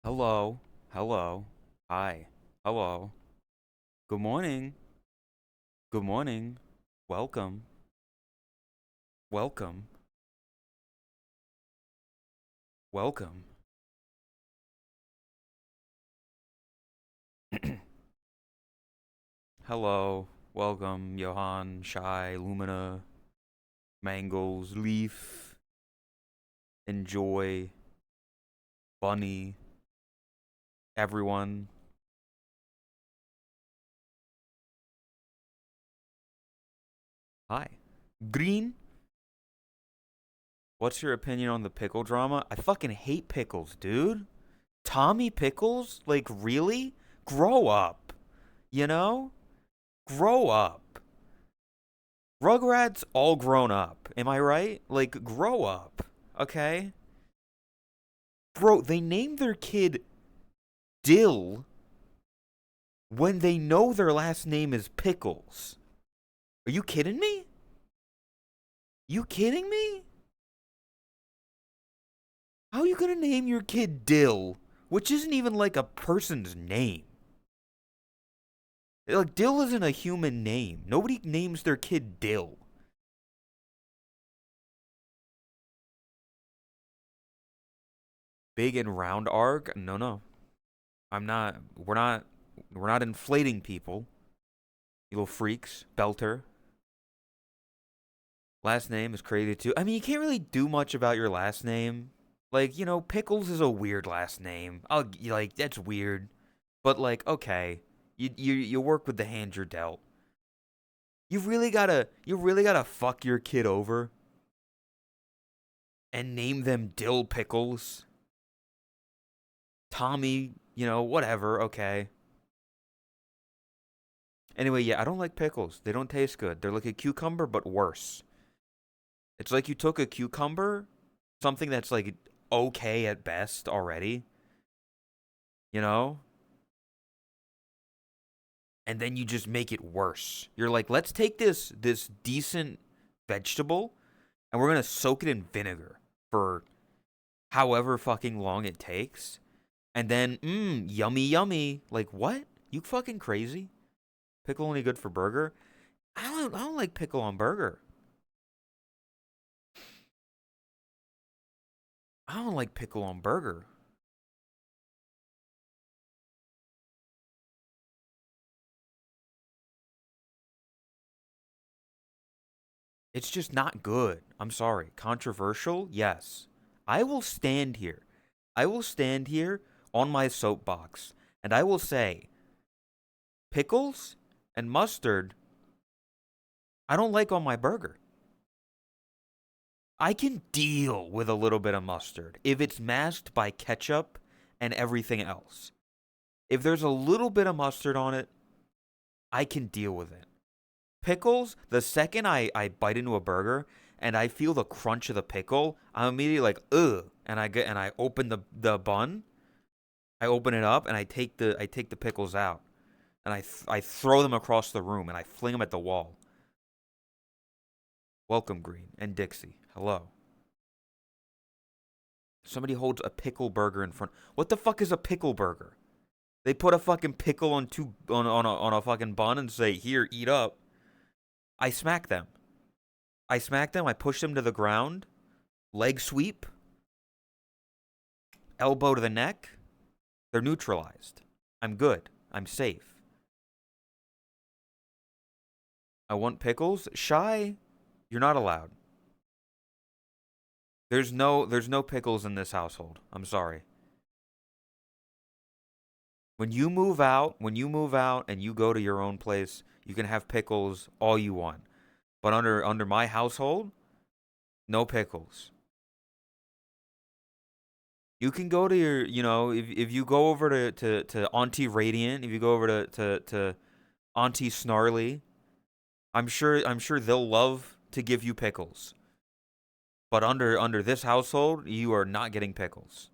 Hello. Hello. Hi. Hello. Good morning. Good morning. Welcome. Welcome. Welcome. Hello. Welcome, Johan, Shy, Lumina, Mangles, Leaf, Enjoy, Bunny, everyone. Hi. Green. What's your opinion on the pickle drama? I fucking hate pickles, dude. Tommy Pickles? Like, really? Grow up. You know? Grow up. Rugrats all grown up. Am I right? Like, grow up. Okay? Bro, they named their kid Dill when they know their last name is Pickles. Are you kidding me? You kidding me? How are you gonna name your kid Dill, which isn't even like a person's name? Like, Dill isn't a human name. Nobody names their kid Dill. Big and round arc? No, no. I'm not. We're not inflating people. You little freaks. Belter. Last name is crazy too. I mean, you can't really do much about your last name. Like, Pickles is a weird last name. Like, that's weird. But like, okay, you work with the hand you're dealt. You really gotta fuck your kid over and name them Dill Pickles. Tommy, whatever. Okay. Anyway, yeah, I don't like pickles. They don't taste good. They're like a cucumber, but worse. It's like you took a cucumber, something that's like okay at best already, you know, and then you just make it worse. You're like, let's take this decent vegetable and we're gonna soak it in vinegar for however fucking long it takes, and then yummy yummy. Like what? You fucking crazy? Pickle only good for burger? I don't like pickle on burger. I don't like pickle on burger. It's just not good. I'm sorry. Controversial? Yes. I will stand here. I will stand here on my soapbox and I will say pickles and mustard I don't like on my burger. I can deal with a little bit of mustard if it's masked by ketchup and everything else. If there's a little bit of mustard on it, I can deal with it. Pickles, the second I bite into a burger and I feel the crunch of the pickle, I'm immediately like, ugh. And I open the bun, I open it up and I take the pickles out. And I throw them across the room and I fling them at the wall. Welcome, Green and Dixie. Hello. Somebody holds a pickle burger in front. What the fuck is a pickle burger? They put a fucking pickle on a fucking bun and say, "Here, eat up." I smack them. I smack them. I push them to the ground. Leg sweep. Elbow to the neck. They're neutralized. I'm good. I'm safe. I want pickles. Shy, you're not allowed. There's no pickles in this household. I'm sorry. When you move out and you go to your own place, you can have pickles all you want. But under my household, no pickles. You can go to your, if you go over to Auntie Radiant, if you go over to Auntie Snarly, I'm sure they'll love to give you pickles. But under this household, you are not getting pickles.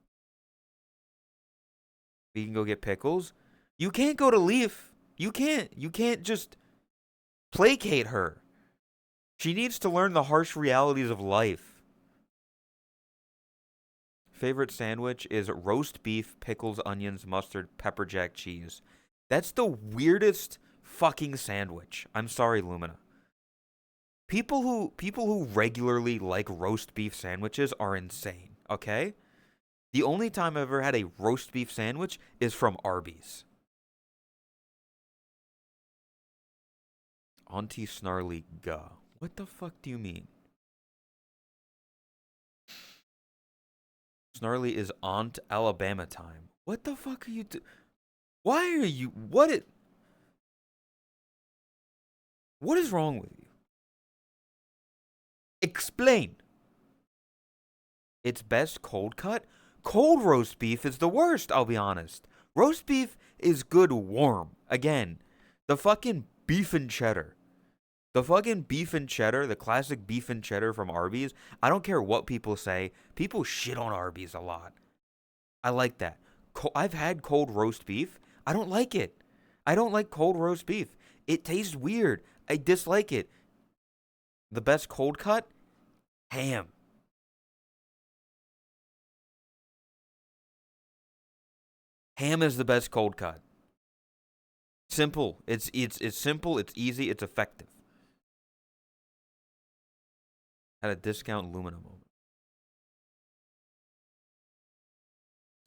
You can go get pickles. You can't go to Leaf. You can't. You can't just placate her. She needs to learn the harsh realities of life. Favorite sandwich is roast beef, pickles, onions, mustard, pepper jack cheese. That's the weirdest fucking sandwich. I'm sorry, Lumina. People who regularly like roast beef sandwiches are insane, okay? The only time I've ever had a roast beef sandwich is from Arby's. Auntie Snarly Gah. What the fuck do you mean? Snarly is Aunt Alabama time. What the fuck are you Why are you what is wrong with you? Explain. It's best cold cut? Cold roast beef is the worst, I'll be honest. Roast beef is good warm. Again, the fucking beef and cheddar. The fucking beef and cheddar, the classic beef and cheddar from Arby's. I don't care what people say. People shit on Arby's a lot. I like that. I've had cold roast beef. I don't like it. I don't like cold roast beef. It tastes weird. I dislike it. The best cold cut? Ham. Ham is the best cold cut. Simple. It's simple, it's easy, it's effective. Had a discount Lumina moment.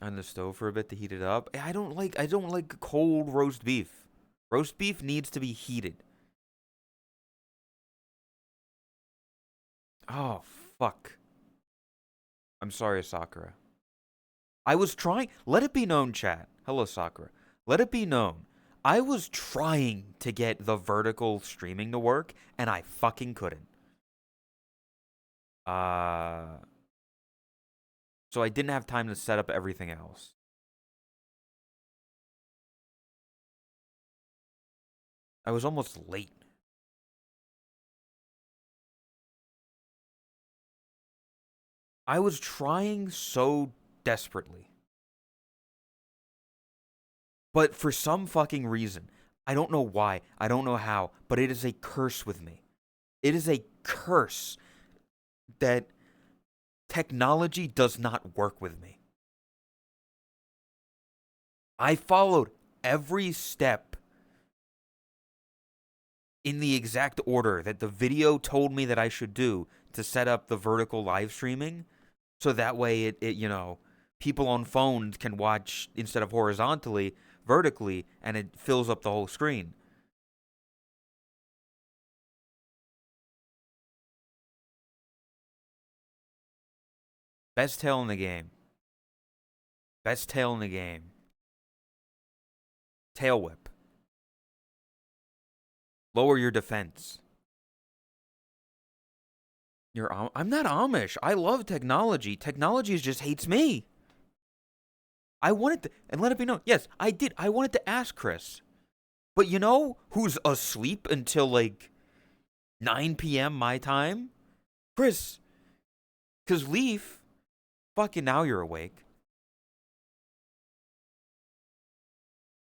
On the stove for a bit to heat it up. I don't like cold roast beef. Roast beef needs to be heated. Oh, fuck. I'm sorry, Sakura. I was trying. Let it be known, chat. Hello, Sakura. Let it be known. I was trying to get the vertical streaming to work, and I fucking couldn't. So I didn't have time to set up everything else. I was almost late. I was trying so desperately. But for some fucking reason, I don't know why, I don't know how, but it is a curse with me. It is a curse that technology does not work with me. I followed every step in the exact order that the video told me that I should do to set up the vertical live streaming. So that way people on phones can watch instead of horizontally, vertically, and it fills up the whole screen. Best tail in the game. Best tail in the game. Tail whip. Lower your defense. I'm not Amish. I love technology. Technology just hates me. I wanted to, and let it be known. Yes, I did. I wanted to ask Chris. But you know who's asleep until like 9 p.m. my time? Chris. Because Leaf, fucking now you're awake.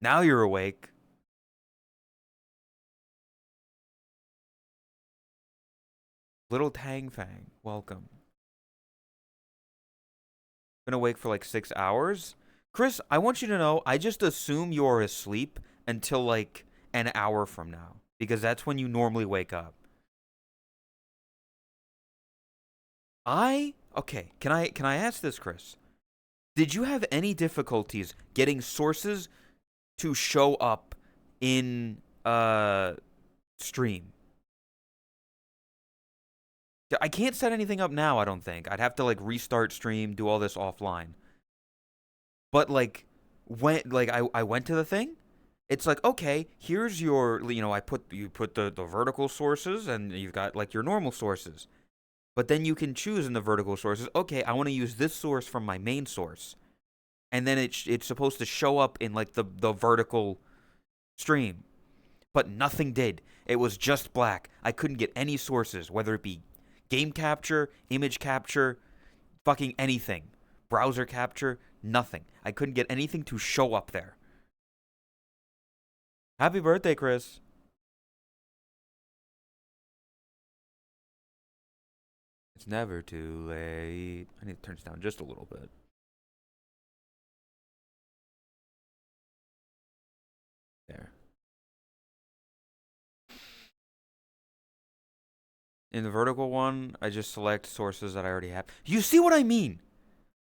Now you're awake. Little Tang Fang, welcome. Been awake for like 6 hours? Chris, I want you to know, I just assume you're asleep until like an hour from now. Because that's when you normally wake up. Okay, can I ask this, Chris? Did you have any difficulties getting sources to show up in stream? I can't set anything up now, I don't think. I'd have to like restart stream, do all this offline. But like when I went to the thing, it's like, okay, here's your you put the vertical sources and you've got like your normal sources. But then you can choose in the vertical sources, okay, I want to use this source from my main source. and then it's supposed to show up in like the vertical stream, but nothing did. It was just black. I couldn't get any sources, whether it be game capture, image capture, fucking anything, browser capture, nothing. I couldn't get anything to show up there. Happy birthday, Chris. It's never too late. I need to turn this down just a little bit. There. In the vertical one, I just select sources that I already have. You see what I mean?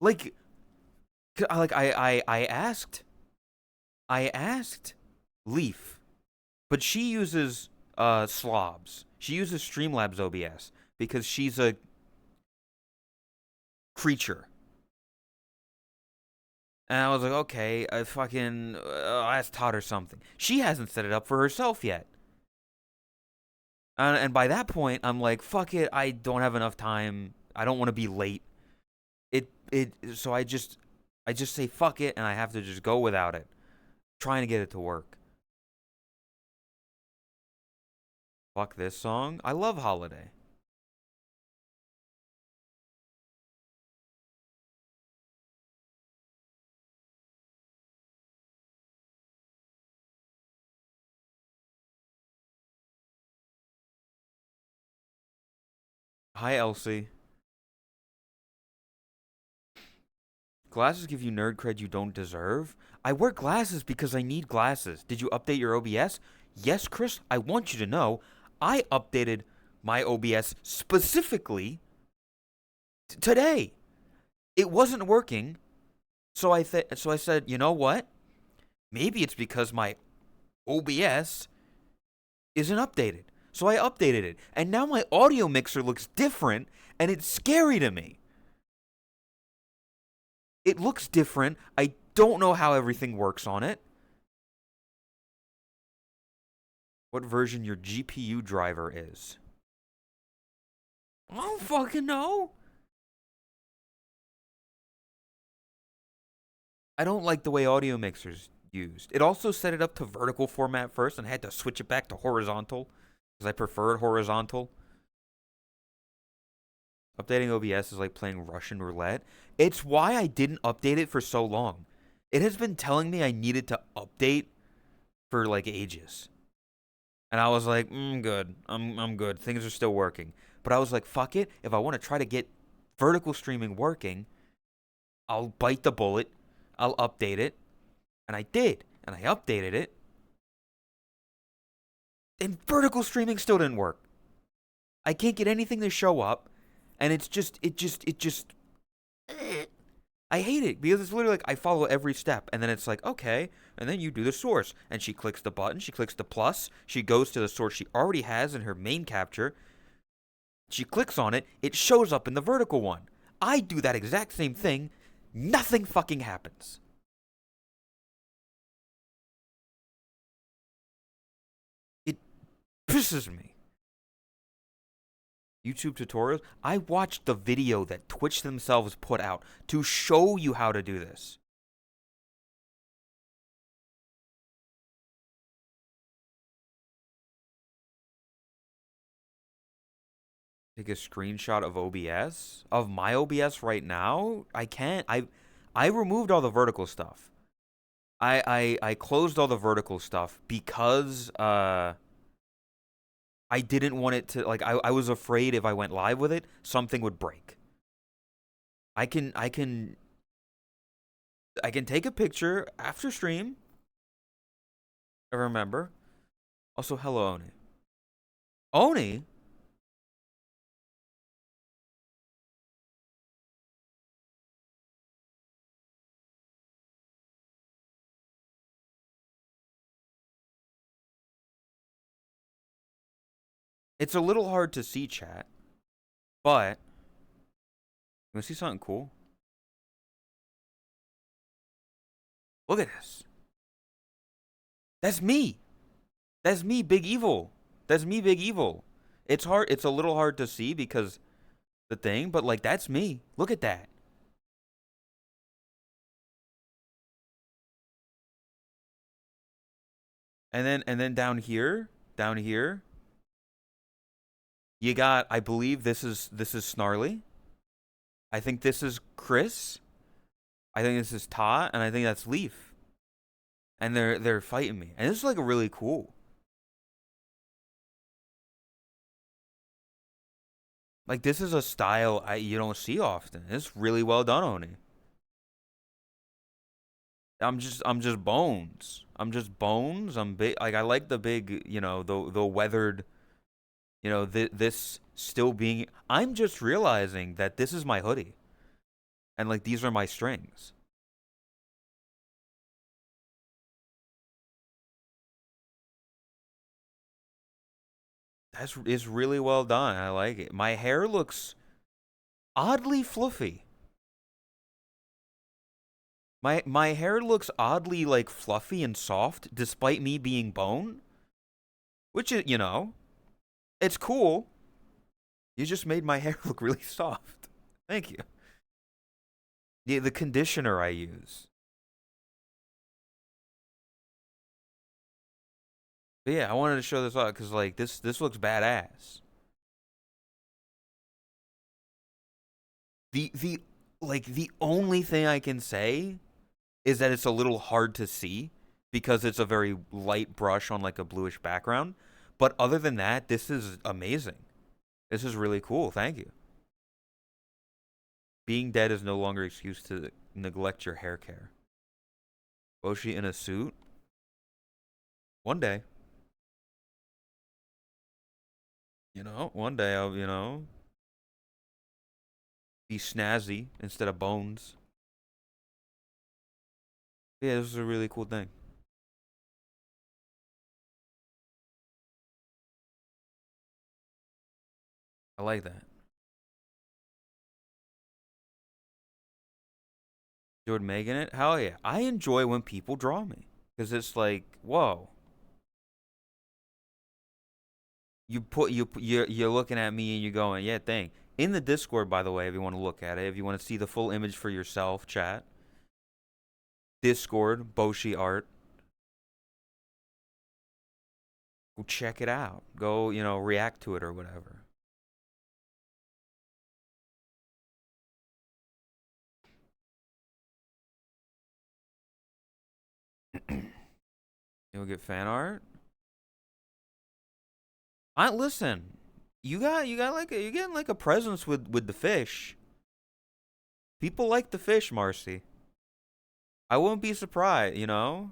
Like, I asked Leaf, but she uses slobs. She uses Streamlabs OBS because she's a creature. And I was like, okay, I fucking ask Todd or something. She hasn't set it up for herself yet. And by that point, I'm like, fuck it, I don't have enough time. I don't want to be late. So I just say fuck it, and I have to just go without it. Trying to get it to work. Fuck this song. I love Holiday. Hi, Elsie. Glasses give you nerd cred you don't deserve? I wear glasses because I need glasses. Did you update your OBS? Yes, Chris, I want you to know I updated my OBS specifically today. It wasn't working, so I said, you know what? Maybe it's because my OBS isn't updated. So I updated it, and now my audio mixer looks different, and it's scary to me. It looks different. I don't know how everything works on it. What version your GPU driver is? I don't fucking know. I don't like the way audio mixers used. It also set it up to vertical format first and had to switch it back to horizontal because I prefer it horizontal. Updating OBS is like playing Russian roulette. It's why I didn't update it for so long. It has been telling me I needed to update for like ages. And I was like, good. I'm good. Things are still working. But I was like, fuck it. If I want to try to get vertical streaming working, I'll bite the bullet. I'll update it. And I did. And I updated it. And vertical streaming still didn't work. I can't get anything to show up. And it just I hate it because it's literally like I follow every step and then it's like, okay, and then you do the source. And she clicks the button, she clicks the plus, she goes to the source she already has in her main capture. She clicks on it, it shows up in the vertical one. I do that exact same thing, nothing fucking happens. It pisses me. YouTube tutorials. I watched the video that Twitch themselves put out to show you how to do this. Take a screenshot of OBS? Of my OBS right now? I can't. I removed all the vertical stuff. I closed all the vertical stuff because I didn't want it to, like, I was afraid if I went live with it, something would break. I can take a picture after stream. I remember. Also, hello, Oni. Oni? It's a little hard to see, chat, but you want to see something cool? Look at this. That's me. That's me, Big Evil. That's me, Big Evil. It's hard. It's a little hard to see because the thing, but like that's me. Look at that. And then down here, you got, I believe this is Snarly. I think this is Chris. I think this is Tot, and I think that's Leaf. And they're fighting me. And this is like really cool. Like this is a style you don't see often. It's really well done, Oni. I'm just bones. I'm just bones. I'm big. Like I like the big, the weathered, this still being. I'm just realizing that this is my hoodie, and like these are my strings. That's is really well done. I like it. My hair looks oddly fluffy. My hair looks oddly like fluffy and soft, despite me being bone, which is, it's cool. You just made my hair look really soft. Thank you. Yeah, the conditioner I use. But yeah, I wanted to show this off because like this looks badass. The like the only thing I can say is that it's a little hard to see because it's a very light brush on like a bluish background. But other than that, this is amazing. This is really cool. Thank you. Being dead is no longer excuse to neglect your hair care. Boshi in a suit? One day. One day I'll, be snazzy instead of bones. Yeah, this is a really cool thing. I like that. Jordan Megan it? Hell yeah. I enjoy when people draw me. Because it's like, whoa. You're looking at me and you're going, yeah, thank. In the Discord, by the way, if you want to look at it, if you want to see the full image for yourself, chat. Discord, Boshi art. Go check it out. Go, react to it or whatever. You'll get fan art. I listen. You got like you're getting like a presence with the fish. People like the fish, Marcy. I wouldn't be surprised. I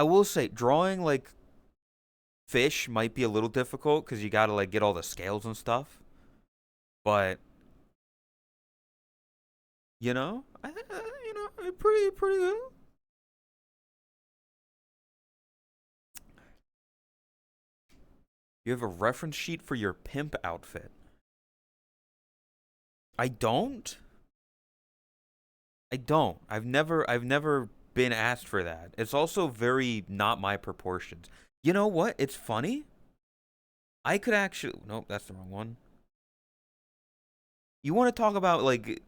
will say drawing like fish might be a little difficult because you gotta like get all the scales and stuff. But pretty good. You have a reference sheet for your pimp outfit. I don't. I don't. I've never been asked for that. It's also very not my proportions. You know what? It's funny. I could actually. Nope, that's the wrong one. You want to talk about like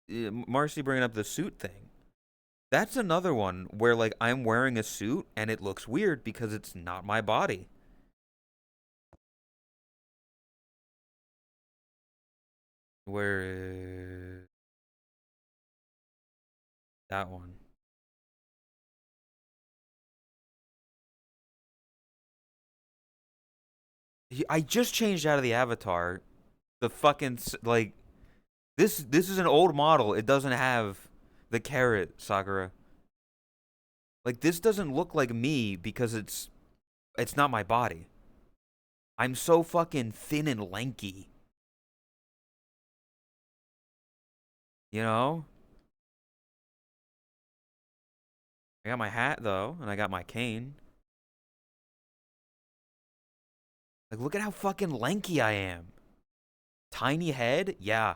Marcy bringing up the suit thing? That's another one where like I'm wearing a suit and it looks weird because it's not my body. Where is that one? I just changed out of the avatar. The fucking like this is an old model. It doesn't have the carrot, Sakura. Like this doesn't look like me because it's not my body. I'm so fucking thin and lanky. You know? I got my hat though, and I got my cane. Like look at how fucking lanky I am. Tiny head? Yeah.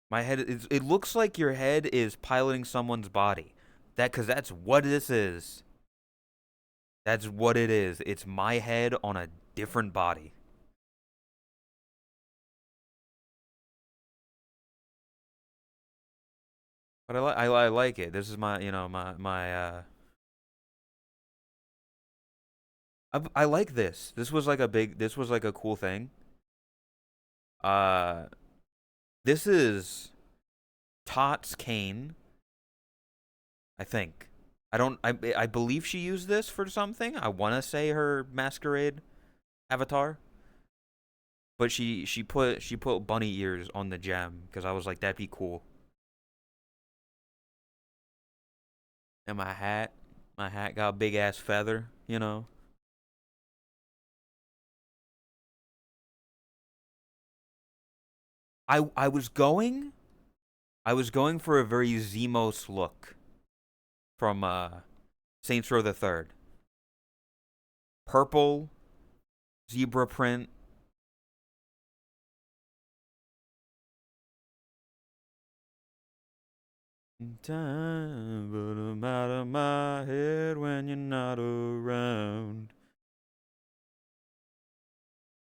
My head is it looks like your head is piloting someone's body. Cuz that's what this is. That's what it is. It's my head on a different body. But I like it. This is my, I like this. This was like a cool thing. Uh, this is Tots Kane, I think. I don't, I believe she used this for something. I want to say her masquerade avatar, but she put bunny ears on the gem because I was like that'd be cool. And my hat got a big ass feather, you know. I was going for a very Zemos look from Saints Row the Third. Purple zebra print. Time, but I'm out of my head when you're not around.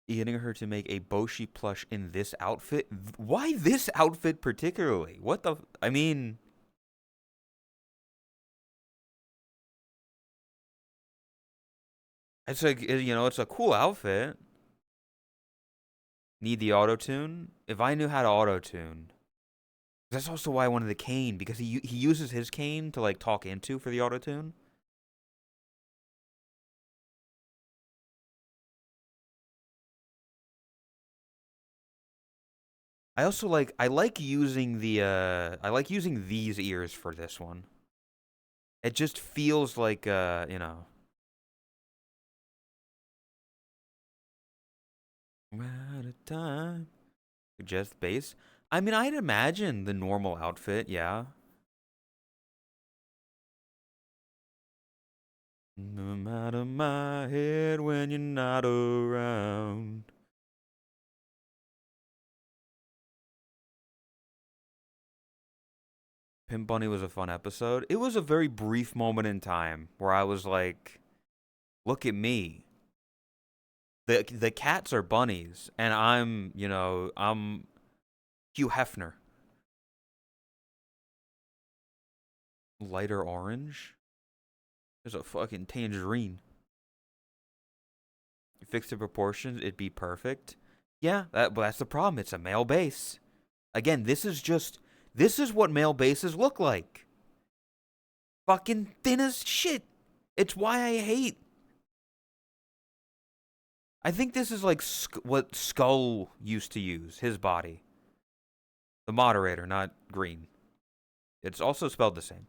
Getting her to make a Boshi plush in this outfit. Why this outfit particularly? What the? I mean, it's like it's a cool outfit. Need the auto tune? If I knew how to auto tune, that's also why I wanted the cane because he uses his cane to like talk into for the auto tune. I like using I like using these ears for this one. It just feels like we're out of time. Just bass. I mean, I'd imagine the normal outfit, yeah. I'm out of my head when you're not around. Pimp Bunny was a fun episode. It was a very brief moment in time where I was like, look at me. The cats are bunnies, and I'm Hugh Hefner. Lighter orange? There's a fucking tangerine. You fix the proportions, it'd be perfect. Yeah, but that's the problem. It's a male base. Again, this is what male bases look like. Fucking thin as shit. It's why I hate. I think this is like what Skull used to use, his body. The moderator, not green. It's also spelled the same.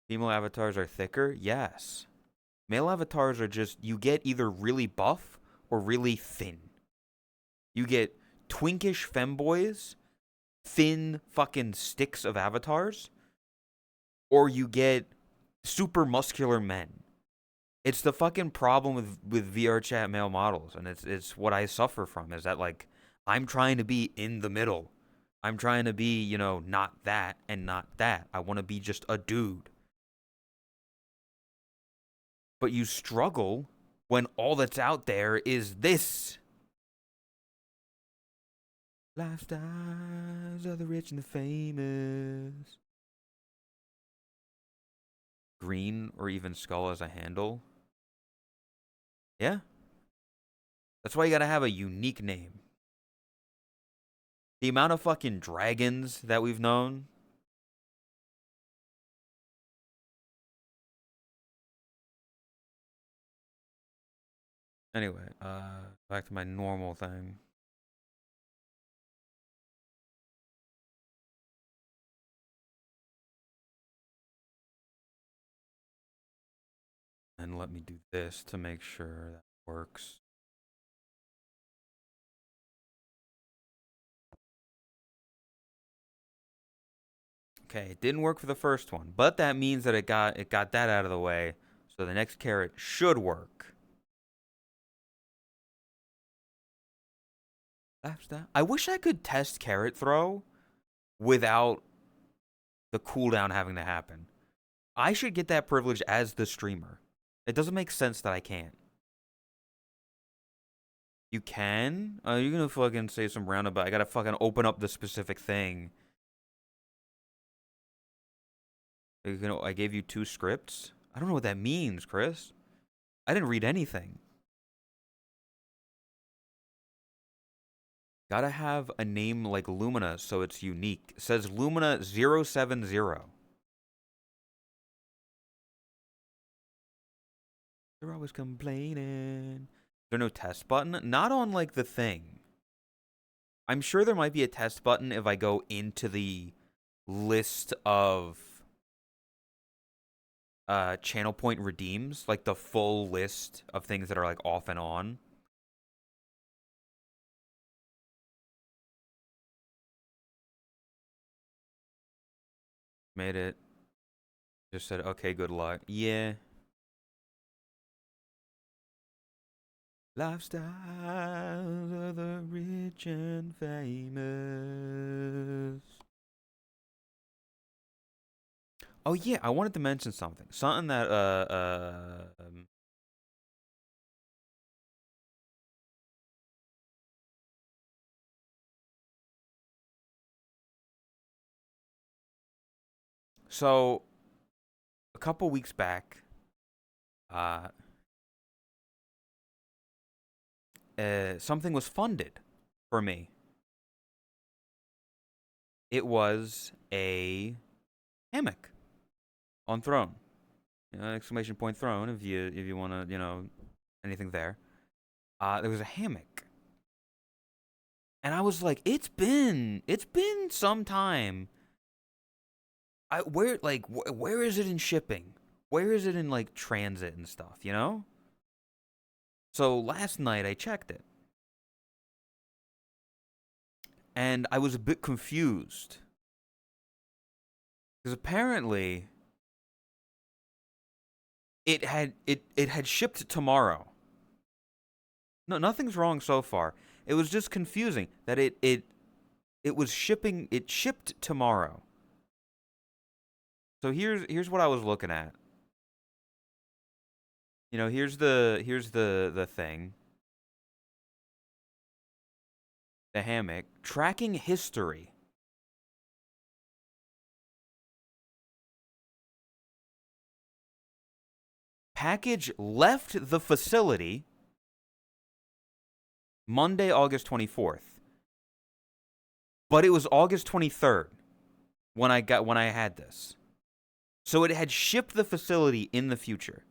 Female avatars are thicker? Yes. Male avatars are just, you get either really buff or really thin. You get twinkish femboys, thin fucking sticks of avatars, or you get super muscular men. It's the fucking problem with VR chat male models, and it's what I suffer from is that like I'm trying to be in the middle. I'm trying to be, not that and not that. I want to be just a dude. But you struggle when all that's out there is this. Lifestyles of the rich and the famous. Green or even skull as a handle. Yeah. That's why you gotta have a unique name. The amount of fucking dragons that we've known. Anyway, back to my normal thing. And let me do this to make sure that works. Okay, it didn't work for the first one, but that means that it got that out of the way. So the next carrot should work. I wish I could test carrot throw without the cooldown having to happen. I should get that privilege as the streamer. It doesn't make sense that I can't. You can? You're gonna fucking say some roundabout. I gotta fucking open up the specific thing. I gave you 2 scripts? I don't know what that means, Chris. I didn't read anything. Gotta have a name like Lumina so it's unique. It says Lumina 070. They're always complaining. Is there no test button? Not on like the thing. I'm sure there might be a test button if I go into the list of channel point redeems, like the full list of things that are like off and on. Made it. Just said, okay, good luck. Yeah. Lifestyles of the rich and famous. Oh yeah, I wanted to mention something. Something that so a couple weeks back, uh something was funded for me. It was a hammock on throne. Exclamation point throne if you want to, anything there. There was a hammock. And I was like, it's been some time. Where is it in shipping? Where is it in like transit and stuff, you know? So last night I checked it. And I was a bit confused. Because apparently it had shipped tomorrow. No, nothing's wrong so far. It was just confusing that it shipped tomorrow. So here's what I was looking at. Here's the thing. The hammock tracking history. Package left the facility Monday, August 24th. But it was August 23rd when I had this. So it had shipped the facility in the future.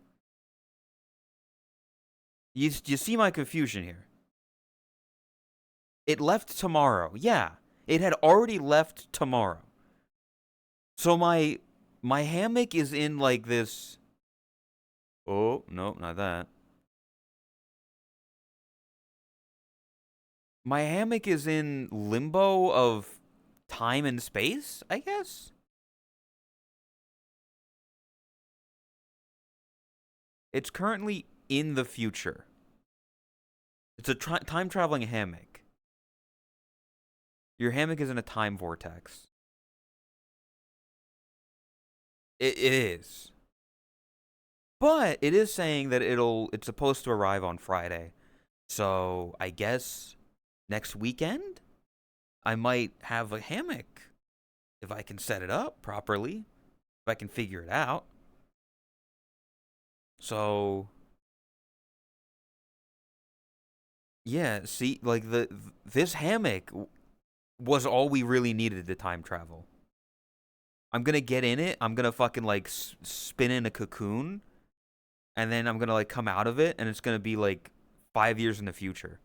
You see my confusion here? It left tomorrow. Yeah, it had already left tomorrow. So my hammock is in like this. Oh, no, not that. My hammock is in limbo of time and space, I guess. It's currently in the future. It's a time traveling hammock. Your hammock is in a time vortex. It is. But it is saying that it's supposed to arrive on Friday. So I guess next weekend I might have a hammock if I can set it up properly, if I can figure it out. So yeah, see, like this hammock was all we really needed to time travel. I'm gonna get in it. I'm gonna fucking like spin in a cocoon, and then I'm gonna like come out of it, and it's gonna be like 5 years in the future.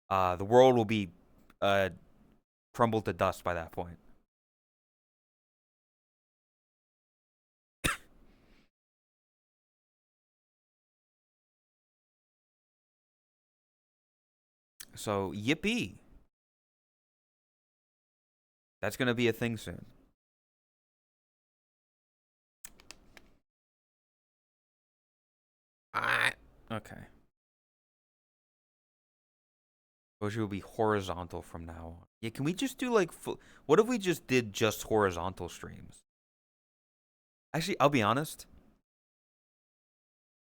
The world will be crumbled to dust by that point. So yippee! That's gonna be a thing soon. Ah, okay. Boji will be horizontal from now on. Yeah, can we just do like what if we just did just horizontal streams? Actually, I'll be honest.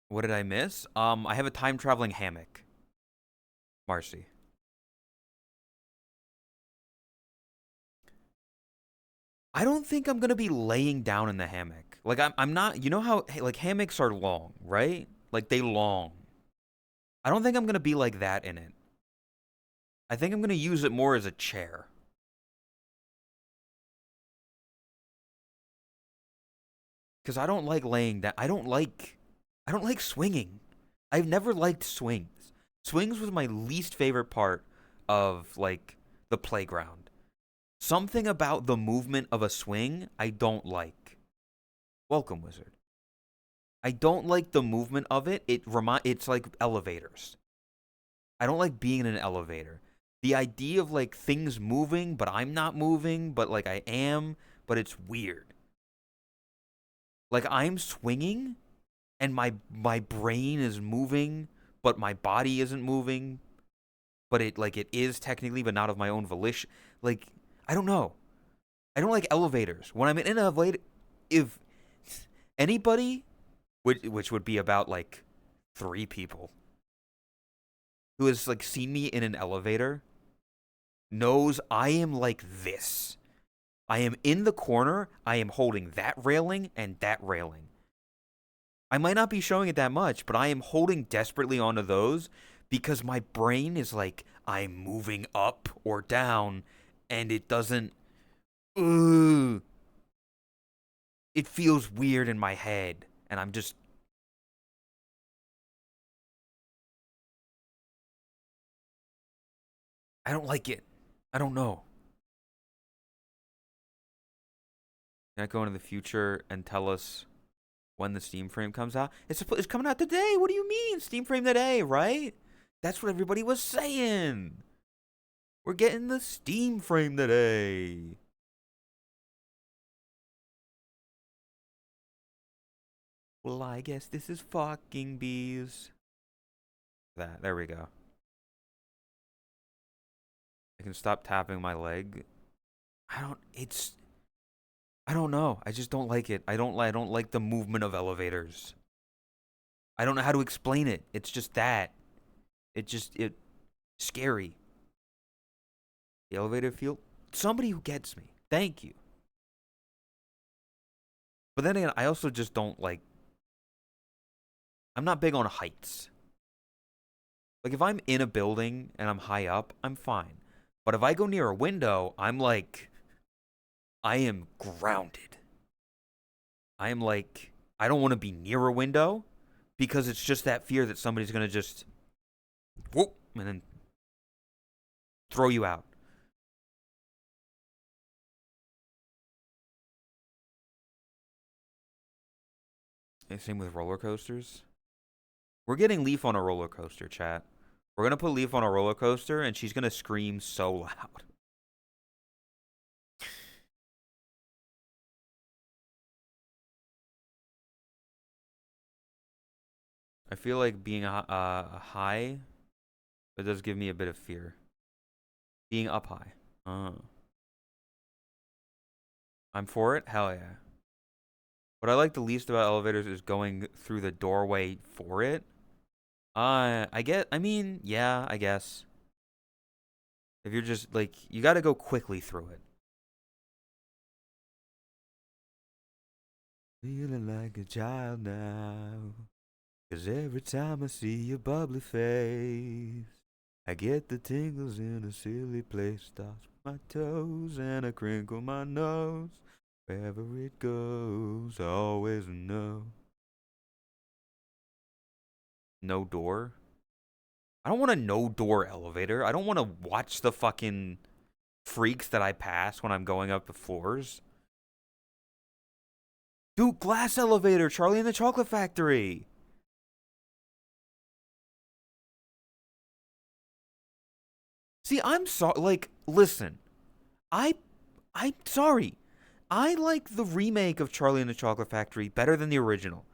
What did I miss? I have a time traveling hammock. Marcy. I don't think I'm gonna be laying down in the hammock. Like I'm not. You know how like hammocks are long, right? Like they long. I don't think I'm gonna be like that in it. I think I'm gonna use it more as a chair. Because I don't like laying down. I don't like swinging. I've never liked swings. Swings was my least favorite part of like the playground. Something about the movement of a swing I don't like. Welcome, wizard. I don't like the movement of it. It's like elevators. I don't like being in an elevator. The idea of like things moving, but I'm not moving, but like I am, but it's weird. Like I'm swinging and my brain is moving, but my body isn't moving, but it is technically, but not of my own volition. Like I don't know. I don't like elevators. When I'm in an elevator, if anybody, which would be about like 3 people, who has like seen me in an elevator, knows I am like this. I am in the corner. I am holding that railing and that railing. I might not be showing it that much, but I am holding desperately onto those because my brain is like, I'm moving up or down, and it doesn't. Ugh, it feels weird in my head, and I'm just. I don't like it. I don't know. Can I go into the future and tell us when the Steam frame comes out? It's coming out today. What do you mean? Steam frame today, right? That's what everybody was saying. We're getting the Steam frame today. Well, I guess this is fucking bees. There we go. I can stop tapping my leg. I don't know. I just don't like it. I don't like the movement of elevators. I don't know how to explain it. It's just that. It scary. The elevator feel. Somebody who gets me. Thank you. But then again, I also just don't like. I'm not big on heights. Like if I'm in a building and I'm high up, I'm fine. But if I go near a window, I'm like, I am grounded. I am like, I don't want to be near a window because it's just that fear that somebody's going to just whoop and then throw you out. And same with roller coasters. We're getting Leaf on a roller coaster, chat. We're going to put Leaf on a roller coaster and she's going to scream so loud. I feel like being high, it does give me a bit of fear. Being up high. I'm for it? Hell yeah. What I like the least about elevators is going through the doorway for it. I mean, yeah, I guess. If you're just, like, you gotta go quickly through it. Feeling like a child now. 'Cause every time I see your bubbly face, I get the tingles in a silly place. Starts with my toes and I crinkle my nose. Wherever it goes, I always know. No door? I don't want a no door elevator. I don't want to watch the fucking freaks that I pass when I'm going up the floors. Dude, glass elevator, Charlie and the Chocolate Factory. See, I'm sorry. Like, listen, I, I'm sorry. I like the remake of Charlie and the Chocolate Factory better than the original.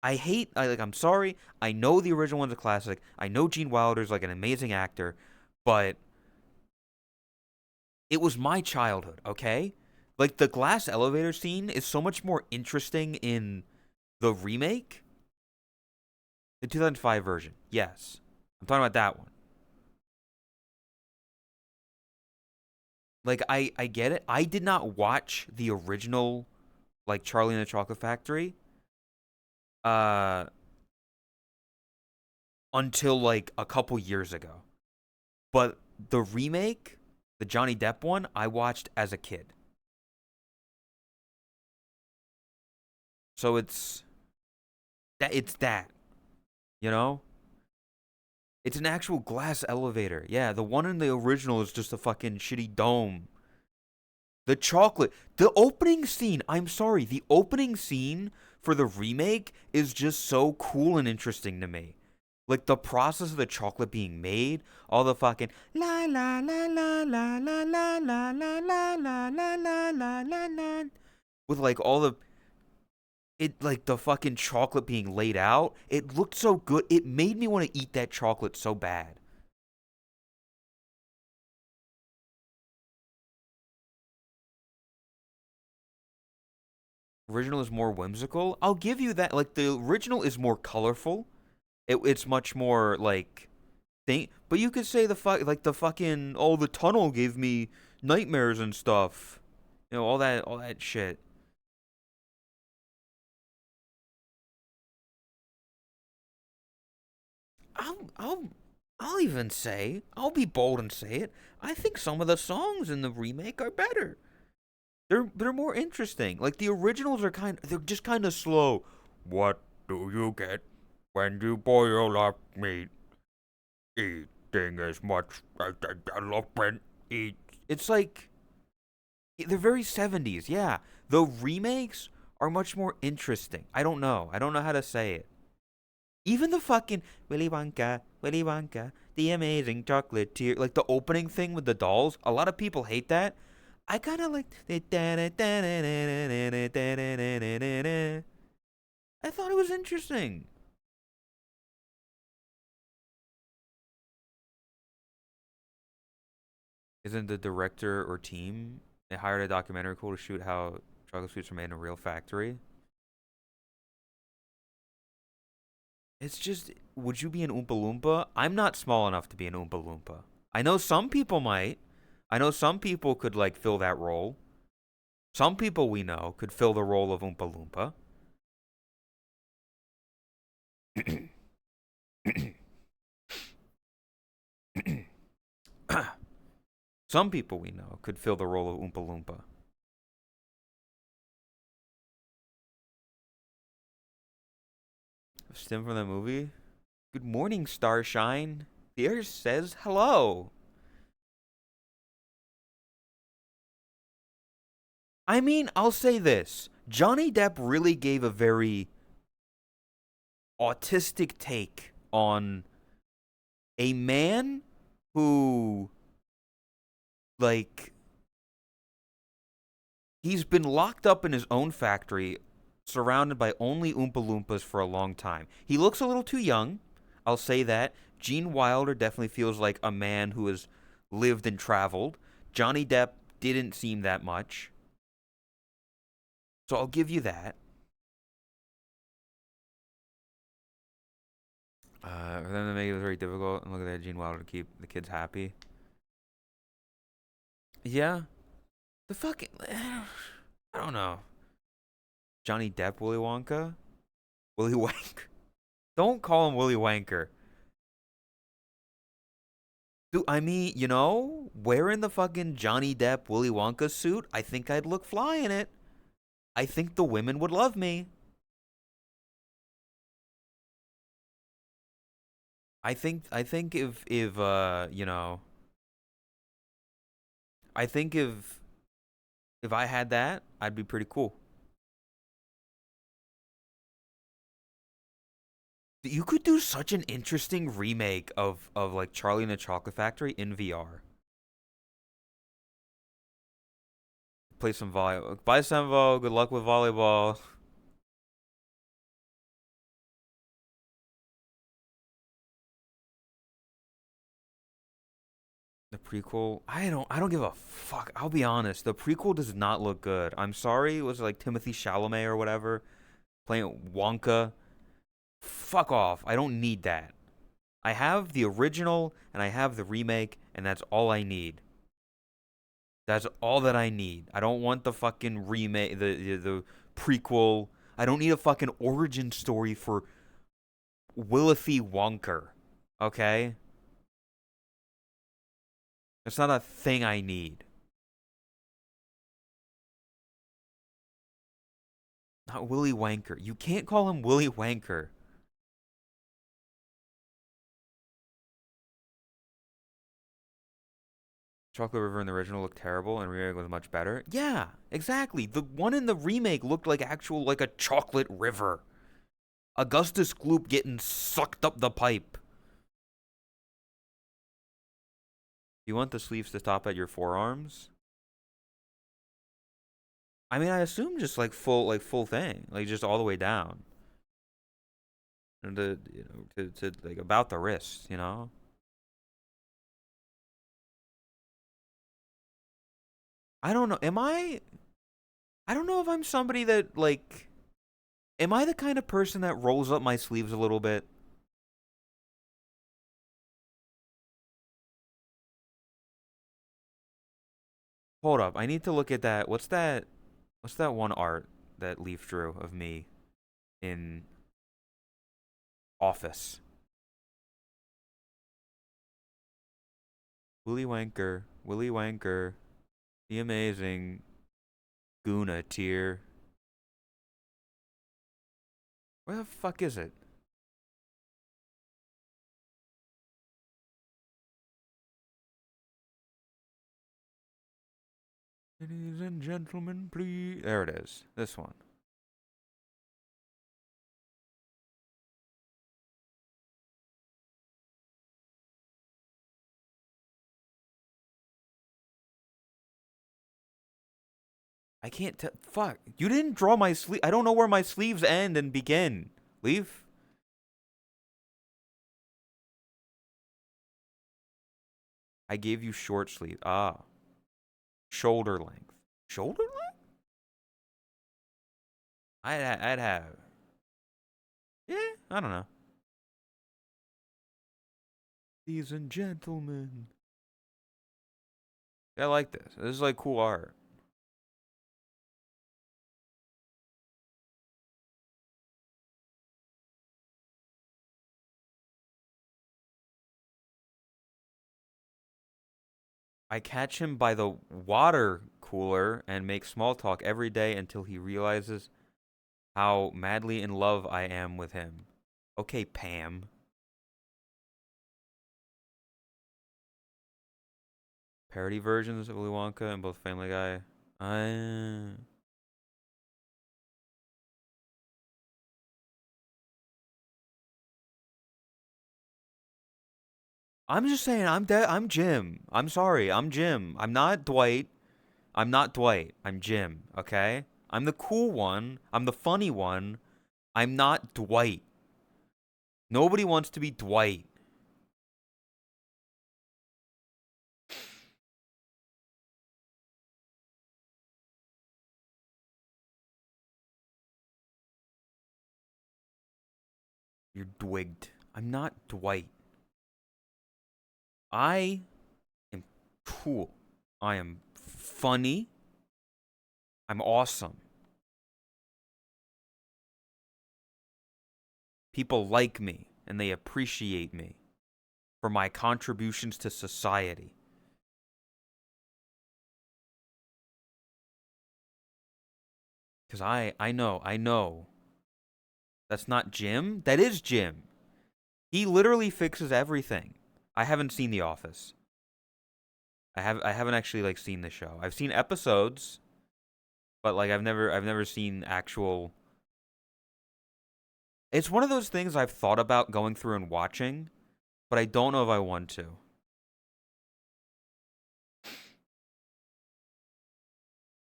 I'm sorry. I know the original one's a classic. I know Gene Wilder's like an amazing actor, but it was my childhood, okay? Like the glass elevator scene is so much more interesting in the remake, the 2005 version. Yes. I'm talking about that one. Like I get it. I did not watch the original like Charlie and the Chocolate Factory uh until like a couple years ago. But the remake, the Johnny Depp one, I watched as a kid. So it's that, you know? It's an actual glass elevator. Yeah, the one in the original is just a fucking shitty dome. The chocolate, the opening scene, I'm sorry, the opening scene for the remake is just so cool and interesting to me. Like the process of the chocolate being made, all the fucking la la la la la la la la la la la la la la la la with like all the it like the fucking chocolate being laid out. It looked so good. It made me want to eat that chocolate so bad. Original is more whimsical. I'll give you that. Like the original is more colorful. It's much more like thing. But you could say like the fucking the tunnel gave me nightmares and stuff. All that shit. I'll I'll I'll even say I'll be bold and say it. I think some of the songs in the remake are better. They're more interesting. Like the originals are they're just kind of slow. What do you get when you boil up meat? Eating as much as the elephant eats. It's like they're very 70s. Yeah. The remakes are much more interesting. I don't know. I don't know how to say it. Even the fucking Willy Wonka, the amazing chocolatier, like the opening thing with the dolls. A lot of people hate that. I kind of like. I thought it was interesting. Isn't the director or team they hired a documentary crew to shoot how chocolate sweets are made in a real factory? It's just, would you be an Oompa Loompa? I'm not small enough to be an Oompa Loompa. I know some people might. I know some people could like fill that role. Some people we know could fill the role of Oompa Loompa. Some people we know could fill the role of Oompa Loompa. Stim from the movie. Good morning, Starshine. The air says hello. I mean, I'll say this. Johnny Depp really gave a very autistic take on a man who, like, he's been locked up in his own factory, surrounded by only Oompa Loompas for a long time. He looks a little too young. I'll say that. Gene Wilder definitely feels like a man who has lived and traveled. Johnny Depp didn't seem that much. So I'll give you that. For them to make it very difficult and look at that Gene Wilder to keep the kids happy. Yeah. The fucking. I don't know. Johnny Depp, Willy Wonka? Willy Wanker. Don't call him Willy Wanker. Dude, I mean, wearing the fucking Johnny Depp Willy Wonka suit, I think I'd look fly in it. I think the women would love me. I think if I think if I had that, I'd be pretty cool. You could do such an interesting remake of like Charlie and the Chocolate Factory in VR. Play some volleyball. Bye, Semvo. Good luck with volleyball. The prequel, I don't give a fuck. I'll be honest. The prequel does not look good. I'm sorry. It was like Timothy Chalamet or whatever playing Wonka. Fuck off. I don't need that. I have the original and I have the remake and that's all I need. That's all that I need. I don't want the fucking remake, the prequel. I don't need a fucking origin story for Willy Wonka. Okay? That's not a thing I need. Not Willy Wanker. You can't call him Willy Wanker. Chocolate River in the original looked terrible and remake was much better. Yeah, exactly. The one in the remake looked like actual like a chocolate river. Augustus Gloop getting sucked up the pipe. You want the sleeves to stop at your forearms? I mean, I assume just like full thing, like just all the way down, and to like about the wrist, you know. I don't know. Am I? I don't know if I'm somebody that like. Am I the kind of person that rolls up my sleeves a little bit? Hold up. I need to look at that. What's that? What's that one art that Leaf drew of me in Office? Willy Wanker. Willy Wanker. The amazing Guna tier. Where the fuck is it? Ladies and gentlemen, please. There it is. This one. I can't tell. Fuck. You didn't draw my sleeve. I don't know where my sleeves end and begin. Leaf? I gave you short sleeve. Ah. Shoulder length. Shoulder length? I'd have. Yeah, I don't know. Ladies and gentlemen. I like this. This is like cool art. I catch him by the water cooler and make small talk every day until he realizes how madly in love I am with him. Okay, Pam. Parody versions of Willy Wonka and both Family Guy. I. I'm just saying. I'm Jim. I'm sorry. I'm Jim. I'm not Dwight. I'm not Dwight. I'm Jim. Okay. I'm the cool one. I'm the funny one. I'm not Dwight. Nobody wants to be Dwight. You're Dwigged. I'm not Dwight. I am cool. I am funny. I'm awesome. People like me and they appreciate me for my contributions to society. Because I know. That's not Jim. That is Jim. He literally fixes everything. I haven't seen The Office. I haven't actually like seen the show. I've seen episodes, but like I've never seen actual. It's one of those things I've thought about going through and watching, but I don't know if I want to.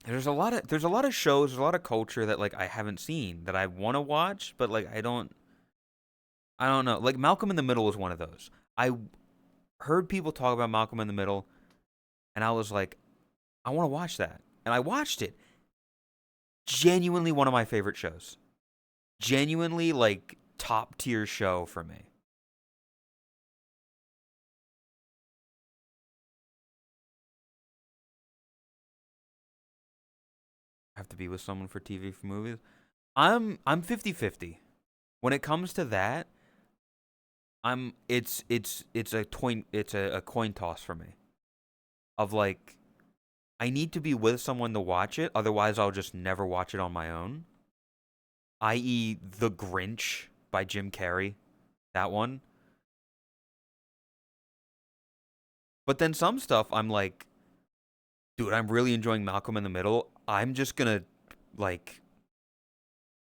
There's a lot of shows, there's a lot of culture that like I haven't seen that I want to watch, but like I don't know. Like Malcolm in the Middle is one of those. I heard people talk about Malcolm in the Middle and I was like, I want to watch that. And I watched it. Genuinely one of my favorite shows. Genuinely like top tier show for me. have to be with someone for TV for movies. I'm 50-50. When it comes to that, it's a coin toss for me. Of like I need to be with someone to watch it, otherwise I'll just never watch it on my own. I.e. The Grinch by Jim Carrey. That one. But then some stuff I'm like, dude, I'm really enjoying Malcolm in the Middle. I'm just gonna like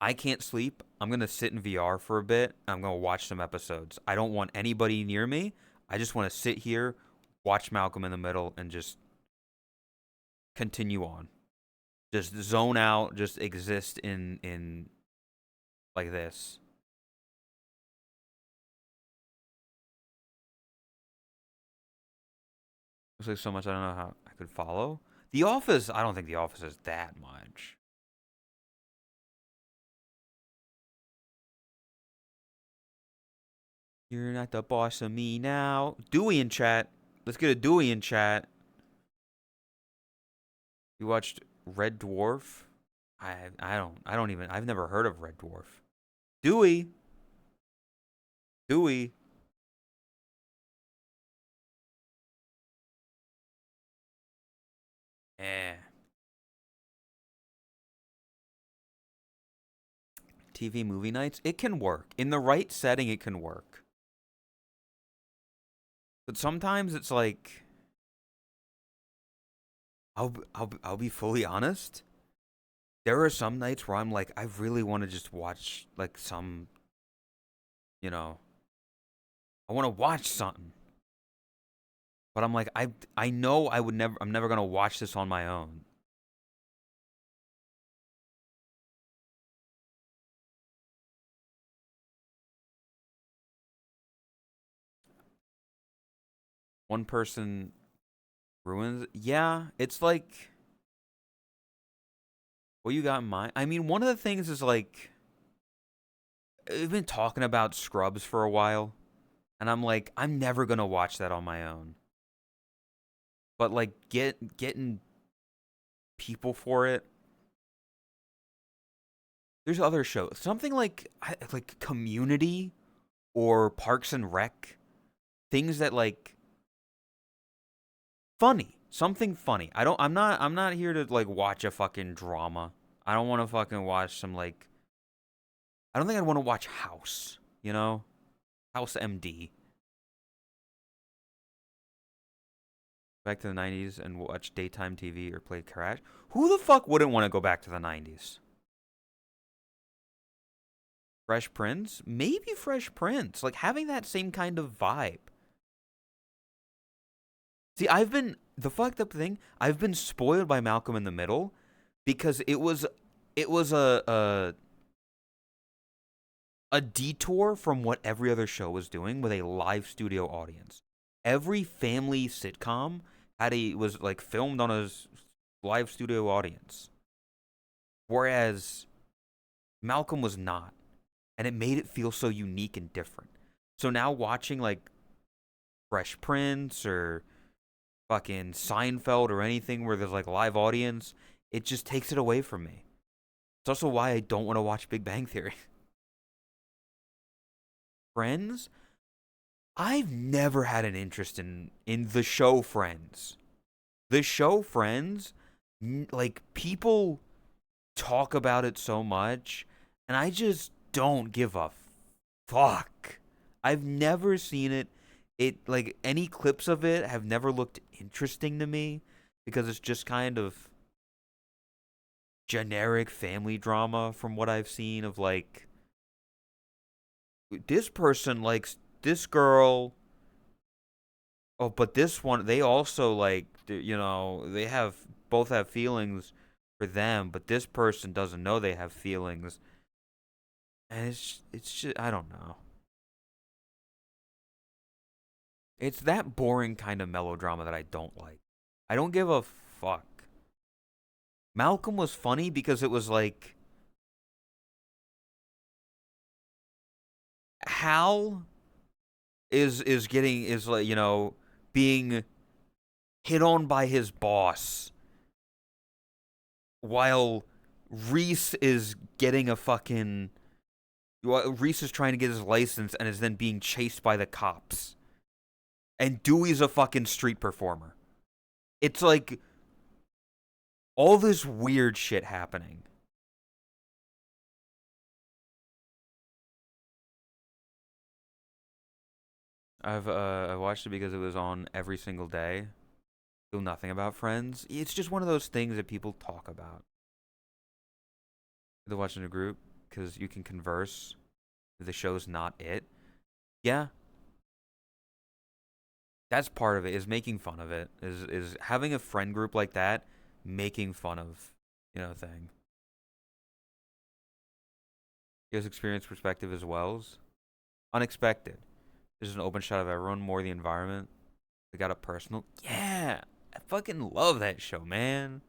I can't sleep. I'm going to sit in VR for a bit. I'm going to watch some episodes. I don't want anybody near me. I just want to sit here, watch Malcolm in the Middle, and just continue on. Just zone out, just exist in like this. Looks like so much I don't know how I could follow. The Office, I don't think The Office is that much. You're not the boss of me now. Dewey in chat. Let's get a Dewey in chat. You watched Red Dwarf? I don't even I've never heard of Red Dwarf. Dewey. Dewey. Eh. TV movie nights, it can work. In the right setting, it can work. But sometimes it's like I'll be fully honest. There are some nights where I'm like, I really want to just watch like some, you know, I want to watch something. But I'm like, I know I'm never gonna watch this on my own. One person ruins. Yeah, it's like what you got in mind. I mean, one of the things is like we've been talking about Scrubs for a while, and I'm like, I'm never gonna watch that on my own. But like getting people for it. There's other shows, something like Community or Parks and Rec, things that like funny, something funny. I'm not here to like watch a fucking drama. I don't want to fucking watch some like I don't think I'd want to watch House, you know? House MD. Back to the 90s and watch daytime TV or play Crash. Who the fuck wouldn't want to go back to the 90s? Fresh Prince? Maybe Fresh Prince. Like having that same kind of vibe. See, the fucked up thing, I've been spoiled by Malcolm in the Middle because it was a detour from what every other show was doing with a live studio audience. Every family sitcom was like filmed on a live studio audience. Whereas Malcolm was not, and it made it feel so unique and different. So now watching like Fresh Prince or fucking Seinfeld or anything where there's like live audience, it just takes it away from me. It's also why I don't want to watch Big Bang Theory. Friends, I've never had an interest in the show Friends. The show Friends, like people talk about it so much, and I just don't give a fuck. I've never seen it. It like any clips of it have never looked interesting to me because it's just kind of generic family drama from what I've seen of like this person likes this girl. Oh, but this one they also like they have both have feelings for them, but this person doesn't know they have feelings. And it's just I don't know. It's that boring kind of melodrama that I don't like. I don't give a fuck. Malcolm was funny because it was like Hal is like, being hit on by his boss while Reese is getting a fucking. Reese is trying to get his license and is then being chased by the cops. And Dewey's a fucking street performer. It's like all this weird shit happening. I watched it because it was on every single day. Feel nothing about Friends. It's just one of those things that people talk about. They're watching a group because you can converse. The show's not it. Yeah, that's part of it. Is making fun of it. Is having a friend group like that, making fun of, thing. You guys experience perspective as wells. Unexpected. There's an open shot of everyone, more the environment. We got a personal. Yeah, I fucking love that show, man.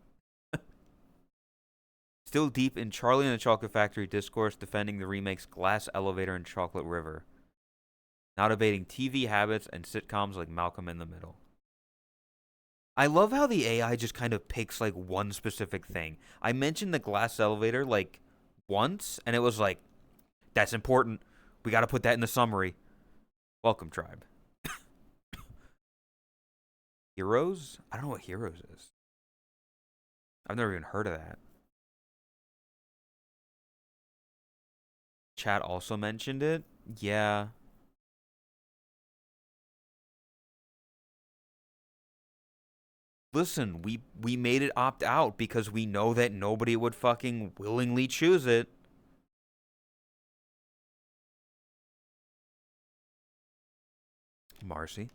Still deep in Charlie and the Chocolate Factory discourse defending the remake's Glass Elevator and Chocolate River. Now debating TV habits and sitcoms like Malcolm in the Middle. I love how the AI just kind of picks like one specific thing. I mentioned the Glass Elevator like once, and it was like, that's important. We got to put that in the summary. Welcome, tribe. Heroes? I don't know what Heroes is. I've never even heard of that. Chat also mentioned it. Yeah. Listen, we made it opt out because we know that nobody would fucking willingly choose it. Marcy.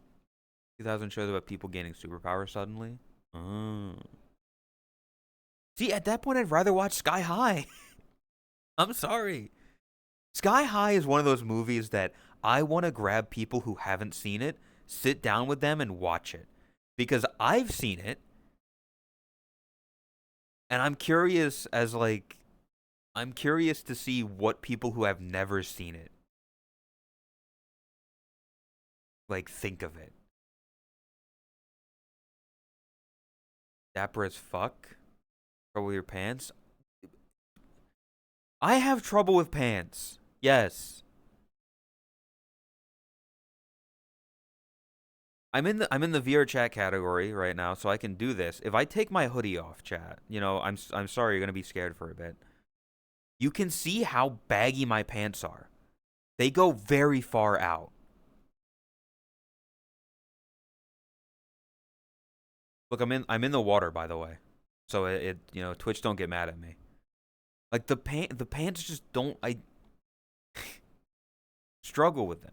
2000 shows about people gaining superpowers suddenly. Oh. See, at that point, I'd rather watch Sky High. I'm sorry. Sky High is one of those movies that I want to grab people who haven't seen it, sit down with them, and watch it. Because I've seen it, and I'm curious to see what people who have never seen it, like, think of it. Dapper as fuck? Trouble with your pants? I have trouble with pants. Yes. I'm in the VR chat category right now, so I can do this. If I take my hoodie off, chat, I'm sorry you're gonna be scared for a bit. You can see how baggy my pants are. They go very far out. Look, I'm in the water, by the way. So Twitch don't get mad at me. Like the pants just don't. I struggle with them.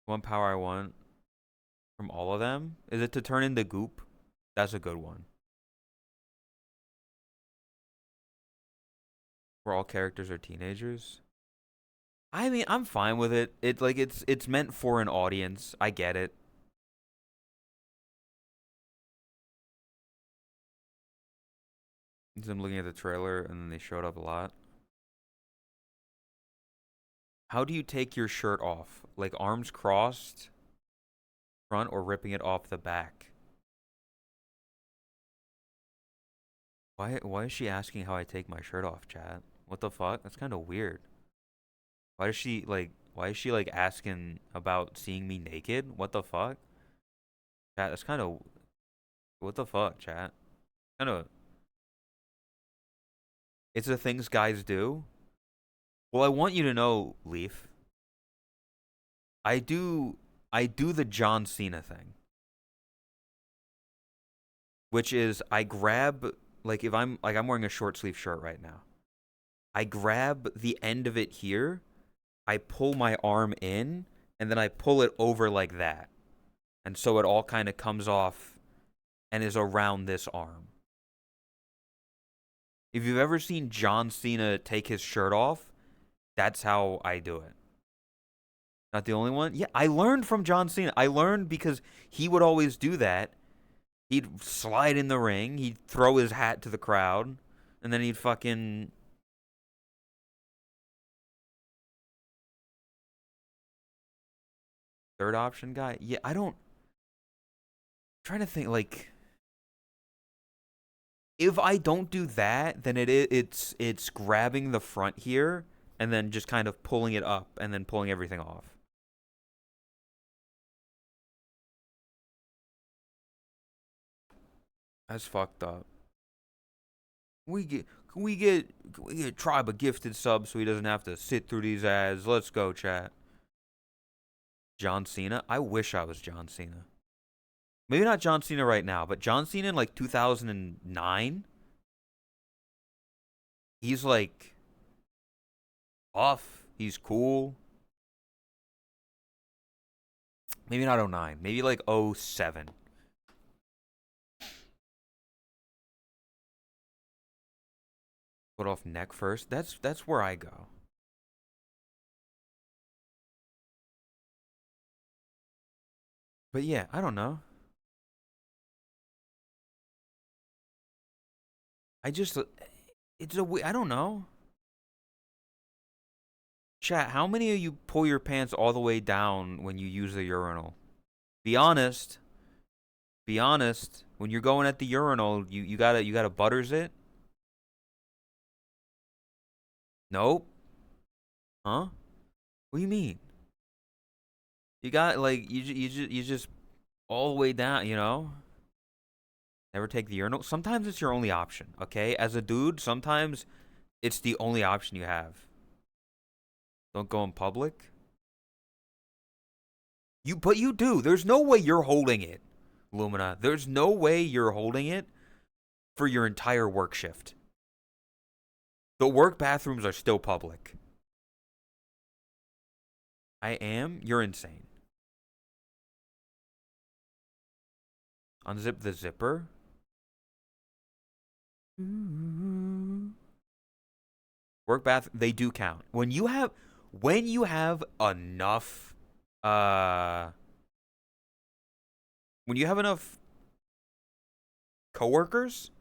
One power I want from all of them is it to turn into goop. That's a good one. Where all characters are teenagers. I mean, I'm fine with it. It's meant for an audience. I get it. I'm looking at the trailer and then they showed up a lot. How do you take your shirt off? Like arms crossed, front, or ripping it off the back? Why is she asking how I take my shirt off, chat? What the fuck? That's kind of weird. Why is she like asking about seeing me naked? What the fuck? Chat, that's kind of what the fuck, chat? Kind of it's the things guys do. Well, I want you to know, Leaf. I do the John Cena thing, which is I grab like if I'm wearing a short sleeve shirt right now. I grab the end of it here, I pull my arm in, and then I pull it over like that. And so it all kind of comes off and is around this arm. If you've ever seen John Cena take his shirt off, that's how I do it. Not the only one? Yeah, I learned from John Cena. I learned because he would always do that. He'd slide in the ring, he'd throw his hat to the crowd, and then he'd fucking. Third option guy? Yeah, I don't. I'm trying to think, like. If I don't do that, then it's grabbing the front here and then just kind of pulling it up and then pulling everything off. That's fucked up. Can we get Tribe a gifted sub so he doesn't have to sit through these ads? Let's go, chat. John Cena? I wish I was John Cena. Maybe not John Cena right now, but John Cena in like 2009. He's like buff. He's cool. Maybe not 09. Maybe like 07. Put off neck first. That's where I go. But yeah, I don't know. I just I don't know. Chat, how many of you pull your pants all the way down when you use the urinal? Be honest. Be honest. When you're going at the urinal, you gotta butters it. Nope. Huh? What do you mean? You got like you just all the way down, you know? Never take the urinal. Sometimes it's your only option, okay? As a dude, sometimes it's the only option you have. Don't go in public. But you do. There's no way you're holding it, Lumina. There's no way you're holding it for your entire work shift. The work bathrooms are still public. I am? You're insane. Unzip the zipper. Work bath, they do count. When you have enough when you have enough coworkers,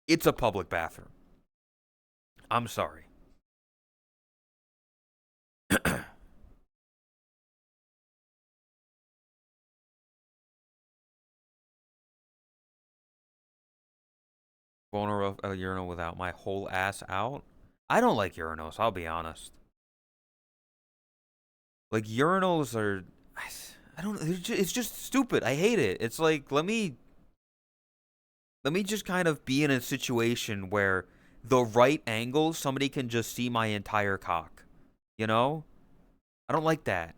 it's a public bathroom. I'm sorry. Going to a urinal without my whole ass out? I don't like urinals, I'll be honest. Like, urinals are... I don't... It's just stupid. I hate it. It's like, let me just kind of be in a situation where the right angle, somebody can just see my entire cock. You know? I don't like that.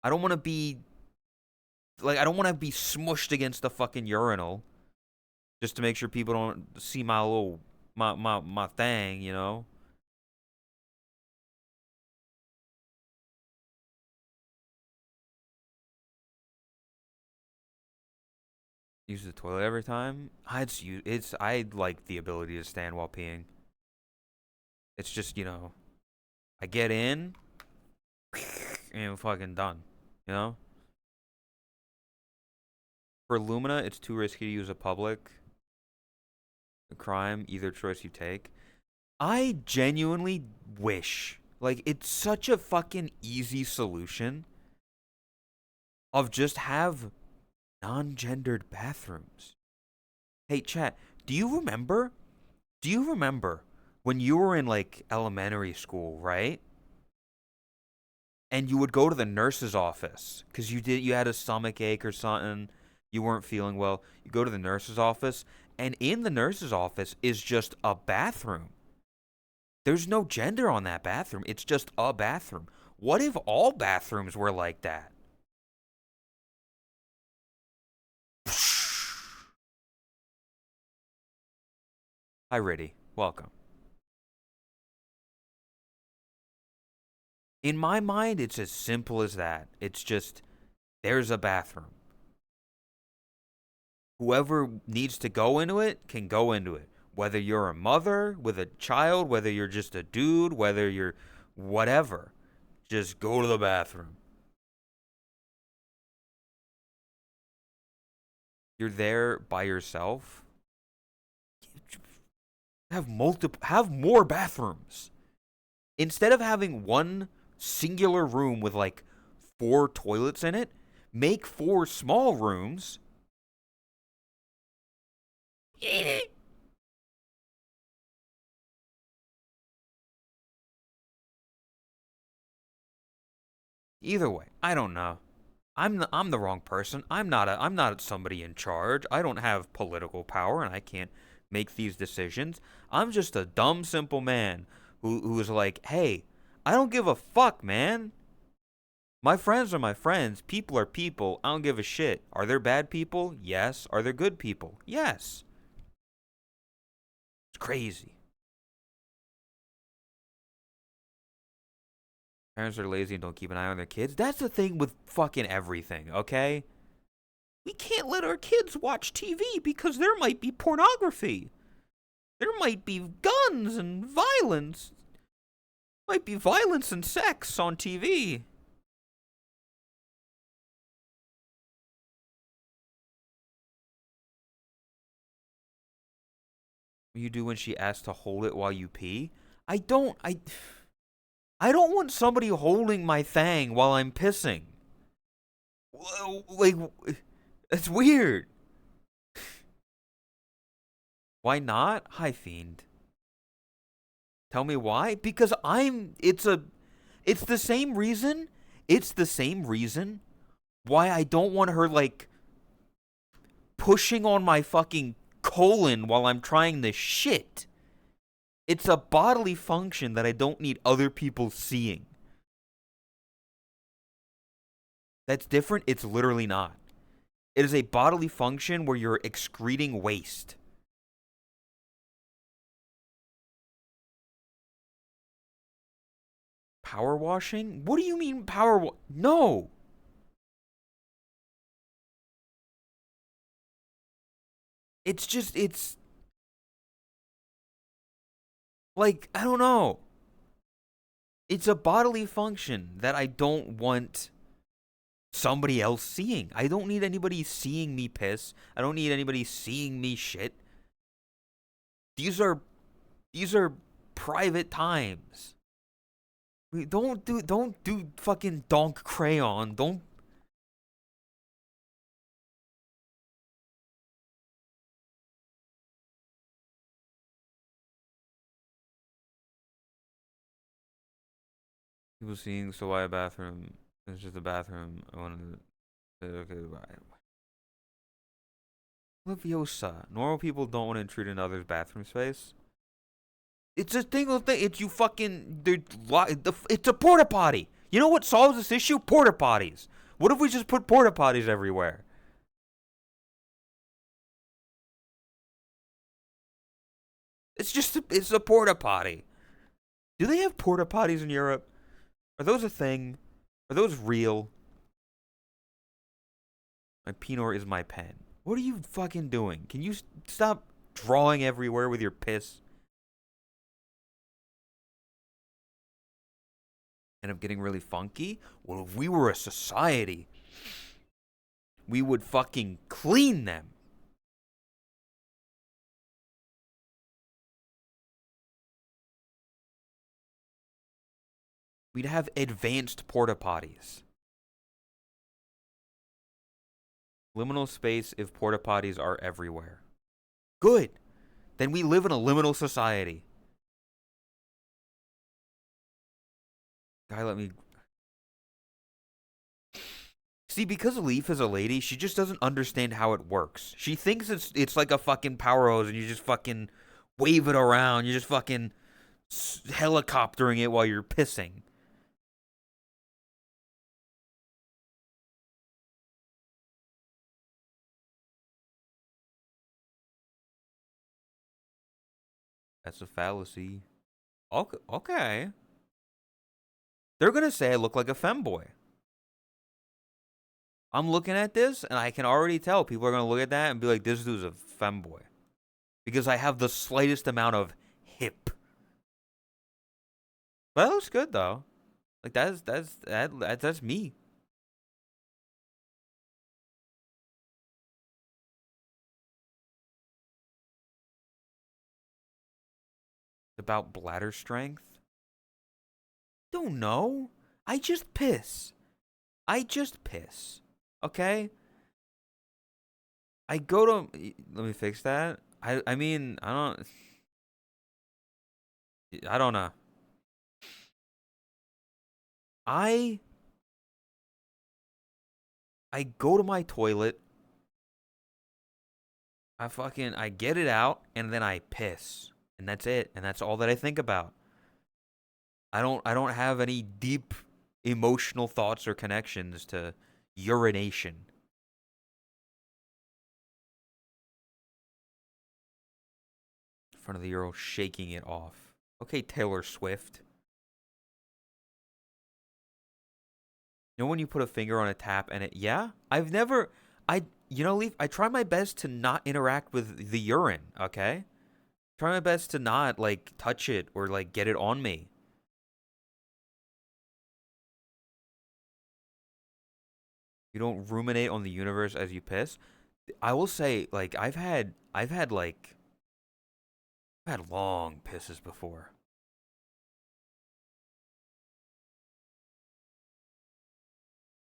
I don't want to be... Like, I don't want to be smushed against the fucking urinal. Just to make sure people don't see my little... My thing, you know? Use the toilet every time? I like the ability to stand while peeing. It's just, you know... I get in... And I'm fucking done. You know? For Lumina, it's too risky to use a public crime, either choice you take. I genuinely wish, like, it's such a fucking easy solution of just have non-gendered bathrooms. Hey, chat, do you remember when you were in, like, elementary school, right? And you would go to the nurse's office because you had a stomach ache or something, you weren't feeling well. You go to the nurse's office, and in the nurse's office is just a bathroom. There's no gender on that bathroom. It's just a bathroom. What if all bathrooms were like that? Hi, Riddy. Welcome. In my mind, it's as simple as that. It's just, there's a bathroom. Whoever needs to go into it can go into it. Whether you're a mother with a child, whether you're just a dude, whether you're whatever. Just go to the bathroom. You're there by yourself. Have more bathrooms. Instead of having one singular room with like 4 toilets in it, make 4 small rooms. Either way, I don't know. I'm the wrong person. I'm not somebody in charge. I don't have political power and I can't make these decisions. I'm just a dumb simple man who's like, "Hey, I don't give a fuck, man. My friends are my friends. People are people. I don't give a shit. Are there bad people? Yes. Are there good people? Yes." It's crazy. Parents are lazy and don't keep an eye on their kids. That's the thing with fucking everything, okay? We can't let our kids watch TV because there might be pornography. There might be guns and violence. Might be violence and sex on TV. You do when she asks to hold it while you pee? I don't I don't want somebody holding my thing while I'm pissing. Like it's weird. Why not? Hi fiend. Tell me why? Because it's the same reason. It's the same reason why I don't want her like pushing on my fucking colon while I'm trying to shit. It's a bodily function that I don't need other people seeing. That's different. It's literally not. It is a bodily function where you're excreting waste. Power washing? What do you mean No. It's like, I don't know. It's a bodily function that I don't want somebody else seeing. I don't need anybody seeing me piss. I don't need anybody seeing me shit. These are these are private times. We don't do fucking donk crayon. Don't. People seeing, so why a bathroom? It's just a bathroom. I wanted to. Okay, bye. Leviosa. Normal people don't want to intrude in others' bathroom space. It's a single thing. It's you fucking. It's a porta potty. You know what solves this issue? Porta potties. What if we just put porta potties everywhere? It's a porta potty. Do they have porta potties in Europe? Are those a thing? Are those real? My Pinot is my pen. What are you fucking doing? Can you stop drawing everywhere with your piss? End up getting really funky? Well, if we were a society, we would fucking clean them. We'd have advanced porta potties. Liminal space if porta potties are everywhere. Good. Then we live in a liminal society. Guy, let me. See, because Leaf is a lady, she just doesn't understand how it works. She thinks it's like a fucking power hose and you just fucking wave it around. You're just fucking helicoptering it while you're pissing. That's a fallacy. Okay. Okay. They're going to say I look like a femboy. I'm looking at this and I can already tell people are going to look at that and be like, this dude's a femboy. Because I have the slightest amount of hip. But that looks good though. Like that's me. About bladder strength? Don't know. I just piss. I just piss. Okay? I go to let me fix that. I mean, I don't know. I I go to my toilet, I get it out, and then I piss. And that's it. And that's all that I think about. I don't have any deep emotional thoughts or connections to urination. In front of the Earl shaking it off. Okay, Taylor Swift. You know when you put a finger on a tap and it, yeah? Leaf, I try my best to not interact with the urine, okay? Try my best to not, like, touch it or, like, get it on me. You don't ruminate on the universe as you piss. I will say, like, I've had long pisses before.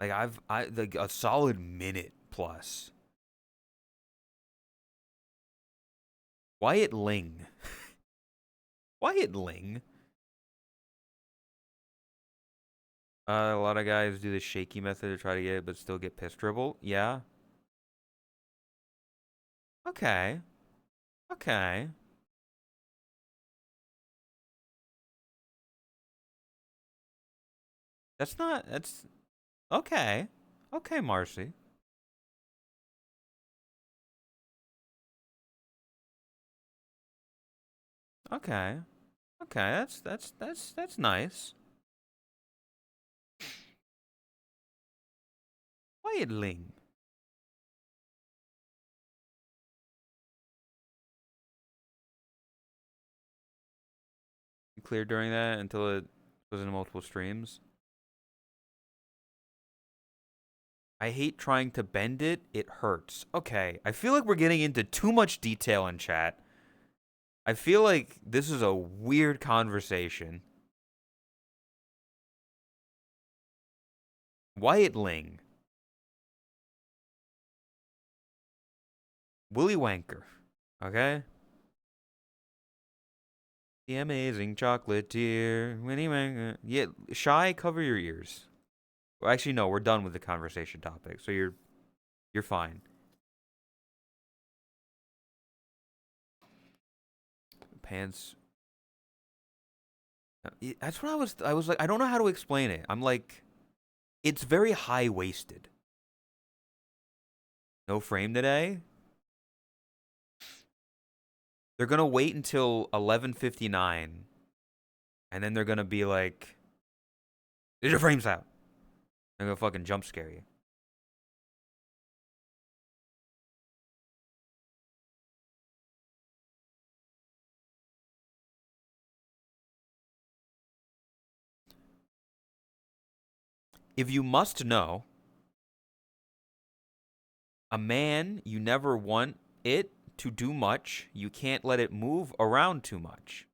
Like a solid minute plus. Wyatt Ling. Wyatt Ling. A lot of guys do the shaky method to try to get it, but still get piss dribble. Yeah. Okay. Okay. That's okay. Okay, Marcy. Okay. Okay, that's nice. Wyatt Ling. Clear during that until it was in multiple streams. I hate trying to bend it. It hurts. Okay. I feel like we're getting into too much detail in chat. I feel like this is a weird conversation. Wyatt Ling. Willy Wanker. Okay? The amazing chocolatier. Winnie Wanker. Yeah, Shy, cover your ears. Well, actually, no, we're done with the conversation topic, so you're fine. Pants. That's what I was like, I don't know how to explain it. I'm like, it's very high waisted. No frame today. They're gonna wait until 11:59, and then they're gonna be like, "Is your frames out?" They're gonna fucking jump scare you. If you must know, a man, you never want it to do much. You can't let it move around too much.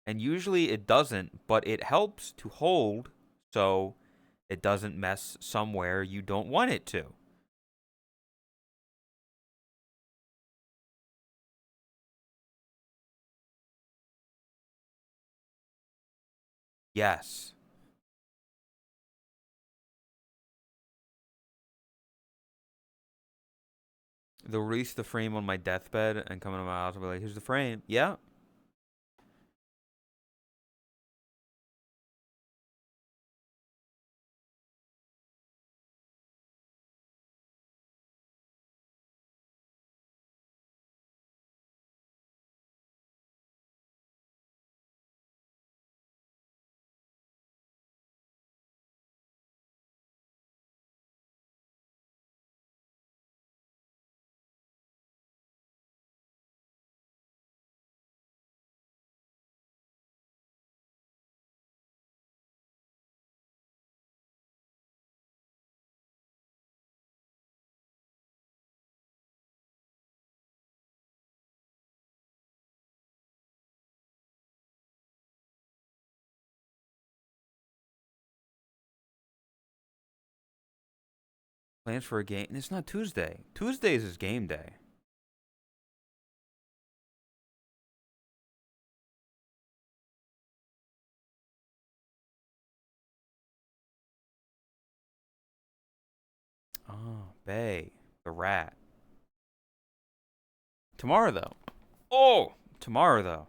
And usually it doesn't, but it helps to hold so it doesn't mess somewhere you don't want it to. Yes. They'll release the frame on my deathbed and come into my house and be like, here's the frame. Yeah. Plans for a game. It's not Tuesday. Tuesdays is game day. Oh, Bay, the rat. Tomorrow though. Oh, tomorrow though.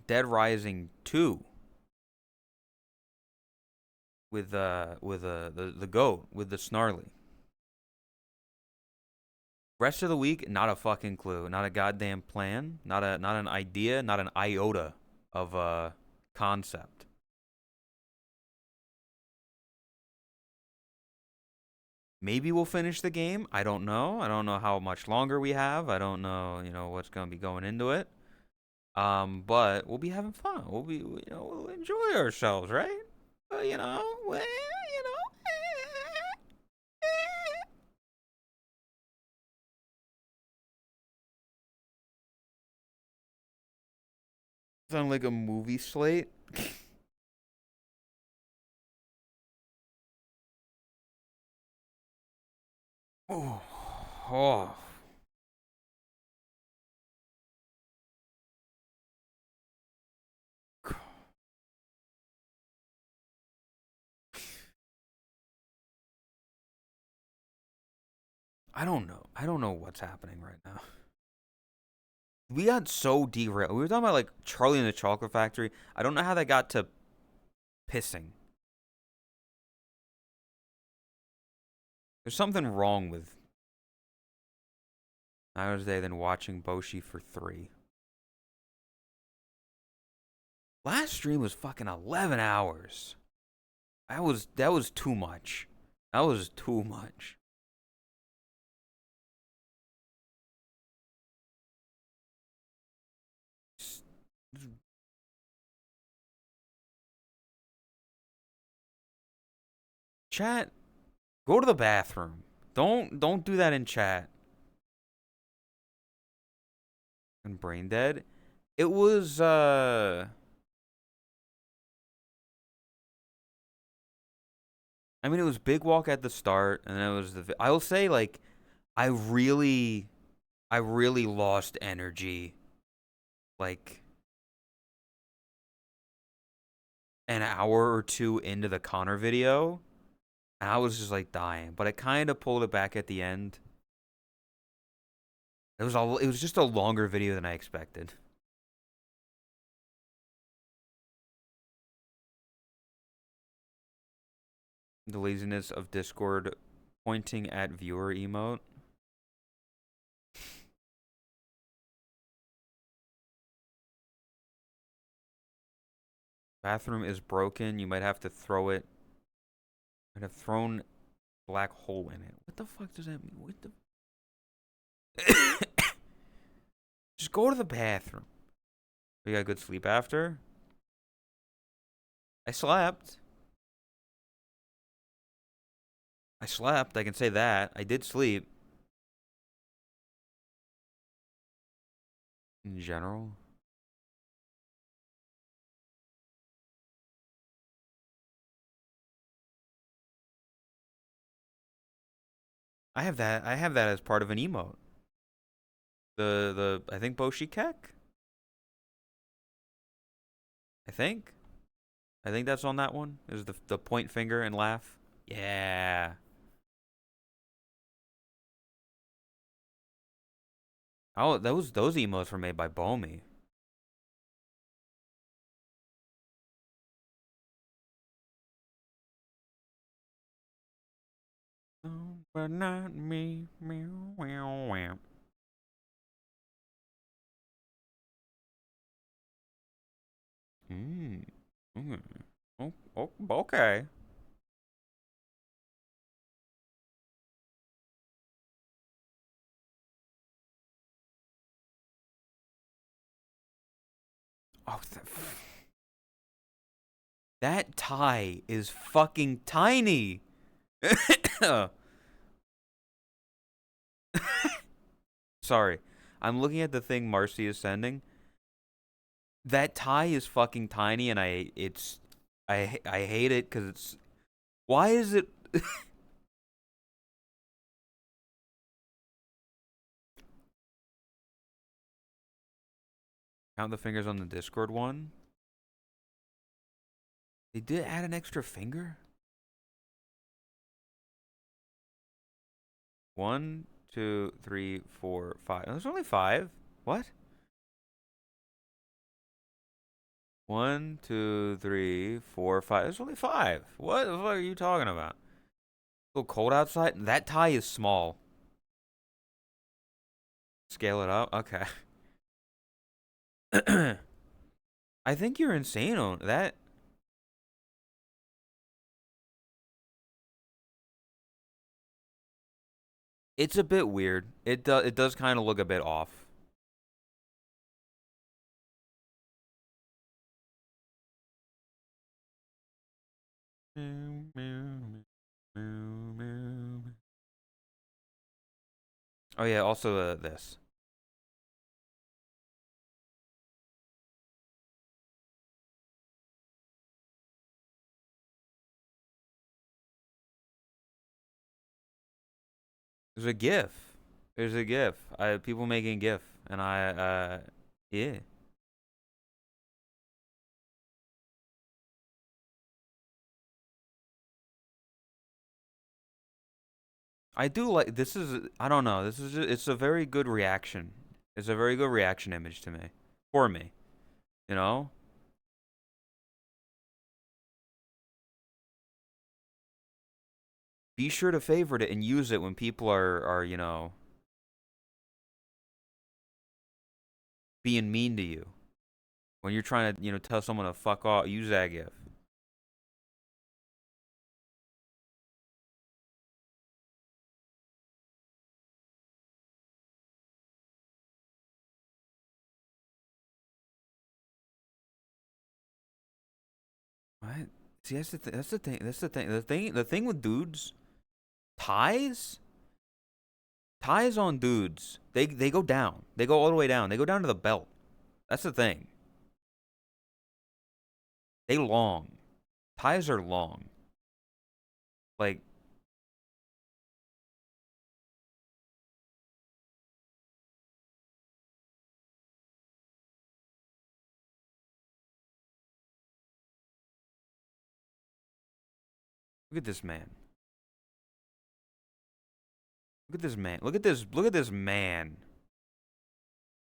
Dead Rising 2 with the goat with the snarly. Rest of the week, not a fucking clue, not a goddamn plan, not an idea, not an iota of a concept. Maybe we'll finish the game. I don't know. I don't know how much longer we have. I don't know, what's gonna be going into it. But we'll be having fun. We'll enjoy ourselves, right? Sound like a movie slate. Oh, oh. I don't know. I don't know what's happening right now. We got so derailed. We were talking about like Charlie and the Chocolate Factory. I don't know how that got to pissing. There's something wrong with Night Day than watching Boshi for 3. Last stream was fucking 11 hours. That was too much. That was too much. Chat, go to the bathroom. Don't do that in chat. And brain dead. It was I mean, it was Big Walk at the start, and then it was I will say, like, I really, I really lost energy, like, an hour or two into the Connor video, and I was just like dying. But I kind of pulled it back at the end. It was just a longer video than I expected. The laziness of Discord pointing at viewer emote. Bathroom is broken. You might have to throw it. Might have thrown black hole in it. What the fuck does that mean? What the? Just go to the bathroom. You got good sleep after? I slept. I slept. I can say that. I did sleep. In general. I have that. I have that as part of an emote. I think Boshikek. I think. I think that's on that one. Is the point finger and laugh. Yeah. Oh, those emotes were made by Bomi. Oh, but not me. Meow, meow, meow. Mm. Mm. Oh, okay. Oh, that tie is fucking tiny. Sorry. I'm looking at the thing Marcy is sending. That tie is fucking tiny, and I hate it because it's. Why is it? Count the fingers on the Discord one. They did add an extra finger. 1, 2, 3, 4, 5. There's only 5. What? 1, 2, 3, 4, 5. There's only 5. What the fuck are you talking about? A little cold outside? That tie is small. Scale it up? Okay. I think you're insane on that. It's a bit weird. It does kind of look a bit off. Oh yeah, also this. There's a GIF. There's a GIF. People making GIF, and yeah. I do like this is I don't know. It's a very good reaction. It's a very good reaction image to me. For me, you know? Be sure to favorite it and use it when people are being mean to you. When you're trying to, tell someone to fuck off, use that GIF. What? See, that's the thing. That's the thing. The thing with dudes, ties, ties on dudes. They go down. They go all the way down. They go down to the belt. That's the thing. They long. Ties are long. Like, look at this man. Look at this man. Look at this. Look at this man.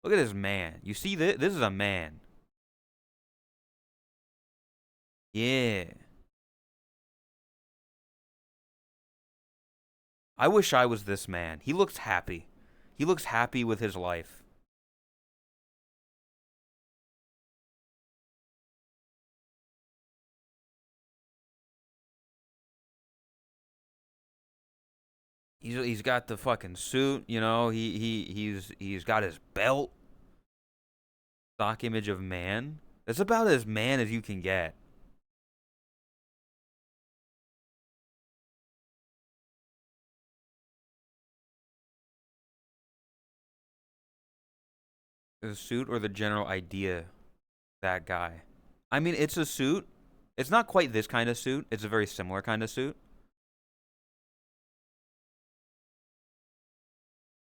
Look at this man. You see this? This is a man. Yeah. I wish I was this man. He looks happy. He looks happy with his life. He's got the fucking suit, he's got his belt. Stock image of man. It's about as man as you can get. The suit or the general idea, that guy. I mean, it's a suit. It's not quite this kind of suit. It's a very similar kind of suit.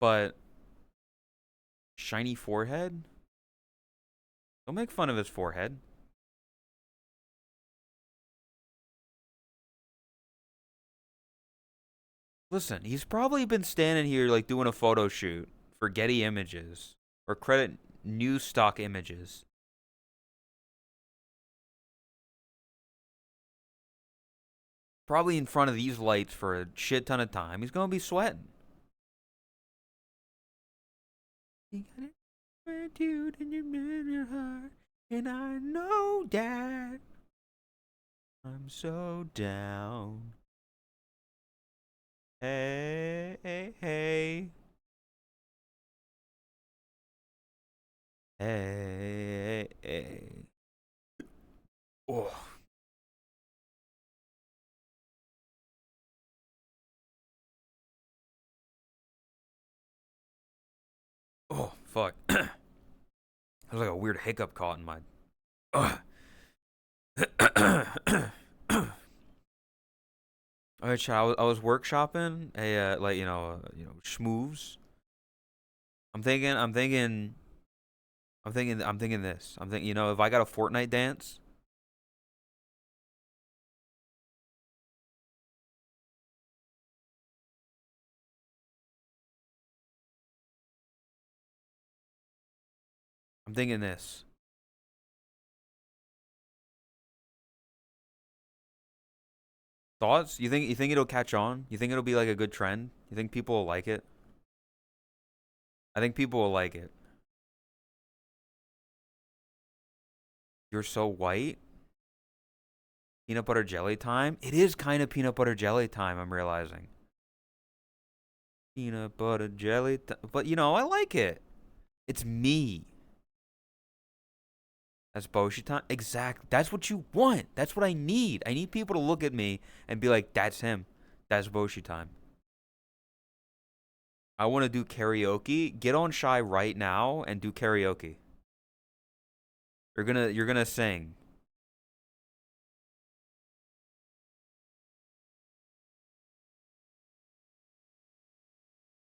But shiny forehead? Don't make fun of his forehead. Listen, he's probably been standing here like doing a photo shoot for Getty Images or Credit News Stock Images. Probably in front of these lights for a shit ton of time. He's gonna be sweating. You got gratitude in your heart, and I know that I'm so down. Hey, hey, hey, hey, hey. Oh, oh, fuck. There's like a weird hiccup caught in my. Ugh. All right, chat. I was workshopping a schmooves. I'm thinking this. I'm thinking, if I got a Fortnite dance, I'm thinking this. Thoughts? You think it'll catch on? You think it'll be like a good trend? You think people will like it? I think people will like it. You're so white. Peanut butter jelly time? It is kind of peanut butter jelly time, I'm realizing. Peanut butter jelly. But, I like it. It's me. That's Boshi time. Exactly. That's what you want. That's what I need. I need people to look at me and be like, that's him. That's Boshi time. I want to do karaoke. Get on Shy right now and do karaoke. You're gonna sing.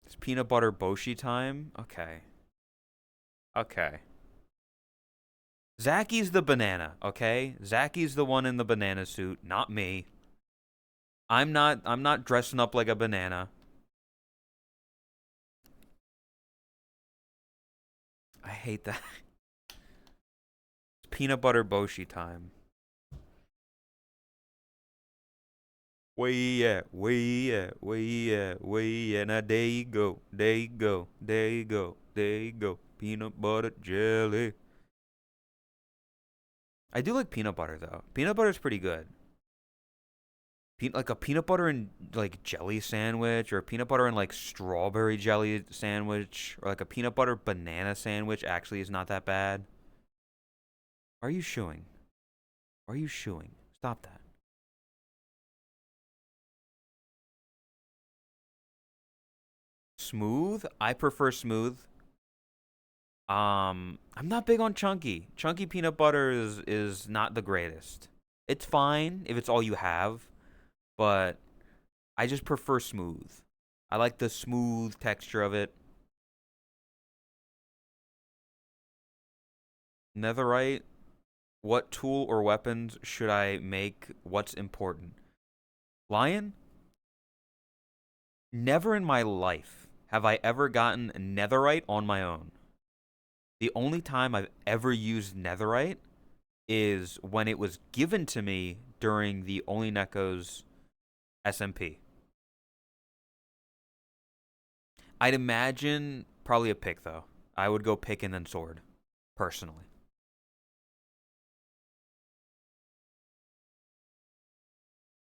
It's peanut butter Boshi time. Okay. Okay. Zacky's the banana, okay? Zacky's the one in the banana suit, not me. I'm not dressing up like a banana. I hate that. It's peanut butter Boshi time. Where you at? Now there you go, there you go, there you go, there you go. Peanut butter jelly. I do like peanut butter though. Peanut butter is pretty good. Like a peanut butter and like jelly sandwich, or a peanut butter and like strawberry jelly sandwich, or like a peanut butter banana sandwich actually is not that bad. Are you shooing? Are you shooing? Stop that. Smooth? I prefer smooth. I'm not big on chunky. Chunky peanut butter is not the greatest. It's fine if it's all you have, but I just prefer smooth. I like the smooth texture of it. Netherite, what tool or weapons should I make? What's important? Lion? Never in my life have I ever gotten netherite on my own. The only time I've ever used netherite is when it was given to me during the Only Neko's SMP. I'd imagine probably a pick though. I would go pick and then sword, personally.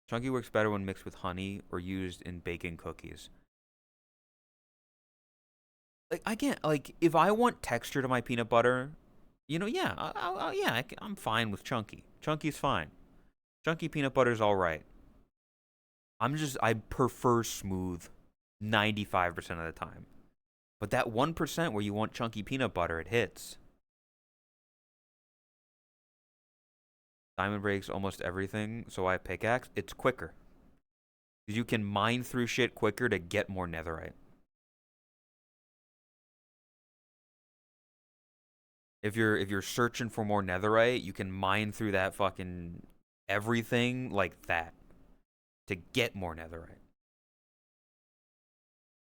Chunky works better when mixed with honey or used in baking cookies. Like I can't like if I want texture to my peanut butter, yeah, yeah, I'm fine with chunky. Chunky's fine. Chunky peanut butter's all right. I prefer smooth 95% of the time. But that 1% where you want chunky peanut butter, it hits. Diamond breaks almost everything, so I pickaxe. It's quicker. Because you can mine through shit quicker to get more netherite. If you're searching for more netherite, you can mine through that fucking everything like that to get more netherite.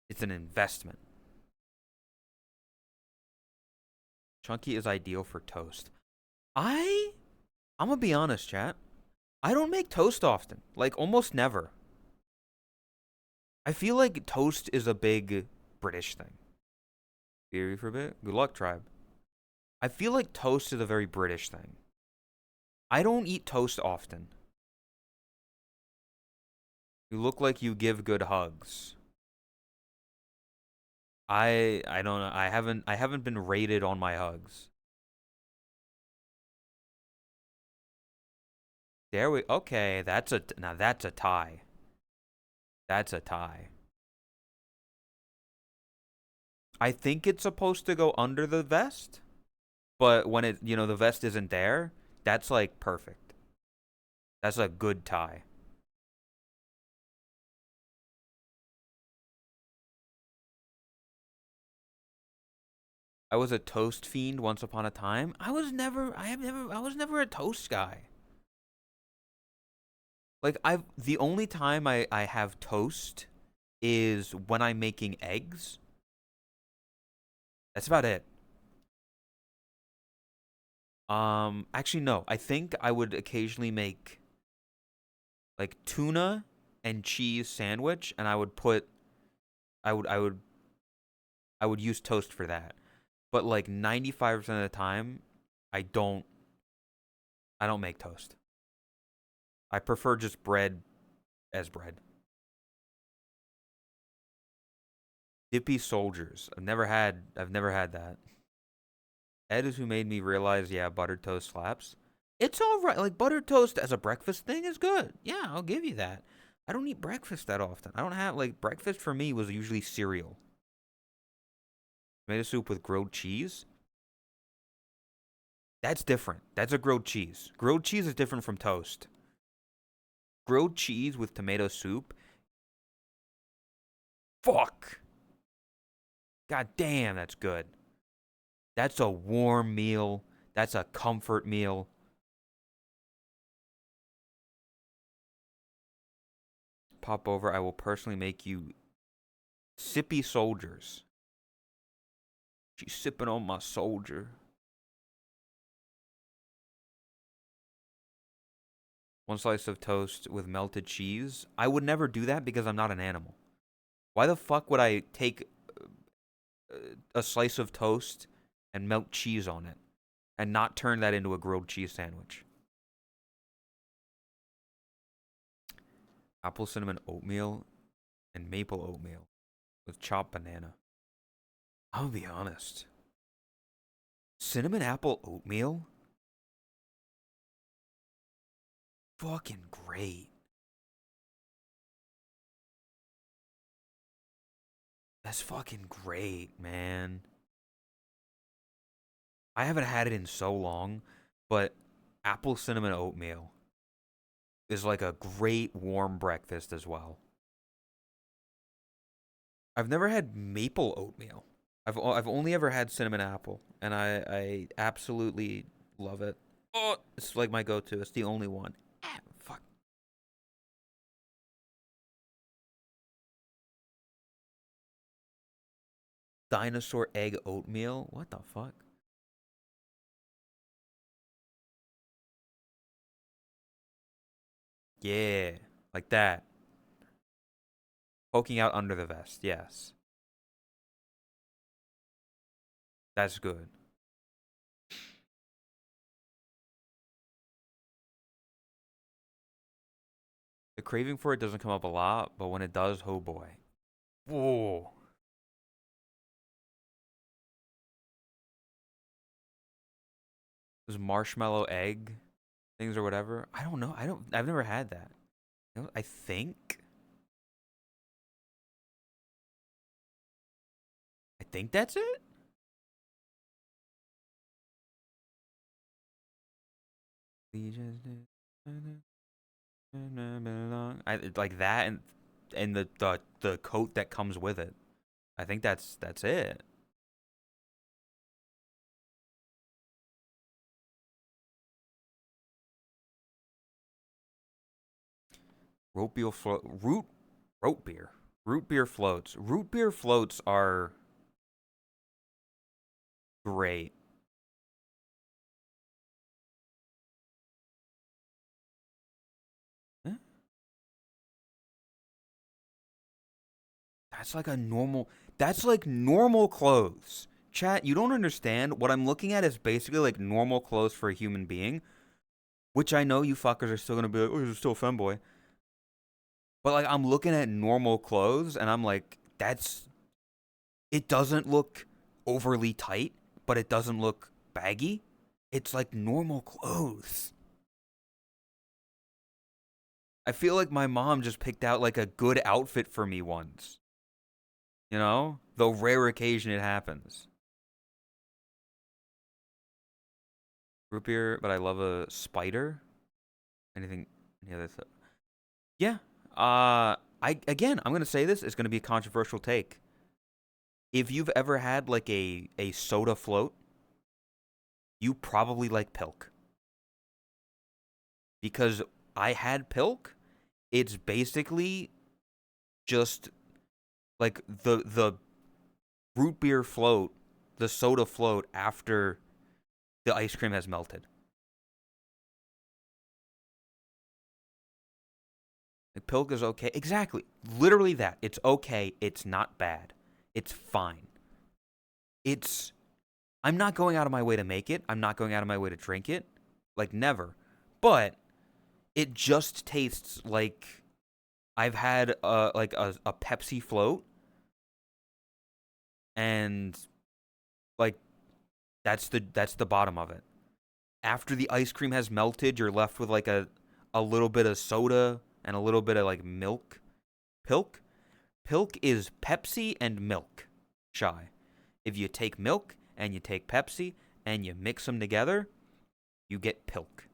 It's an investment. Chunky is ideal for toast. I'm gonna be honest, chat. I don't make toast often. Like almost never. I feel like toast is a big British thing. Theory for a bit. Good luck, tribe. I feel like toast is a very British thing. I don't eat toast often. You look like you give good hugs. I don't know. I haven't been rated on my hugs. There we okay, that's a tie. That's a tie. I think it's supposed to go under the vest, but when the vest isn't there, that's like perfect. That's a good tie. I was a toast fiend once upon a time. I was never a toast guy. Like the only time I have toast is when I'm making eggs. That's about it. Actually no. I think I would occasionally make like tuna and cheese sandwich, and I would I would I would use toast for that. But like 95% of the time, I don't I don't make toast. I prefer just bread as bread. Dippy soldiers. I've never had that. Ed is who made me realize, yeah, buttered toast slaps. It's all right. Like buttered toast as a breakfast thing is good. Yeah, I'll give you that. I don't eat breakfast that often. I don't have like breakfast for me was usually cereal. Tomato soup with grilled cheese. That's different. That's a grilled cheese. Grilled cheese is different from toast. Grilled cheese with tomato soup. Fuck. God damn, that's good. That's a warm meal. That's a comfort meal. Pop over. I will personally make you sippy soldiers. She's sipping on my soldier. One slice of toast with melted cheese. I would never do that because I'm not an animal. Why the fuck would I take a slice of toast and melt cheese on it and not turn that into a grilled cheese sandwich? Apple cinnamon oatmeal and maple oatmeal with chopped banana. I'll be honest. Cinnamon apple oatmeal? Fucking great. That's fucking great, man. I haven't had it in so long, but apple cinnamon oatmeal is like a great warm breakfast as well. I've never had maple oatmeal. I've only ever had cinnamon apple, and I absolutely love it. Oh, it's like my go-to. It's the only one. Ah, fuck. Dinosaur egg oatmeal. What the fuck? Yeah, like that. Poking out under the vest. Yes, that's good. The craving for it doesn't come up a lot, but when it does, oh boy. Whoa. Those marshmallow egg things or whatever. I don't know. I've never had that. You know, I think that's it. Like that and the coat that comes with it. I think that's it. Root beer float root beer. Root beer floats. Root beer floats are great. Eh, That's like a normal that's like normal clothes. Chat, you don't understand. What I'm looking at is basically like normal clothes for a human being, which I know you fuckers are still gonna be like, oh, you're still a femboy. But like I'm looking at normal clothes and I'm like, that's it doesn't look overly tight, but it doesn't look baggy. It's like normal clothes. I feel like my mom just picked out like a good outfit for me once. You know? The rare occasion it happens. Root beer, but I love a spider. Anything any other stuff? Yeah. I again I'm gonna say this, it's gonna be a controversial take. If you've ever had like a soda float, you probably like Pilk. Because I had Pilk. It's basically just like the root beer float, the soda float after the ice cream has melted. Like, Pilk is okay. Exactly. Literally that. It's okay. It's not bad. It's fine. It's. I'm not going out of my way to make it. I'm not going out of my way to drink it. Like, never. But it just tastes like I've had a Pepsi float, and like that's the bottom of it. After the ice cream has melted, you're left with like a little bit of soda and a little bit of like milk. Pilk? Pilk is Pepsi and milk. Shy. If you take milk and you take Pepsi and you mix them together, you get Pilk.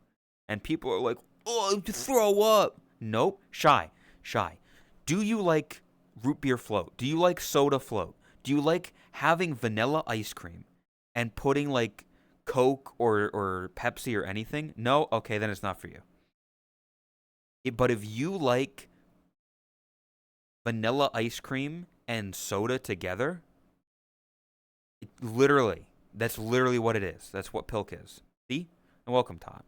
And people are like, "Oh, throw up." Nope. Shy. Shy. Do you like root beer float? Do you like soda float? Do you like having vanilla ice cream and putting like Coke or Pepsi or anything? No? Okay, then it's not for you. But if you like vanilla ice cream and soda together, literally, that's literally what it is. That's what Pilk is. See? And welcome, Todd.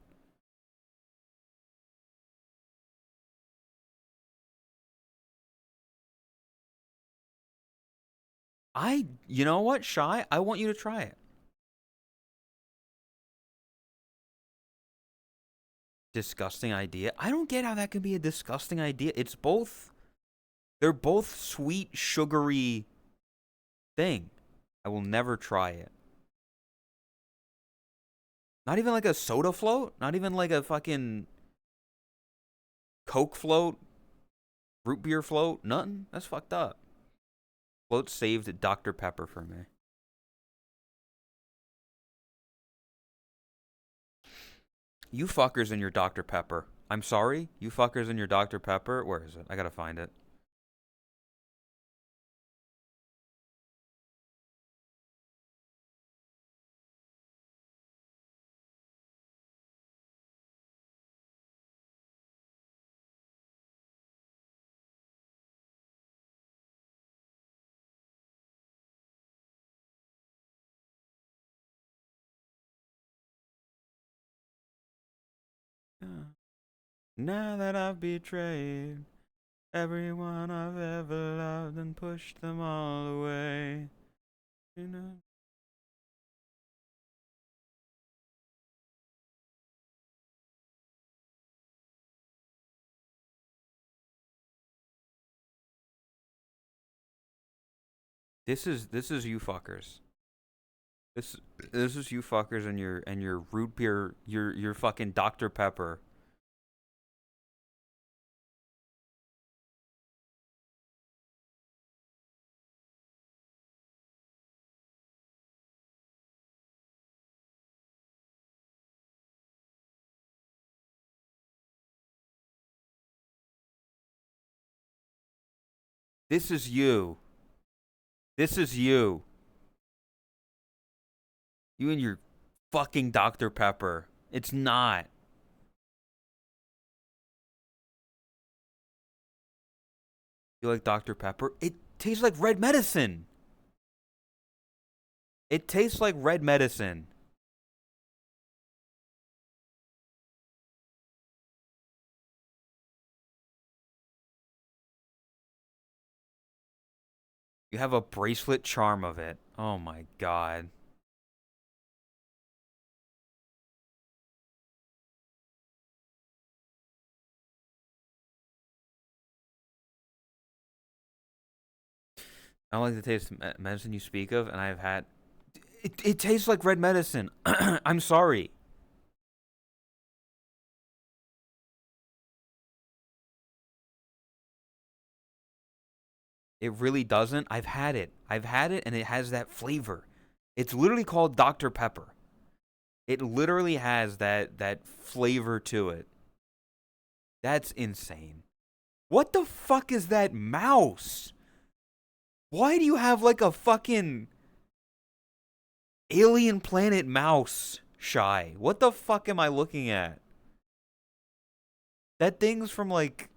You know what, Shy? I want you to try it. Disgusting idea. I don't get how that could be a disgusting idea. They're both sweet, sugary thing. I will never try it. Not even like a soda float? Not even like a fucking Coke float? Root beer float? Nothing? That's fucked up. Float saved Dr. Pepper for me. You fuckers in your Dr. Pepper. I'm sorry? You fuckers in your Dr. Pepper? Where is it? I gotta find it. Now that I've betrayed everyone I've ever loved and pushed them all away. You know. This is you fuckers. This this is you fuckers and your root beer, your fucking Dr. Pepper. This is you. This is you. You and your fucking Dr. Pepper. It's not. You like Dr. Pepper? It tastes like red medicine. It tastes like red medicine. You have a bracelet charm of it. Oh my god. I don't like the taste of medicine you speak of, and I've had. It tastes like red medicine. I'm sorry. It really doesn't. I've had it. I've had it, and it has that flavor. It's literally called Dr. Pepper. It literally has that flavor to it. That's insane. What the fuck is that mouse? Why do you have like a fucking alien planet mouse, Shy? What the fuck am I looking at? That thing's from like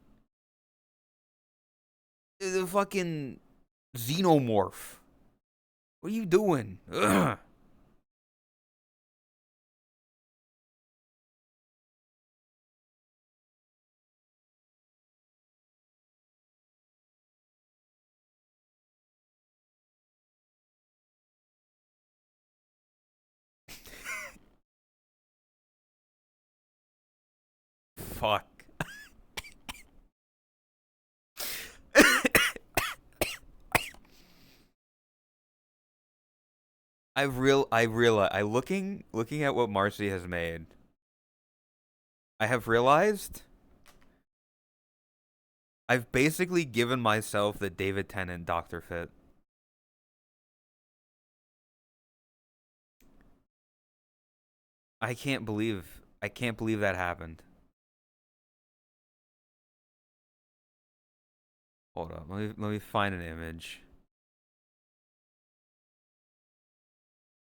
the fucking xenomorph. What are you doing? Ugh. fuck. Looking at what Marcy has made, I have realized I've basically given myself the David Tennant Dr. Fit. I can't believe that happened. Hold up. Let me find an image.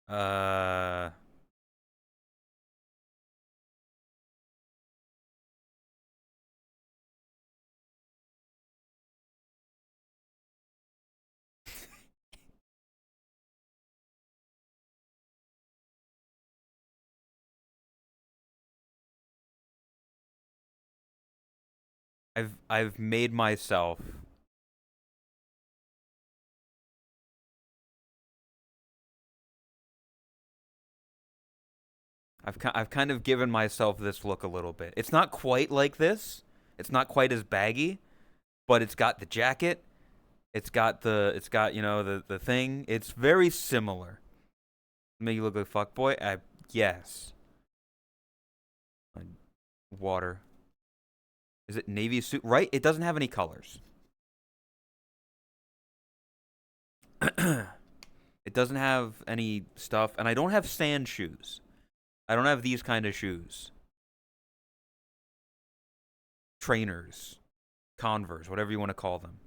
Uh I've made myself. I've kind of given myself this look a little bit. It's not quite like this. It's not quite as baggy, but it's got the jacket. It's got, you know, the thing. It's very similar. Make you look like a fuckboy? Yes. Water. Is it navy suit? Right? It doesn't have any colors. It doesn't have any stuff, and I don't have sand shoes. I don't have these kind of shoes. Trainers, Converse, whatever you want to call them.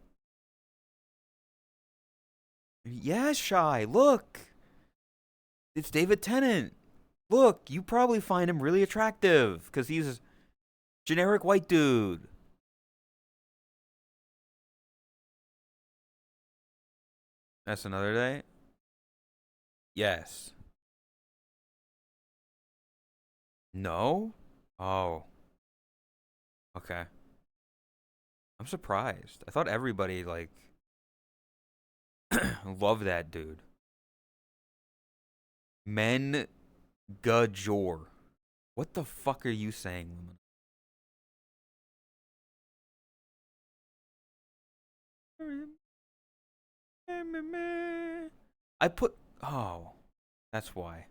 Yeah, Shy, look. It's David Tennant. Look, you probably find him really attractive because he's a generic white dude. That's another day? Yes. No? Oh, okay. I'm surprised. I thought everybody, like, loved that dude. Men Gajor. What the fuck are you saying, woman? I put. Oh, that's why.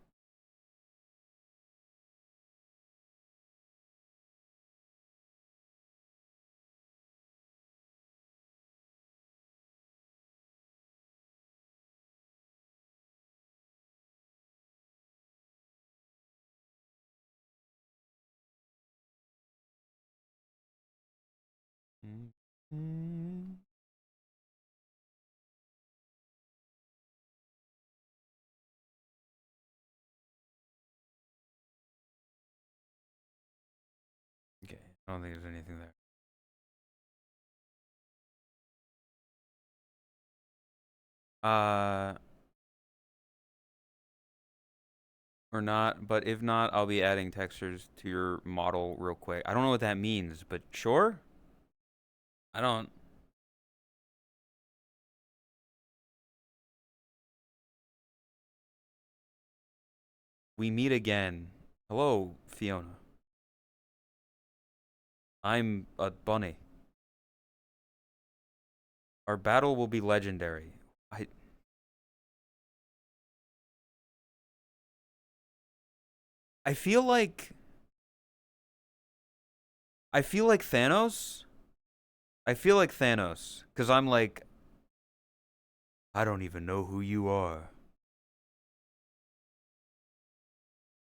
Mm. Okay, I don't think there's anything there. Uh, or not, but if not, I'll be adding textures to your model real quick. I don't know what that means, but sure. I don't. We meet again. Hello, Fiona. I'm a bunny. Our battle will be legendary. I I feel like I feel like Thanos. I feel like Thanos cuz I'm like I don't even know who you are.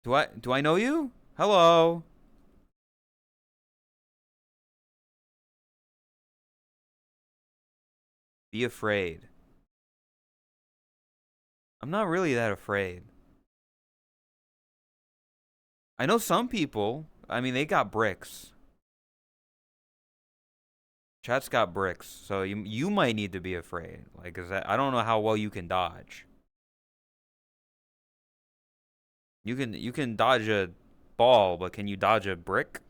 Do I know you? Hello. Be afraid. I'm not really that afraid. I know some people. I mean, they got bricks. Chat's got bricks, so you might need to be afraid. Like, cause I don't know how well you can dodge. You can dodge a ball, but can you dodge a brick?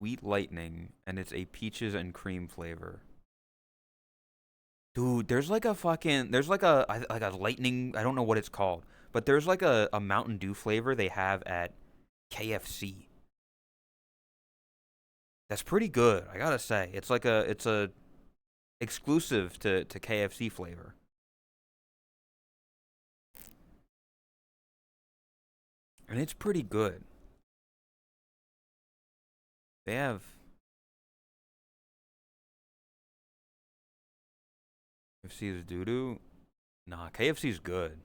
Sweet lightning, and it's a peaches and cream flavor. Dude, there's like a lightning, I don't know what it's called, but there's like a Mountain Dew flavor they have at KFC. That's pretty good, I gotta say. It's a exclusive to KFC flavor. And it's pretty good. They have KFC is doo doo. Nah, KFC's good.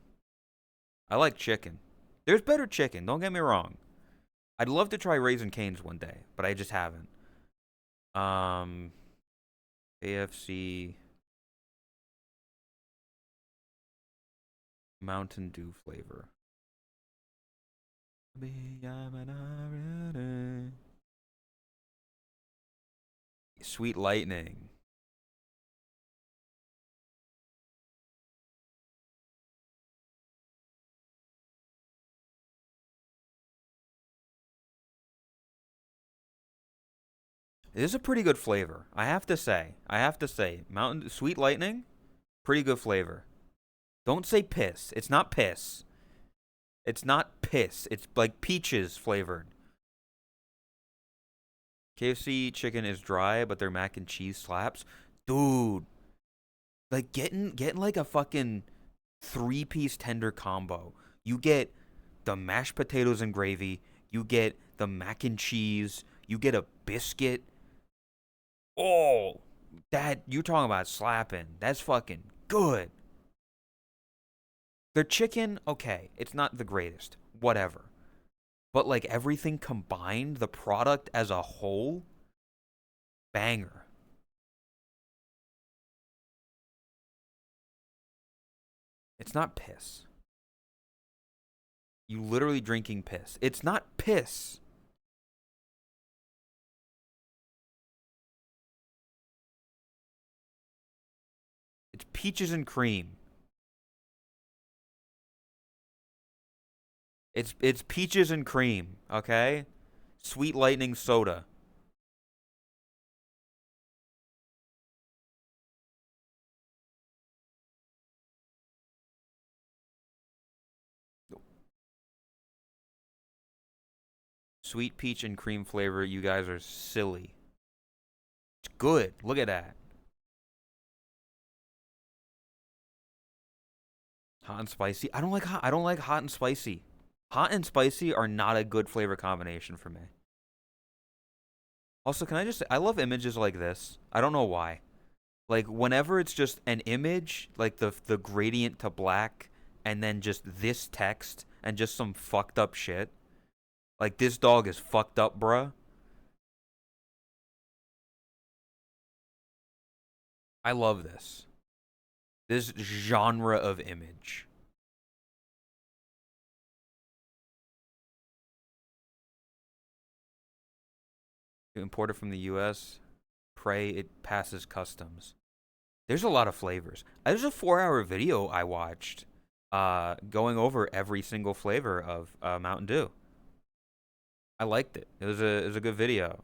I like chicken. There's better chicken, don't get me wrong. I'd love to try Raisin Cane's one day, but I just haven't. Um, KFC Mountain Dew flavor. Sweet Lightning. It is a pretty good flavor. I have to say. I have to say. Mountain Sweet Lightning, pretty good flavor. Don't say piss. It's not piss. It's not piss. It's like peaches flavored. KFC chicken is dry, but their mac and cheese slaps. Dude, like getting like a fucking three-piece tender combo. You get the mashed potatoes and gravy, you get the mac and cheese, you get a biscuit. Oh, that you talking about slapping. That's fucking good. Their chicken, okay, it's not the greatest. Whatever. But like everything combined, the product as a whole, banger. It's not piss. You literally drinking piss. It's not piss. It's peaches and cream. It's peaches and cream, okay? Sweet Lightning soda. Sweet peach and cream flavor. You guys are silly. It's good. Look at that. Hot and spicy. I don't like hot. I don't like hot and spicy. Hot and spicy are not a good flavor combination for me. Also, can I just say, I love images like this. I don't know why. Like whenever it's just an image, like the gradient to black, and then just this text and just some fucked up shit. Like this dog is fucked up, bruh. I love this. This genre of image. Imported from the US. Pray it passes customs. There's a lot of flavors. There's a 4-hour video I watched going over every single flavor of Mountain Dew. I liked it. It was a good video.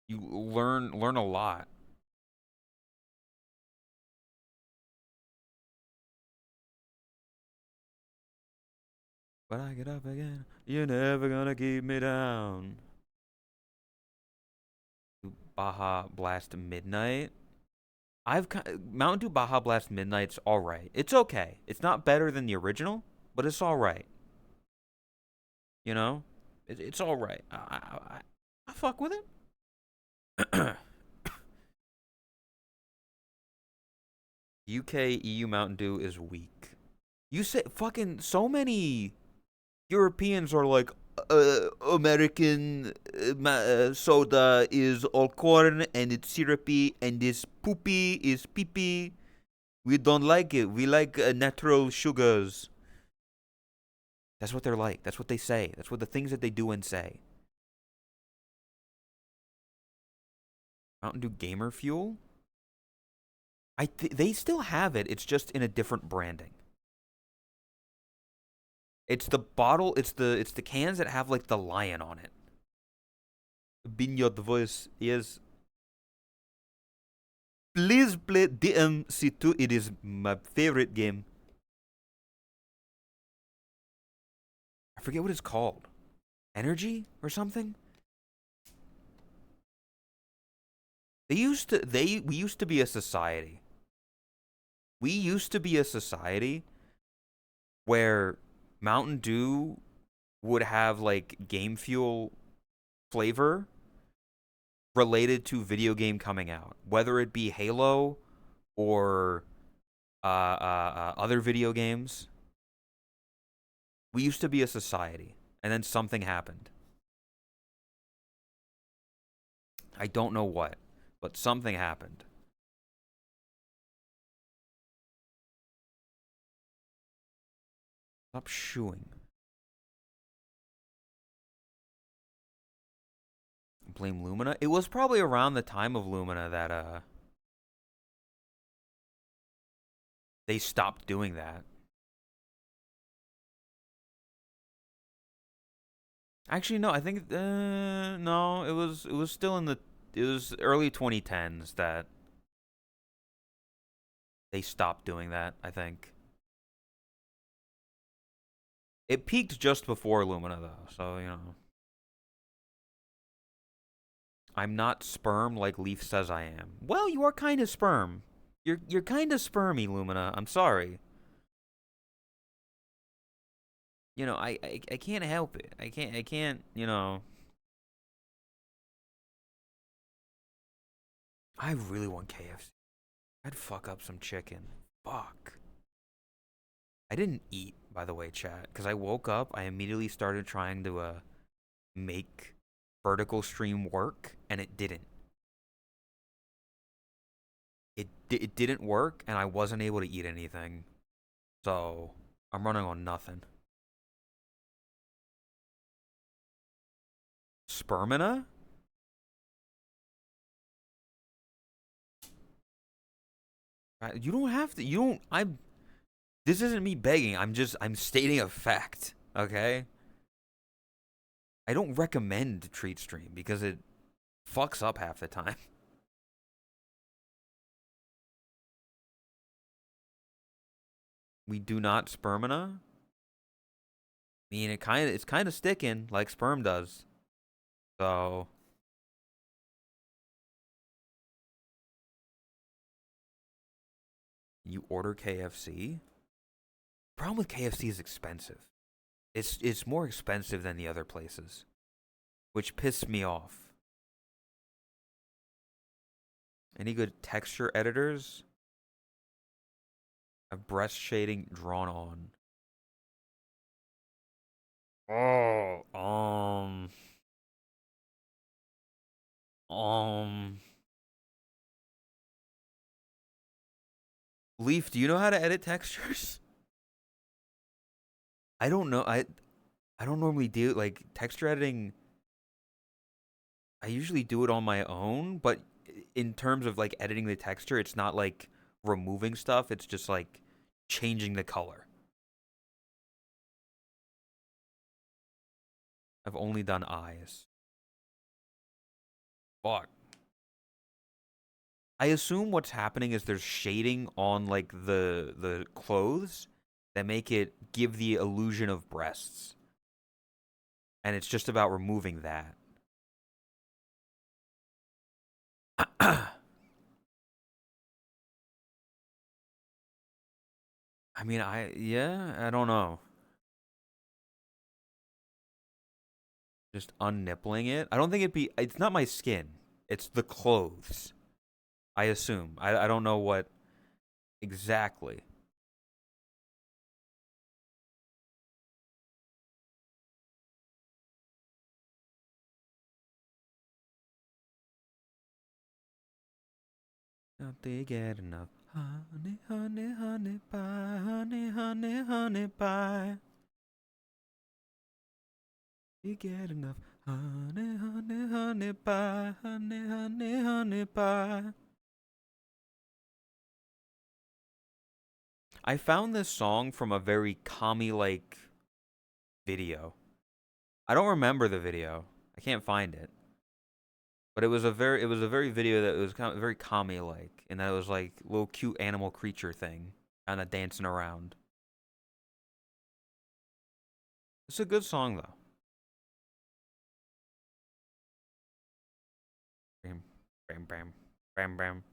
You learn a lot. But I get up again. You're never gonna keep me down. Baja Blast Midnight. Mountain Dew Baja Blast Midnight's all right. It's okay. It's not better than the original, but it's all right. You know, it's all right. I fuck with it. UK EU Mountain Dew is weak. You say fucking so many Europeans are like, American soda is all corn and it's syrupy and this poopy is pee pee. We don't like it. We like natural sugars. That's what they're like. That's what they say. That's what the things that they do and say. Mountain Dew Gamer Fuel? They still have it. It's just in a different branding. It's the bottle. It's the cans that have like the lion on it. Binyot voice. Yes. Please play DMC2. It is my favorite game. I forget what it's called. Energy or something? We used to be a society. We used to be a society where Mountain Dew would have like game fuel flavor related to video game coming out, whether it be Halo or other video games. We used to be a society, and then something happened. I don't know what, but something happened. Stop shooing. Blame Lumina. It was probably around the time of Lumina that they stopped doing that. Actually, no. I think no. It was still in the it was early 2010s that they stopped doing that. I think it peaked just before Lumina though. So you know, I'm not sperm like Leaf says I am. Well, you are kind of sperm. You're kind of spermy, Lumina. I'm sorry. You know, I can't help it. I can't. You know, I really want KFC. I'd fuck up some chicken. Fuck. I didn't eat, by the way, chat, because I woke up. I immediately started trying to make vertical stream work, and it didn't. It didn't work, and I wasn't able to eat anything. So I'm running on nothing. Spermina? You don't have to. You don't. I'm. This isn't me begging. I'm stating a fact. Okay. I don't recommend treat stream because it fucks up half the time. We do not spermina. I mean, it's kind of sticking like sperm does. So you order KFC. Problem with KFC is expensive. It's more expensive than the other places, which pissed me off. Any good texture editors? Have breast shading drawn on. Oh, um, Leaf, do you know how to edit textures? I don't know. I don't normally do like texture editing. I usually do it on my own, but in terms of like editing the texture, it's not like removing stuff. It's just like changing the color. I've only done eyes. Fuck. I assume what's happening is there's shading on like the clothes that make it give the illusion of breasts. And it's just about removing that. I mean, yeah, I don't know. Just unnippling it. I don't think it's not my skin. It's the clothes. I assume. I don't know what exactly. Don't they get enough? Honey, honey, honey pie, honey, honey, honey pie. You get enough? Honey, honey, honey pie, honey, honey, honey pie. I found this song from a very commie like video. I don't remember the video. I can't find it. But it was a very video that was kind of very commie like, and that was like little cute animal creature thing, kind of dancing around. It's a good song though. Bam, bam, bam, bam, bam.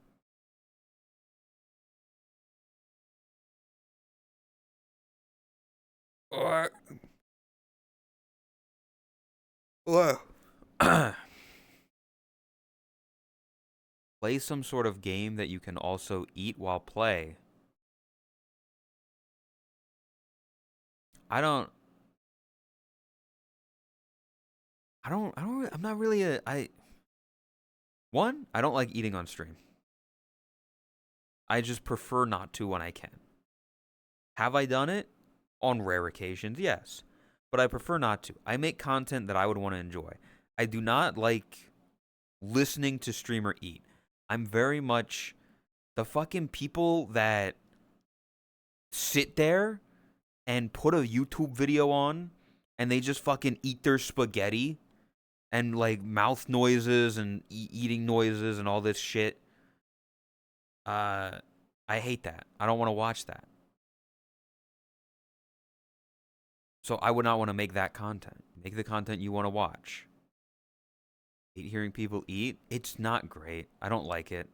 Or, or play some sort of game that you can also eat while play. I don't. I'm not really a. I don't like eating on stream. I just prefer not to when I can. Have I done it? On rare occasions, yes. But I prefer not to. I make content that I would want to enjoy. I do not like listening to streamer eat. I'm very much the fucking people that sit there and put a YouTube video on and they just fucking eat their spaghetti and like mouth noises and eating noises and all this shit. Uh, I hate that. I don't want to watch that. So I would not want to make that content. Make the content you want to watch. Hearing people eat, it's not great. I don't like it.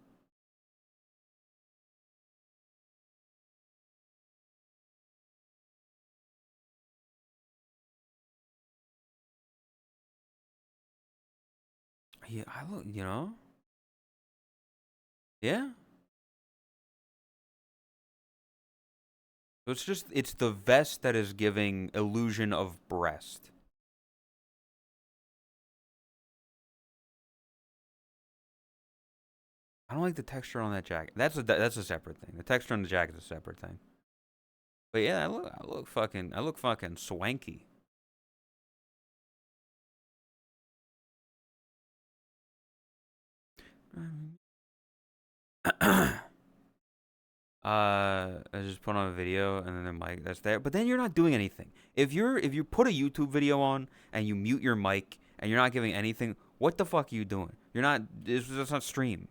Yeah, I look, yeah. So it's the vest that is giving illusion of breast. I don't like the texture on that jacket. That's a separate thing. The texture on the jacket is a separate thing. But yeah, I look fucking swanky. I just put on a video and then the mic that's there. But then you're not doing anything. If you put a YouTube video on and you mute your mic and you're not giving anything, what the fuck are you doing? You're not. It's not stream.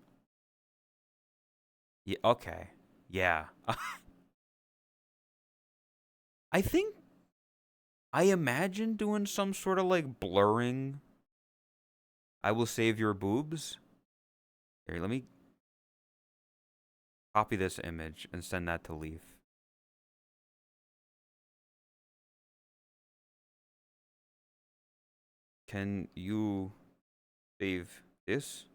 Yeah. Okay. Yeah. I think I imagine doing some sort of like blurring. I will save your boobs. Here, let me copy this image and send that to Leaf. Can you save this?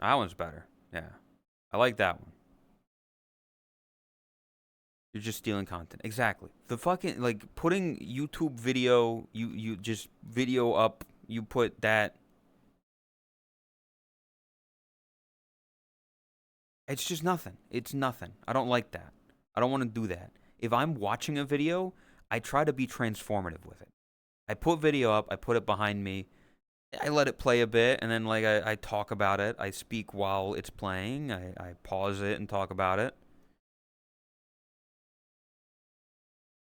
That one's better. Yeah. I like that one. You're just stealing content. Exactly. The fucking like putting YouTube video, you just video up, you put that. It's just nothing. It's nothing. I don't like that. I don't want to do that. If I'm watching a video, I try to be transformative with it. I put video up, I put it behind me, I let it play a bit, and then like I talk about it. I speak while it's playing. I pause it and talk about it.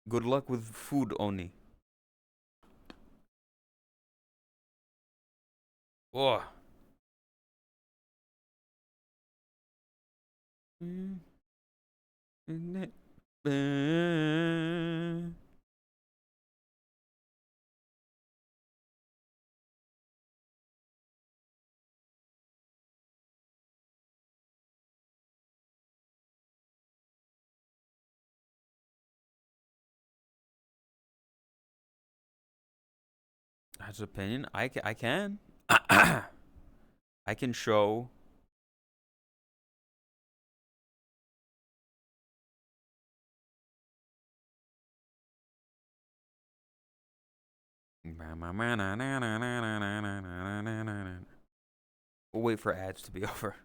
Good luck with food, Oni. Oh. That's opinion. I can. I can show. We'll wait for ads to be over.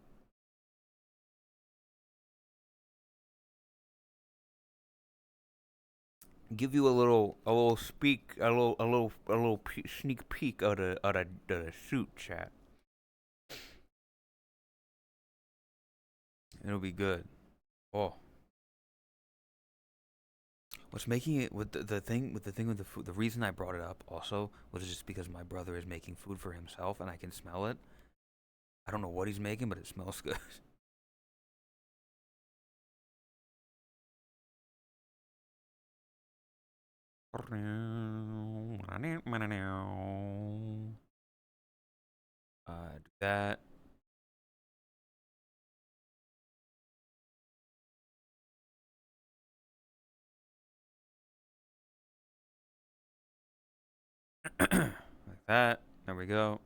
Give you a little speak, a little sneak peek of the suit chat. It'll be good. Oh, what's making it with the food? The reason I brought it up also was just because my brother is making food for himself and I can smell it. I don't know what he's making, but it smells good. Do that. Like that. There we go.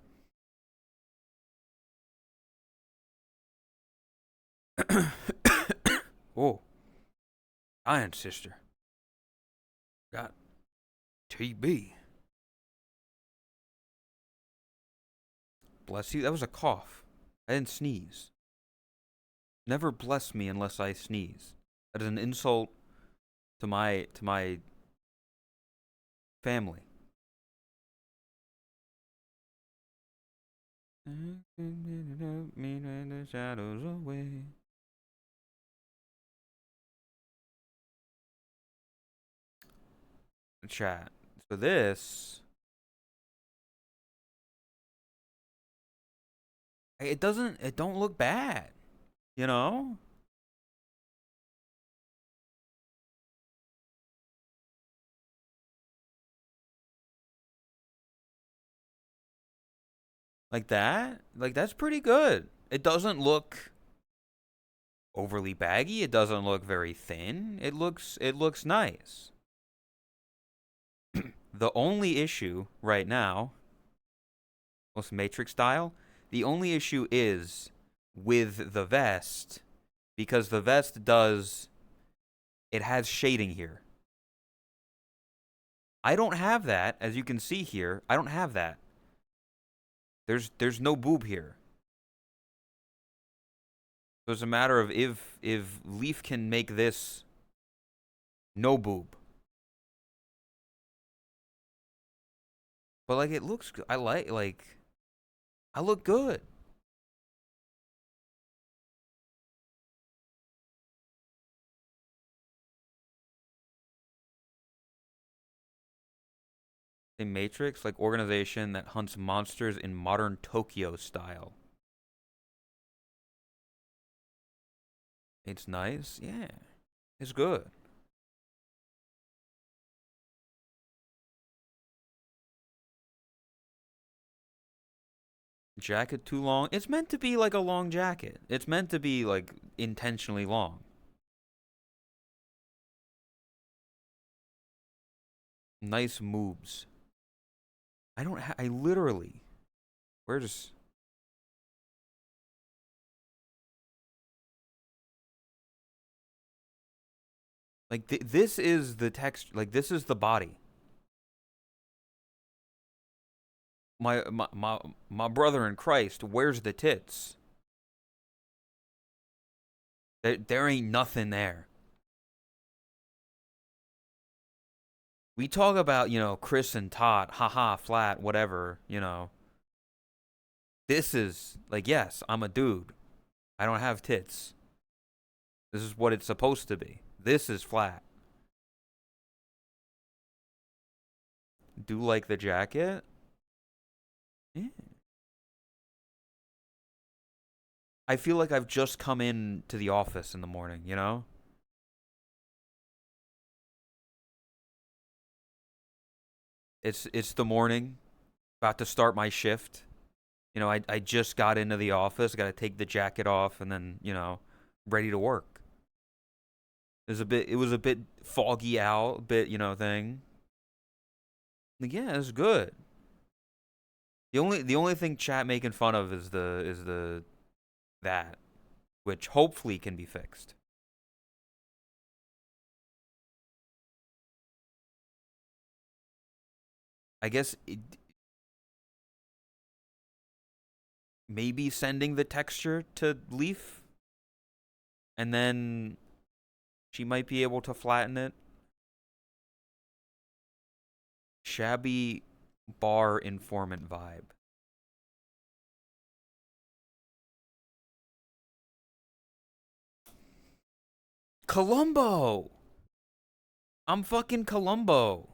Oh, Iron Sister. Got TB. Bless you. That was a cough. I didn't sneeze. Never bless me unless I sneeze. That is an insult to my family. The shadows away. Chat. So this, it don't look bad, you know? Like that? Like that's pretty good. It doesn't look overly baggy. It doesn't look very thin. It looks nice. The only issue right now, most Matrix style, the only issue is with the vest because the vest does it has shading here. I don't have that, as you can see here. I don't have that. There's no boob here. So it's a matter of if Leaf can make this no boob. But like it looks I like I look good. A Matrix like organization that hunts monsters in modern Tokyo style. It's nice. Yeah. It's good. Jacket too long. It's meant to be like a long jacket. It's meant to be like intentionally long. Nice moves. I literally where's like this is the text like this is the body. My brother in Christ, where's the tits? There ain't nothing there. We talk about, Chris and Todd, haha, flat, whatever, This is like, yes, I'm a dude. I don't have tits. This is what it's supposed to be. This is flat. Do like the jacket? Yeah. I feel like I've just come in to the office in the morning, you know? It's the morning, about to start my shift. I just got into the office, got to take the jacket off and then, ready to work. It was a bit foggy out, bit, thing. Like, yeah, it's good. The only thing chat making fun of is the that, which hopefully can be fixed. I guess maybe sending the texture to Leaf, and then she might be able to flatten it. Shabby bar informant vibe. Columbo. I'm fucking Columbo.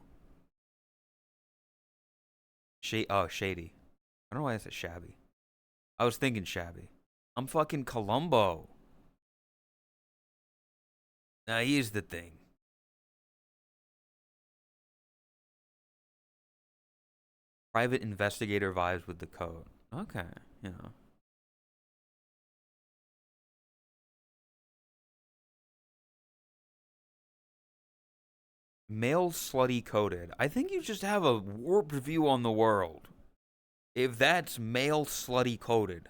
Shady. I don't know why I said shabby. I was thinking shabby. I'm fucking Columbo. Now here's the thing. Private investigator vibes with the code. Okay, you know. Male slutty coded. I think you just have a warped view on the world. If that's male slutty coded.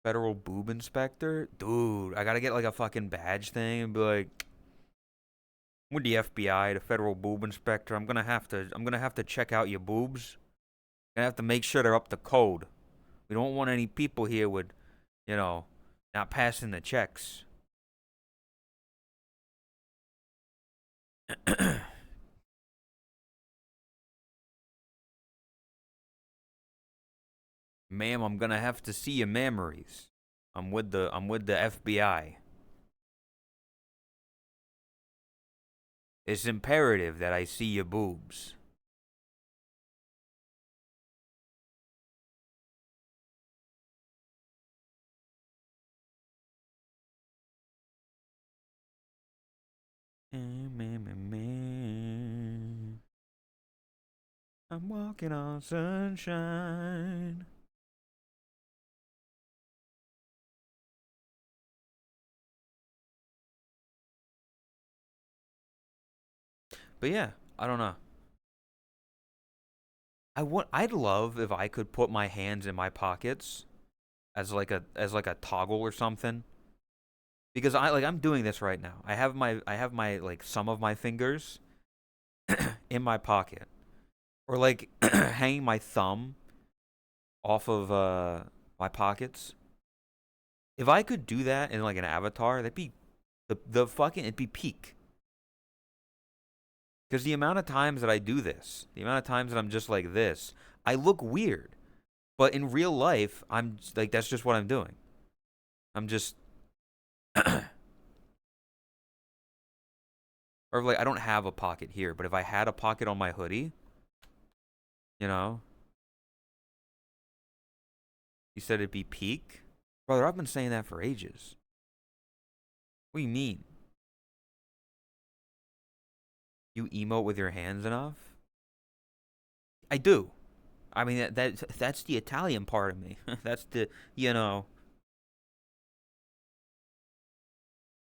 Federal boob inspector? Dude, I gotta get like a fucking badge thing and be like, with the FBI, the federal boob inspector, I'm gonna have to check out your boobs. I'm gonna have to make sure they're up to code. We don't want any people here with, you know, not passing the checks. Ma'am, I'm gonna have to see your memories. I'm with the FBI. It's imperative that I see your boobs. I'm walking on sunshine. But yeah, I don't know. I'd love if I could put my hands in my pockets as like a toggle or something. Because I'm doing this right now. I have my like some of my fingers in my pocket. Or like hanging my thumb off of my pockets. If I could do that in like an avatar, that'd be the fucking it'd be peak. Because the amount of times that I do this, the amount of times that I'm just like this, I look weird. But in real life, I'm like that's just what I'm doing. I'm just or like I don't have a pocket here, but if I had a pocket on my hoodie, you know, you said it'd be peak. Brother, I've been saying that for ages. What do you mean? You emote with your hands enough? I do. I mean that's the Italian part of me. That's the you know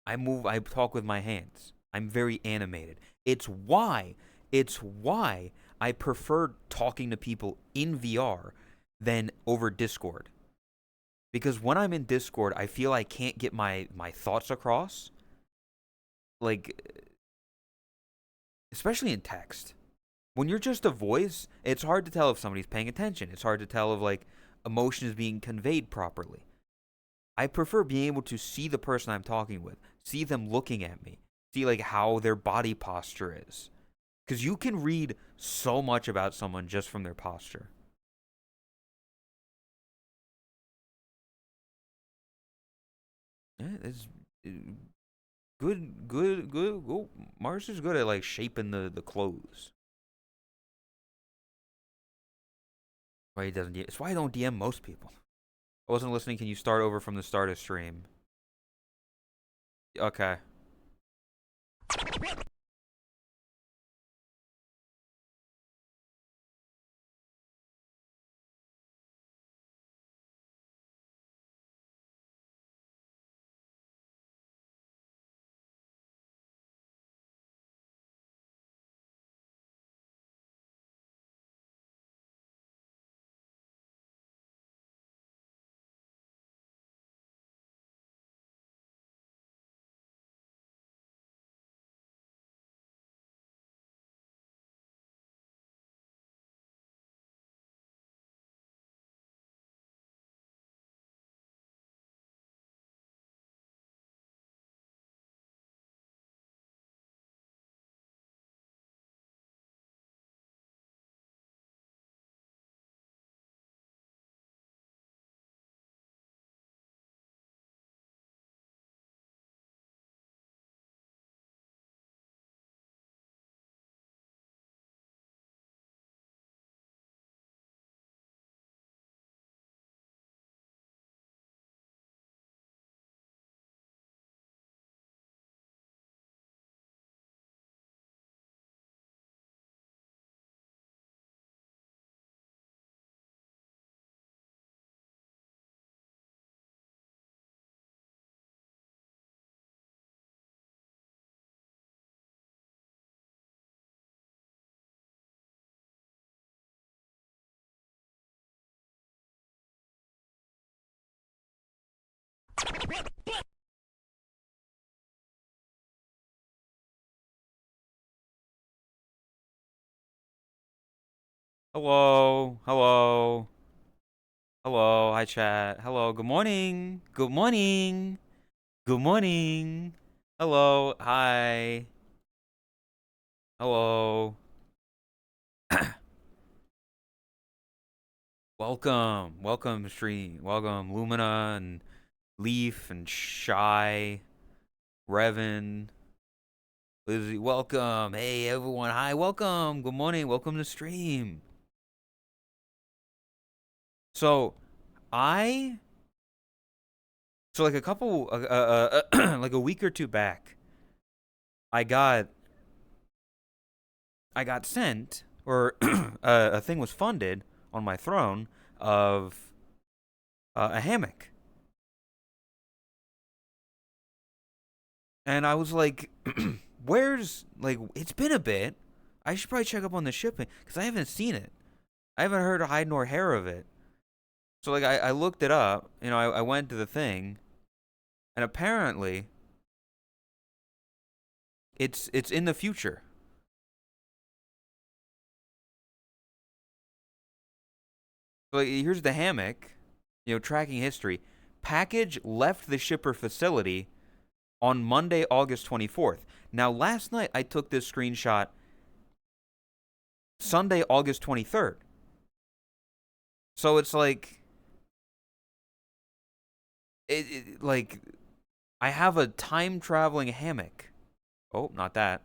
I talk with my hands. I'm very animated. It's why it's why I prefer talking to people in VR than over Discord. Because when I'm in Discord, I feel I can't get my thoughts across. Like especially in text. When you're just a voice, it's hard to tell if somebody's paying attention. It's hard to tell if like emotion is being conveyed properly. I prefer being able to see the person I'm talking with, see them looking at me, see like how their body posture is. Cuz you can read so much about someone just from their posture. Yeah, it's good. Go. Mars is good at like shaping the clothes. Why he doesn't? It's why I don't DM most people. I wasn't listening. Can you start over from the start of stream? Okay. Hello. Hello. Hello. Hi, chat. Hello. Good morning. Good morning. Good morning. Hello. Hi. Hello. Welcome. Welcome, stream. Welcome, Lumina and Leaf and Shy, Revan, Lizzie. Welcome. Hey, everyone. Hi. Welcome. Good morning. Welcome to stream. So, I so like a couple like a week or two back, I got I got sent or a thing was funded on my throne of a hammock, and I was like, "Where's like? It's been a bit. I should probably check up on the shipping because I haven't seen it. I haven't heard hide nor hair of it." So like I looked it up. I went to the thing, and apparently it's in the future. So like, here's the hammock. Tracking history. Package left the shipper facility on Monday, August 24th. Now, last night I took this screenshot Sunday, August 23rd. So it's like I have a time traveling hammock. Oh, not that.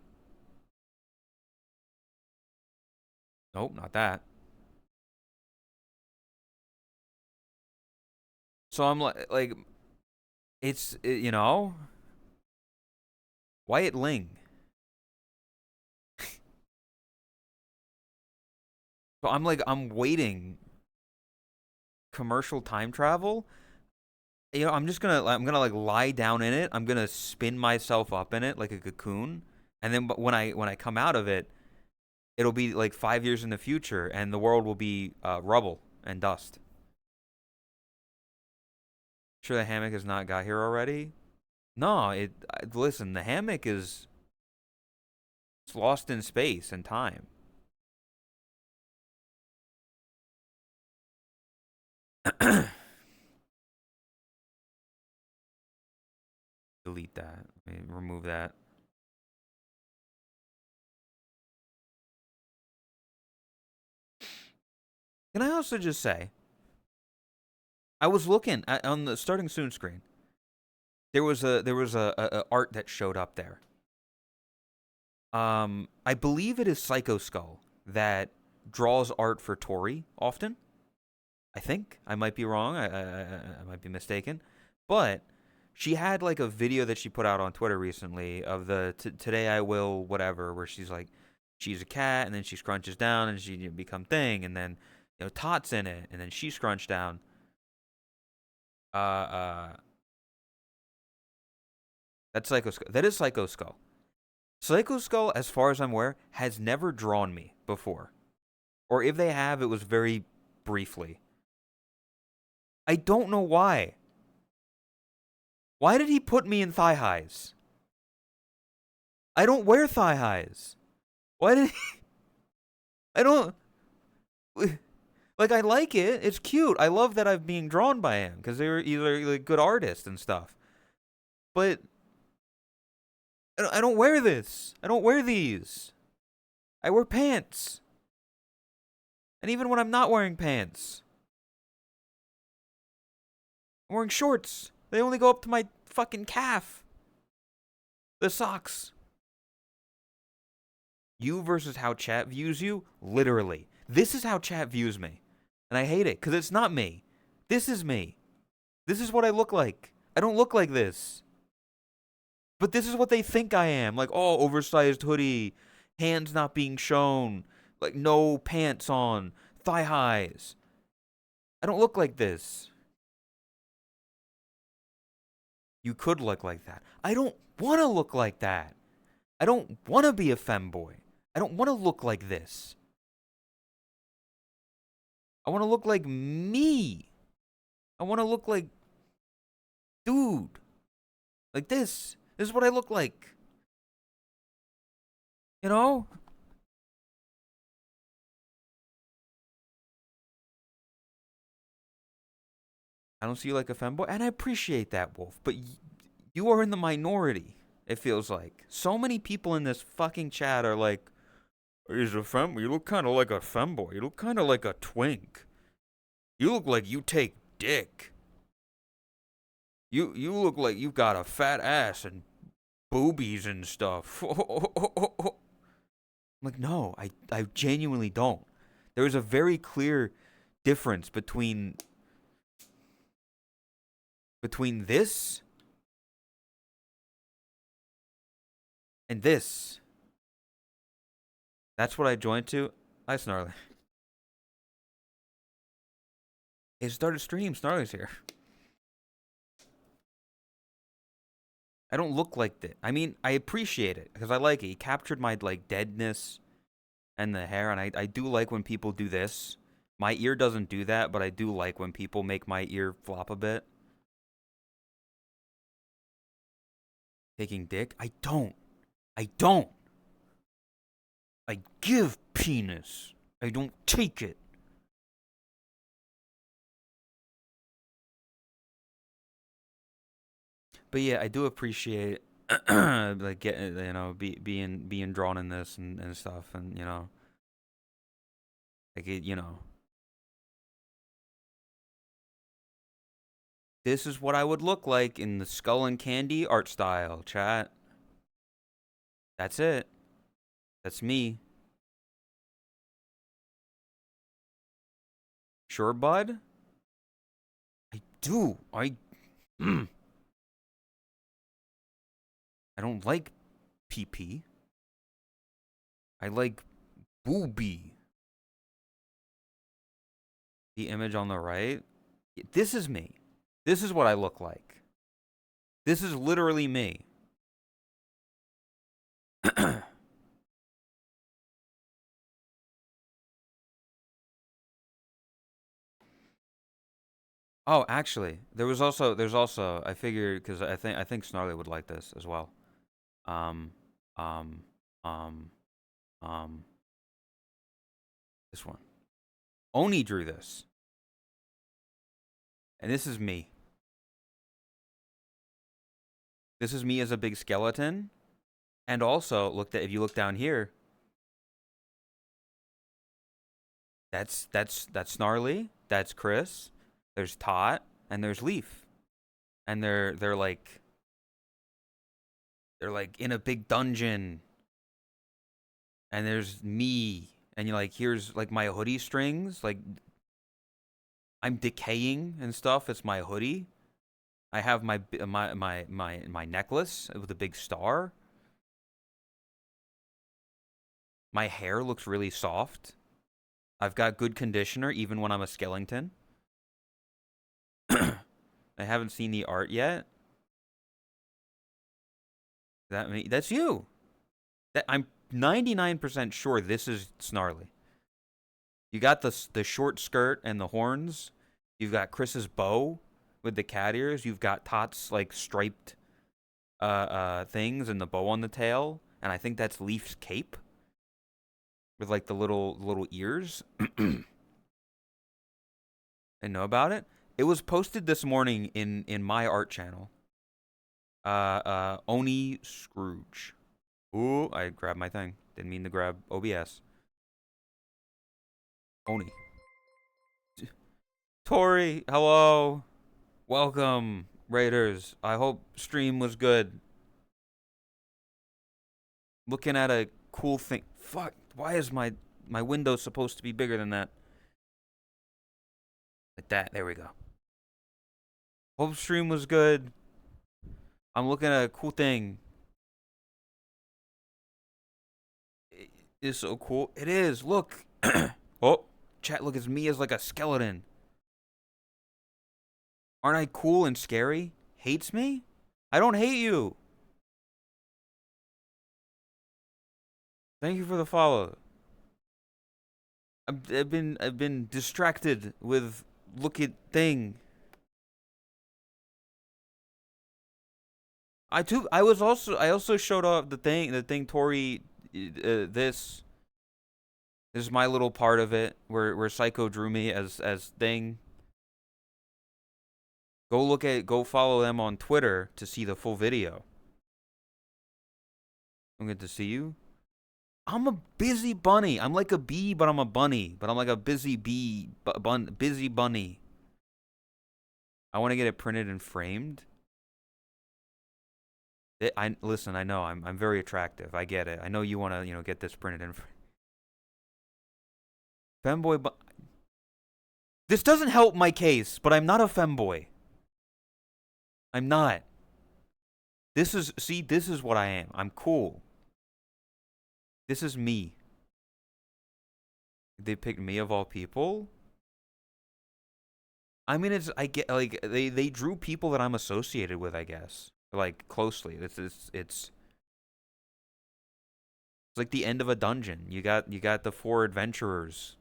Nope, not that. So I'm like it's Wyatt Ling. So I'm waiting commercial time travel. I'm gonna like lie down in it. I'm gonna spin myself up in it like a cocoon, and then when I come out of it, it'll be like 5 years in the future, and the world will be rubble and dust. Sure, the hammock has not got here already. No, listen. The hammock is it's lost in space and time. Delete that. Remove that. Can I also just say, I was looking on the starting soon screen. There was a art that showed up there. I believe it is Psycho Skull that draws art for Tori often. I think I might be wrong. I might be mistaken, but she had like a video that she put out on Twitter recently of the today I will whatever, where she's like she's a cat and then she scrunches down and she become thing, and then Tot's in it and then she scrunched down. Uh uh, that's Psycho Skull. That is Psycho Skull. Psycho Skull, as far as I'm aware, has never drawn me before, or if they have, it was very briefly. I don't know why. Why did he put me in thigh highs? I don't wear thigh highs. Why did he? I don't like. I like it. It's cute. I love that I'm being drawn by him because they're either like good artists and stuff. But I don't wear this. I don't wear these. I wear pants. And even when I'm not wearing pants, I'm wearing shorts. They only go up to my fucking calf. The socks. You versus how chat views you? Literally. This is how chat views me. And I hate it because it's not me. This is me. This is what I look like. I don't look like this. But this is what they think I am. Like, oh, oversized hoodie, hands not being shown, like no pants on, thigh highs. I don't look like this. You could look like that. I don't want to look like that. I don't want to be a femboy. I don't want to look like this. I want to look like me. I want to look like dude. Like this. This is what I look like. You know? I don't see you like a femboy, and I appreciate that, Wolf. But you are in the minority. It feels like so many people in this fucking chat are like, "He's a fem. You look kind of like a femboy. You look kind of like a twink. You look like you take dick. You look like you've got a fat ass and boobies and stuff." I'm like, no, I genuinely don't. There is a very clear difference between this and this. That's what I joined to. Hi, Snarly. It started stream. Snarly's here. I don't look like that. I mean, I appreciate it because I like it. He captured my like deadness and the hair, and I do like when people do this. My ear doesn't do that, but I do like when people make my ear flop a bit. Taking dick? I don't. I don't. I give penis. I don't take it. But yeah, I do appreciate like getting being drawn in this and stuff, and like this is what I would look like in the Skull and Candy art style, chat. That's it. That's me. Sure, bud? I do. I don't like PP. I like booby. The image on the right. This is me. This is what I look like. This is literally me. Oh, actually, there's also I figured because I think Snarly would like this as well. Um, um, um, um, this one. Oni drew this, and this is me. This is me as a big skeleton, and also if you look down here, that's Snarly, that's Chris, there's Tot, and there's Leaf, and they're like in a big dungeon, and there's me, and here's like my hoodie strings, like I'm decaying and stuff. It's my hoodie. I have my necklace with a big star. My hair looks really soft. I've got good conditioner even when I'm a skeleton. I haven't seen the art yet. That's you. I'm 99% sure this is Snarly. You got the short skirt and the horns. You've got Chris's bow with the cat ears. You've got Tot's like striped things and the bow on the tail, and I think that's Leaf's cape with like the little ears. I know about it. It was posted this morning in my art channel. Oni Scrooge. Ooh, I grabbed my thing. Didn't mean to grab OBS. Oni. Tori, hello. Welcome, Raiders. I hope stream was good. Looking at a cool thing. Fuck, why is my window supposed to be bigger than that? Like that. There we go. Hope stream was good. I'm looking at a cool thing. It is so cool. It is. Look. Oh, chat, look, it's me as like a skeleton. Aren't I cool and scary? Hates me? I don't hate you. Thank you for the follow. I've been distracted with look at thing. I also showed off the thing Tori this is my little part of it where Psycho drew me as thing. Go follow them on Twitter to see the full video. I'm good to see you. I'm a busy bunny. I'm like a bee, but I'm a bunny. But I'm like a busy bee, busy bunny. I want to get it printed and framed. I listen. I know I'm very attractive. I get it. I know you want to get this printed and femboy. But this doesn't help my case. But I'm not a femboy. I'm not. This is what I am. I'm cool. This is me. They picked me of all people. I mean, I get like they drew people that I'm associated with, I guess, like closely. It's like the end of a dungeon. You got the four adventurers.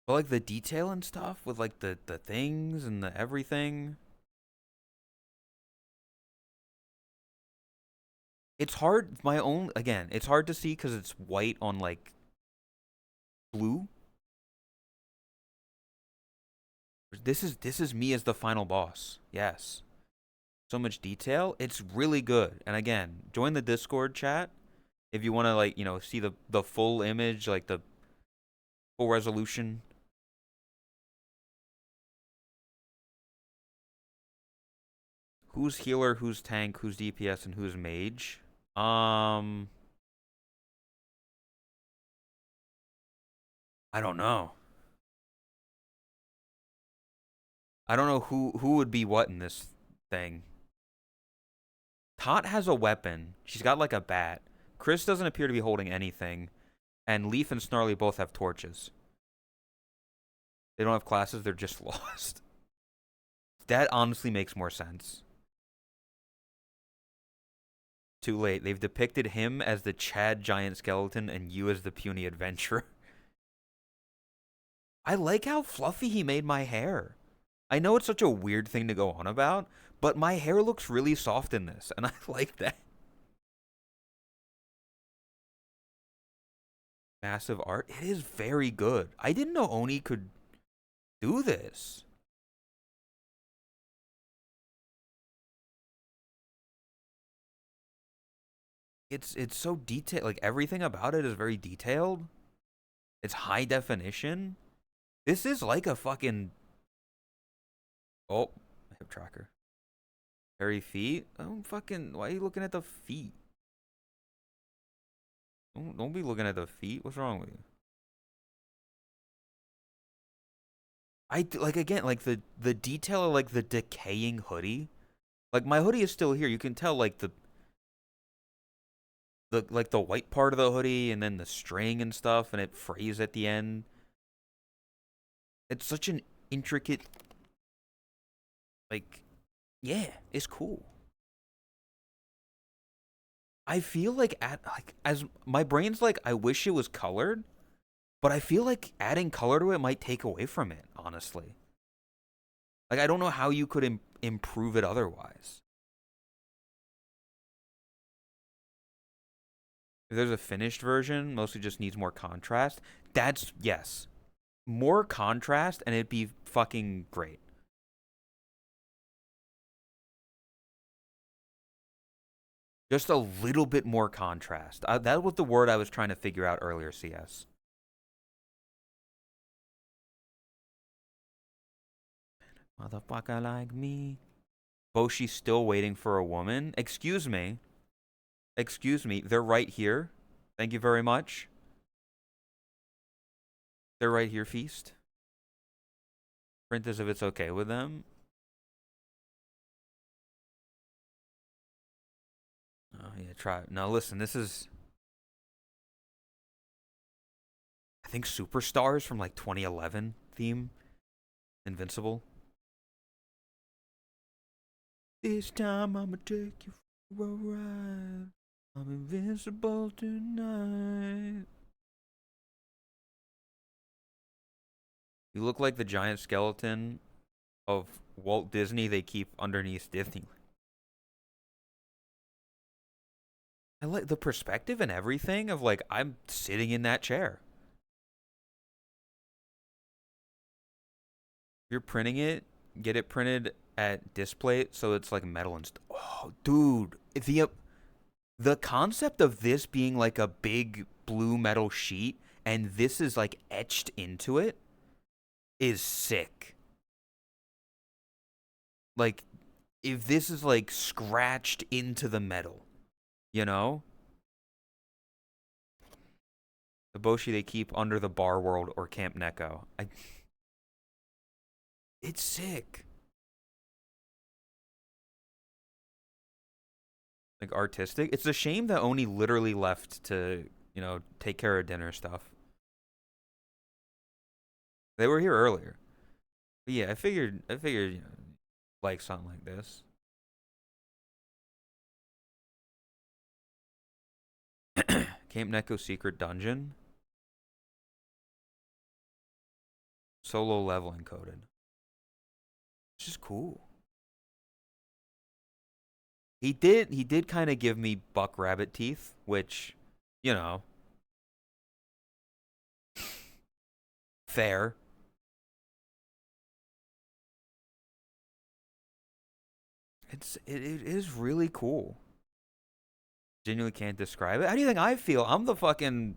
But like the detail and stuff with like the things and the everything. It's hard. It's hard to see because it's white on like blue. This is me as the final boss. Yes. So much detail. It's really good. And again, join the Discord chat if you want to like, see the full image, like the full resolution. Who's healer, who's tank, who's DPS, and who's mage? I don't know. I don't know who would be what in this thing. Tot has a weapon. She's got like a bat. Chris doesn't appear to be holding anything. And Leaf and Snarly both have torches. They don't have classes, they're just lost. That honestly makes more sense. Too late. They've depicted him as the Chad giant skeleton and you as the puny adventurer. I like how fluffy he made my hair. I know it's such a weird thing to go on about, but my hair looks really soft in this, and I like that. Massive art. It is very good. I didn't know Oni could do this. It's so detailed. Like everything about it is very detailed. It's high definition. This is like a fucking hip tracker. Hairy feet? Why are you looking at the feet? Don't be looking at the feet. What's wrong with you? Like again, like the detail of like the decaying hoodie. Like my hoodie is still here. You can tell like the white part of the hoodie and then the string and stuff and it frays at the end. It's such an intricate like yeah, it's cool. I feel like as my brain's like I wish it was colored, but I feel like adding color to it might take away from it, honestly. Like I don't know how you could improve it otherwise. If there's a finished version, mostly just needs more contrast. That's yes. More contrast and it'd be fucking great. Just a little bit more contrast. That was the word I was trying to figure out earlier, CS. Motherfucker like me. Boshi's still waiting for a woman. Excuse me. Excuse me. They're right here. Thank you very much. They're right here, Feast. Print as if it's okay with them. Oh, yeah, try it. Now, listen, this is... I think Superstars from, like, 2011 theme. Invincible. This time I'ma take you for a ride. I'm invincible tonight. You look like the giant skeleton of Walt Disney they keep underneath Disney. I like the perspective and everything of like I'm sitting in that chair. you're printing it, get it printed at display so it's like metal and stuff. Oh, dude, the concept of this being like a big blue metal sheet and this is like etched into it is sick. Like if this is like scratched into the metal, you know? The Boshi they keep under the Bar World or Camp Neko. It's sick. Like artistic. It's a shame that Oni literally left to, take care of dinner stuff. They were here earlier. But yeah, I figured, like something like this. Camp Neko Secret Dungeon. Solo level encoded. It's just cool. He did kind of give me buck rabbit teeth, which, you know, fair. It is really cool. Genuinely can't describe it. How do you think I feel? I'm the fucking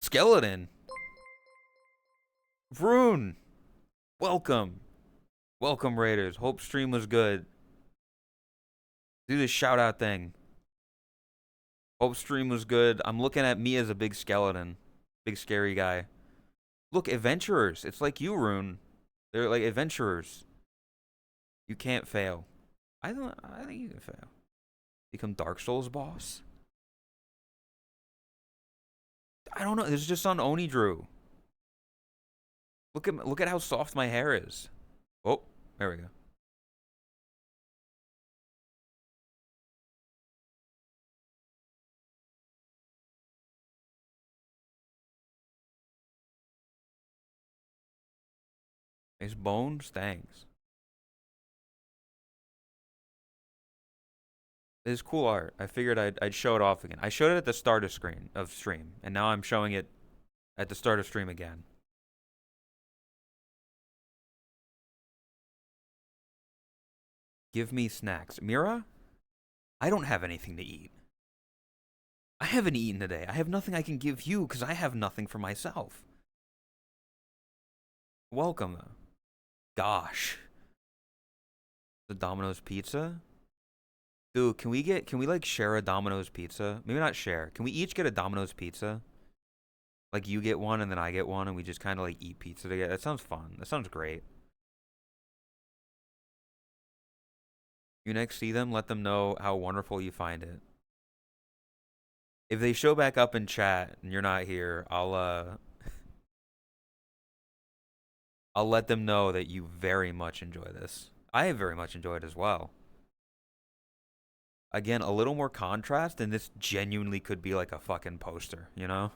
skeleton. Rune, welcome. Welcome, Raiders. Hope stream was good. Do this shout out thing. Hope stream was good. I'm looking at me as a big skeleton. Big scary guy. Look, adventurers. It's like you, Rune. They're like adventurers. You can't fail. I think you can fail. Become Dark Souls boss? I don't know. This is just on Oni Drew. Look at how soft my hair is. Oh, there we go. Nice bones, thanks. This is cool art. I figured I'd show it off again. I showed it at the start of stream, and now I'm showing it at the start of stream again. Give me snacks. Mira? I don't have anything to eat. I haven't eaten today. I have nothing I can give you because I have nothing for myself. Welcome, though. Gosh. The Domino's pizza? Dude, can we like share a Domino's pizza? Maybe not share. Can we each get a Domino's pizza? Like you get one and then I get one and we just kind of like eat pizza together. That sounds fun. That sounds great. You next see them, let them know how wonderful you find it. If they show back up in chat and you're not here, I'll let them know that you very much enjoy this. I very much enjoy it as well. Again, a little more contrast, and this genuinely could be like a fucking poster, you know?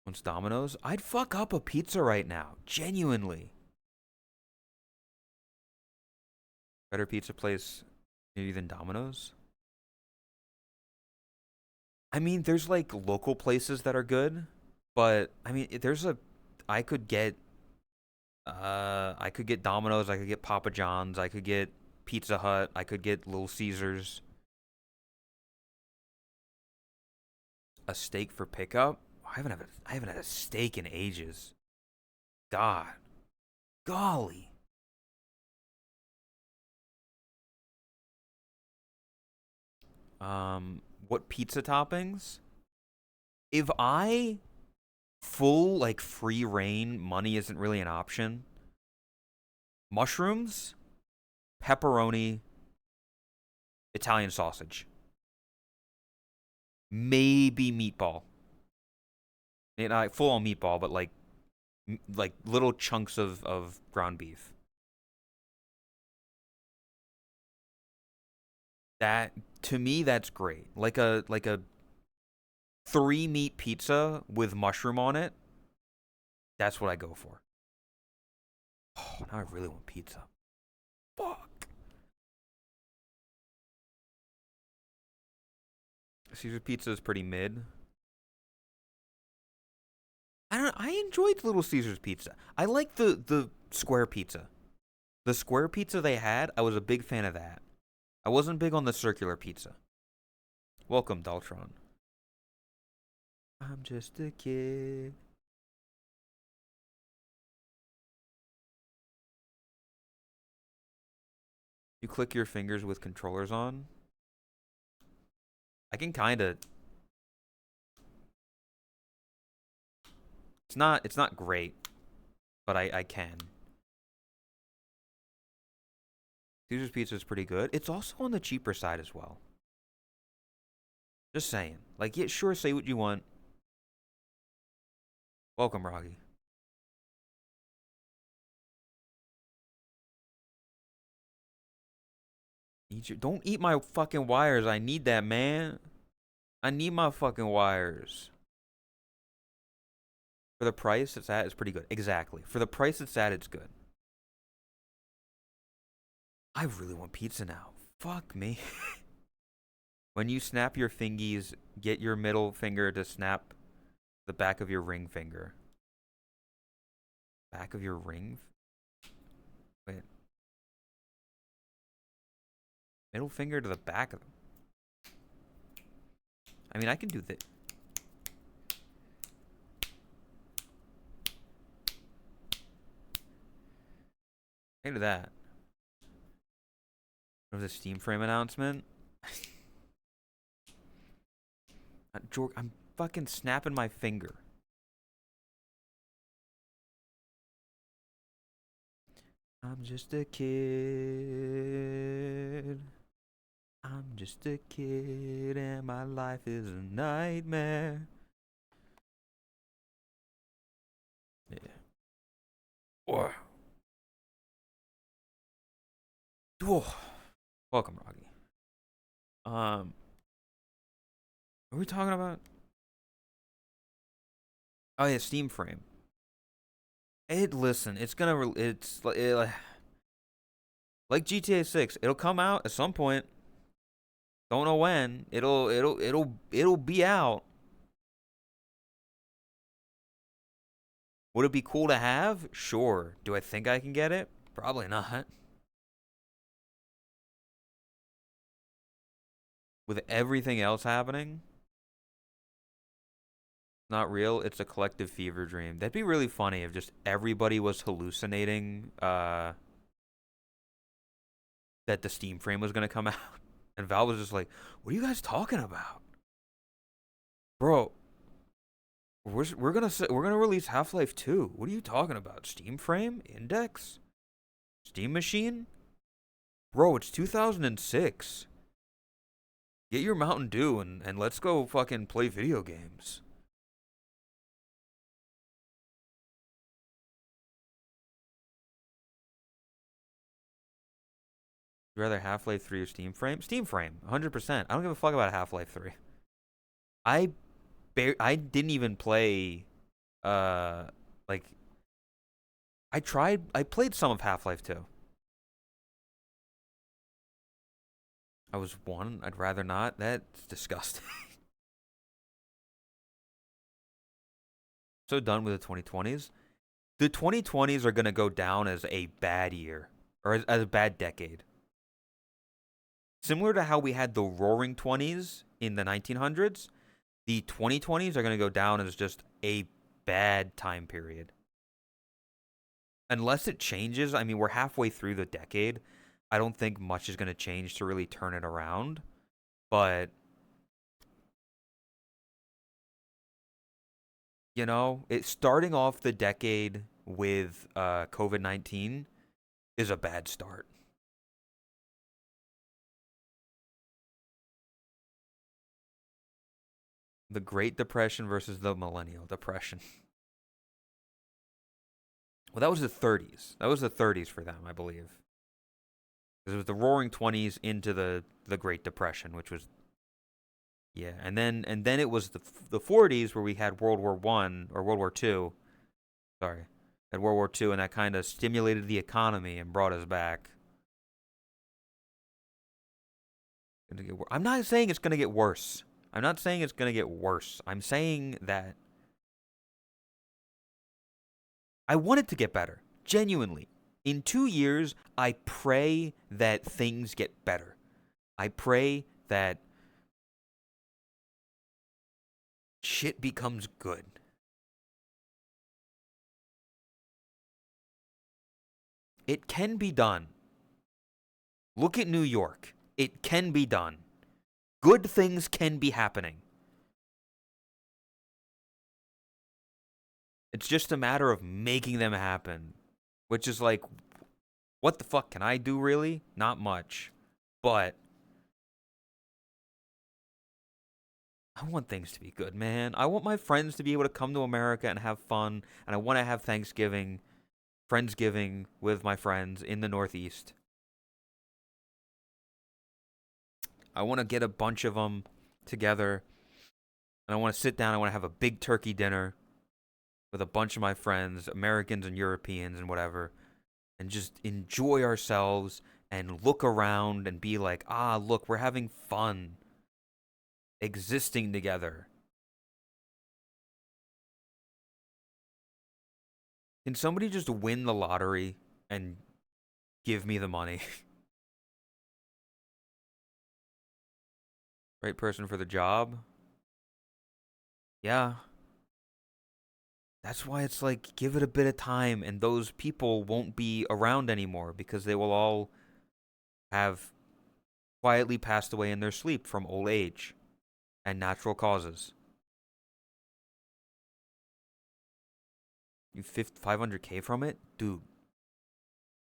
Once Domino's, I'd fuck up a pizza right now, genuinely. Better pizza place maybe than Domino's? I mean, there's like local places that are good, but I mean, I could get Domino's, I could get Papa John's, I could get Pizza Hut, I could get Little Caesars. A steak for pickup? I haven't had a steak in ages. God. Golly. What pizza toppings? If I full like free reign, money isn't really an option. Mushrooms, pepperoni, Italian sausage. Maybe meatball. Not full on meatball, but like little chunks of ground beef. That to me that's great. Like a three meat pizza with mushroom on it. That's what I go for. Oh, now I really want pizza. Fuck. Caesar pizza is pretty mid. I enjoyed Little Caesars pizza. I like the square pizza. The square pizza they had, I was a big fan of that. I wasn't big on the circular pizza. Welcome, Daltron. I'm just a kid. You click your fingers with controllers on. I can kind of. It's not great, but I can. Caesar's pizza is pretty good. It's also on the cheaper side as well. Just saying. Like, yeah, sure, say what you want. Welcome, Rocky. Don't eat my fucking wires. I need that, man. I need my fucking wires. For the price it's at, it's pretty good. Exactly. For the price it's at, it's good. I really want pizza now. Fuck me. When you snap your fingies, get your middle finger to snap the back of your ring finger. Back of your ring? Wait. Middle finger to the back of them. I mean, I can do that. Look at that. What was the Steam Frame announcement? I'm fucking snapping my finger. I'm just a kid. I'm just a kid and my life is a nightmare. Yeah. Or. Oh. Welcome, Rocky. What are we talking about? Oh yeah, Steam Frame. Listen, it's gonna like GTA 6. It'll come out at some point. Don't know when. It'll be out. Would it be cool to have? Sure. Do I think I can get it? Probably not. With everything else happening, not real. It's a collective fever dream. That'd be really funny if just everybody was hallucinating that the Steam Frame was gonna come out, and Valve was just like, "What are you guys talking about, bro? We're gonna release Half-Life 2. What are you talking about? Steam Frame? Index? Steam Machine? Bro, it's 2006. Get your Mountain Dew and let's go fucking play video games." You rather Half-Life 3 or Steam Frame? Steam Frame, 100%. I don't give a fuck about Half-Life 3. I I didn't even play uh like I played some of Half-Life 2. I was one, I'd rather not. That's disgusting. So done with the 2020s. The 2020s are going to go down as a bad year or as a bad decade. Similar to how we had the roaring 20s in the 1900s, the 2020s are going to go down as just a bad time period. Unless it changes, I mean, we're halfway through the decade. I don't think much is going to change to really turn it around. But, you know, it's starting off the decade with COVID-19 is a bad start. The Great Depression versus the Millennial Depression. Well, that was the 30s. That was the 30s for them, I believe. Because it was the Roaring 20s into the Great Depression, which was yeah, and then it was the 40s where we had World War One or World War Two. Sorry, had World War Two, and that kind of stimulated the economy and brought us back. I'm not saying it's gonna get worse. I'm not saying it's gonna get worse. I'm saying that I want it to get better. Genuinely. In 2 years, I pray that things get better. I pray that shit becomes good. It can be done. Look at New York. It can be done. Good things can be happening. It's just a matter of making them happen. Which is like, what the fuck can I do, really? Not much. But I want things to be good, man. I want my friends to be able to come to America and have fun. And I want to have Thanksgiving, Friendsgiving with my friends in the Northeast. I want to get a bunch of them together. And I want to sit down. I want to have a big turkey dinner with a bunch of my friends, Americans and Europeans and whatever. And just enjoy ourselves and look around and be like, ah, look, we're having fun existing together. Can somebody just win the lottery and give me the money? Right person for the job? Yeah. That's why it's like, give it a bit of time, and those people won't be around anymore because they will all have quietly passed away in their sleep from old age and natural causes. You 500K from it? Dude.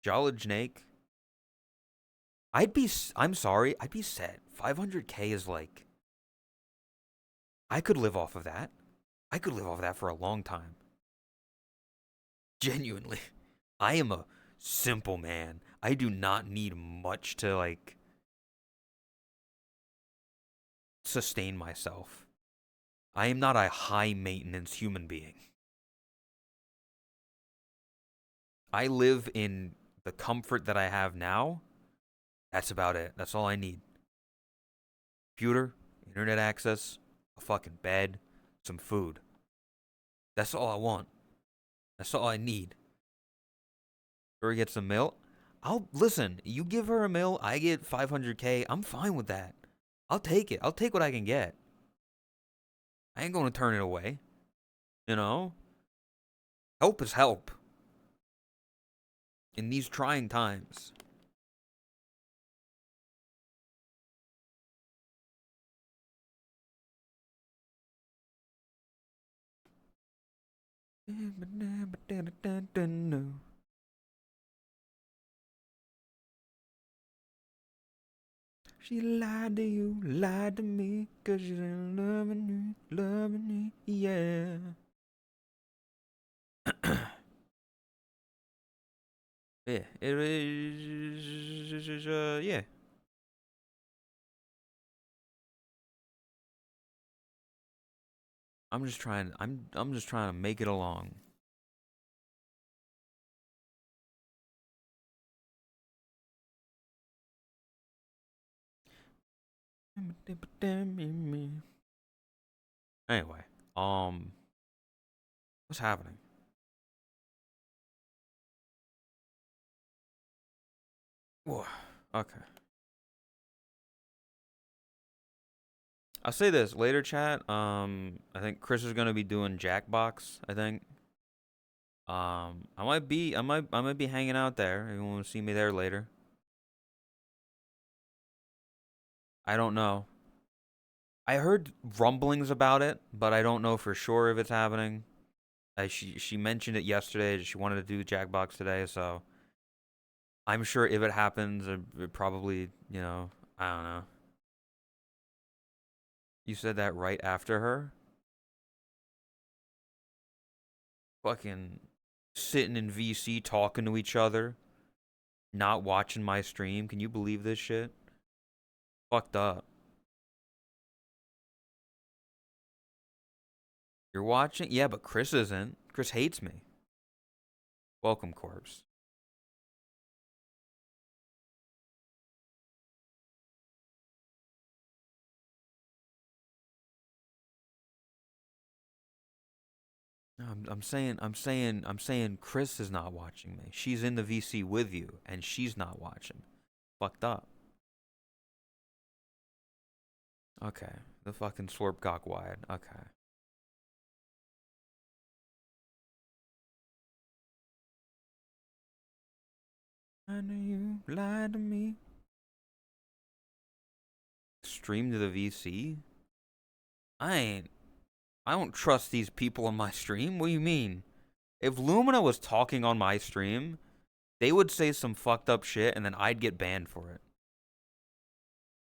Jolly Snake. I'm sorry, I'd be set. 500K is like, I could live off of that. I could live off of that for a long time. Genuinely. I am a simple man. I do not need much to, like, sustain myself. I am not a high maintenance human being. I live in the comfort that I have now. That's about it. That's all I need. Computer, internet access, a fucking bed, some food. That's all I want. That's all I need. Or get some mail. I'll listen. You give her a mill, I get 500K. I'm fine with that. I'll take it. I'll take what I can get. I ain't gonna turn it away. You know, help is help in these trying times. She lied to you, lied to me, 'cause you didn't loving me, yeah. Yeah, it is, yeah. I'm just trying to make it along. Anyway, what's happening? Whoa, okay. I'll say this later, chat. I think Chris is gonna be doing Jackbox. I think. I might be hanging out there. If you want to see me there later. I don't know. I heard rumblings about it, but I don't know for sure if it's happening. She mentioned it yesterday. She wanted to do Jackbox today, so I'm sure if it happens, it probably, I don't know. You said that right after her? Fucking sitting in VC talking to each other, not watching my stream. Can you believe this shit? Fucked up. You're watching? Yeah, but Chris isn't. Chris hates me. Welcome, Corpse. I'm saying Chris is not watching me. She's in the VC with you, and she's not watching. Fucked up. Okay. The fucking slurp cock wide. Okay. I know you lied to me. Stream to the VC? I ain't. I don't trust these people on my stream. What do you mean? If Lumina was talking on my stream, they would say some fucked up shit, and then I'd get banned for it.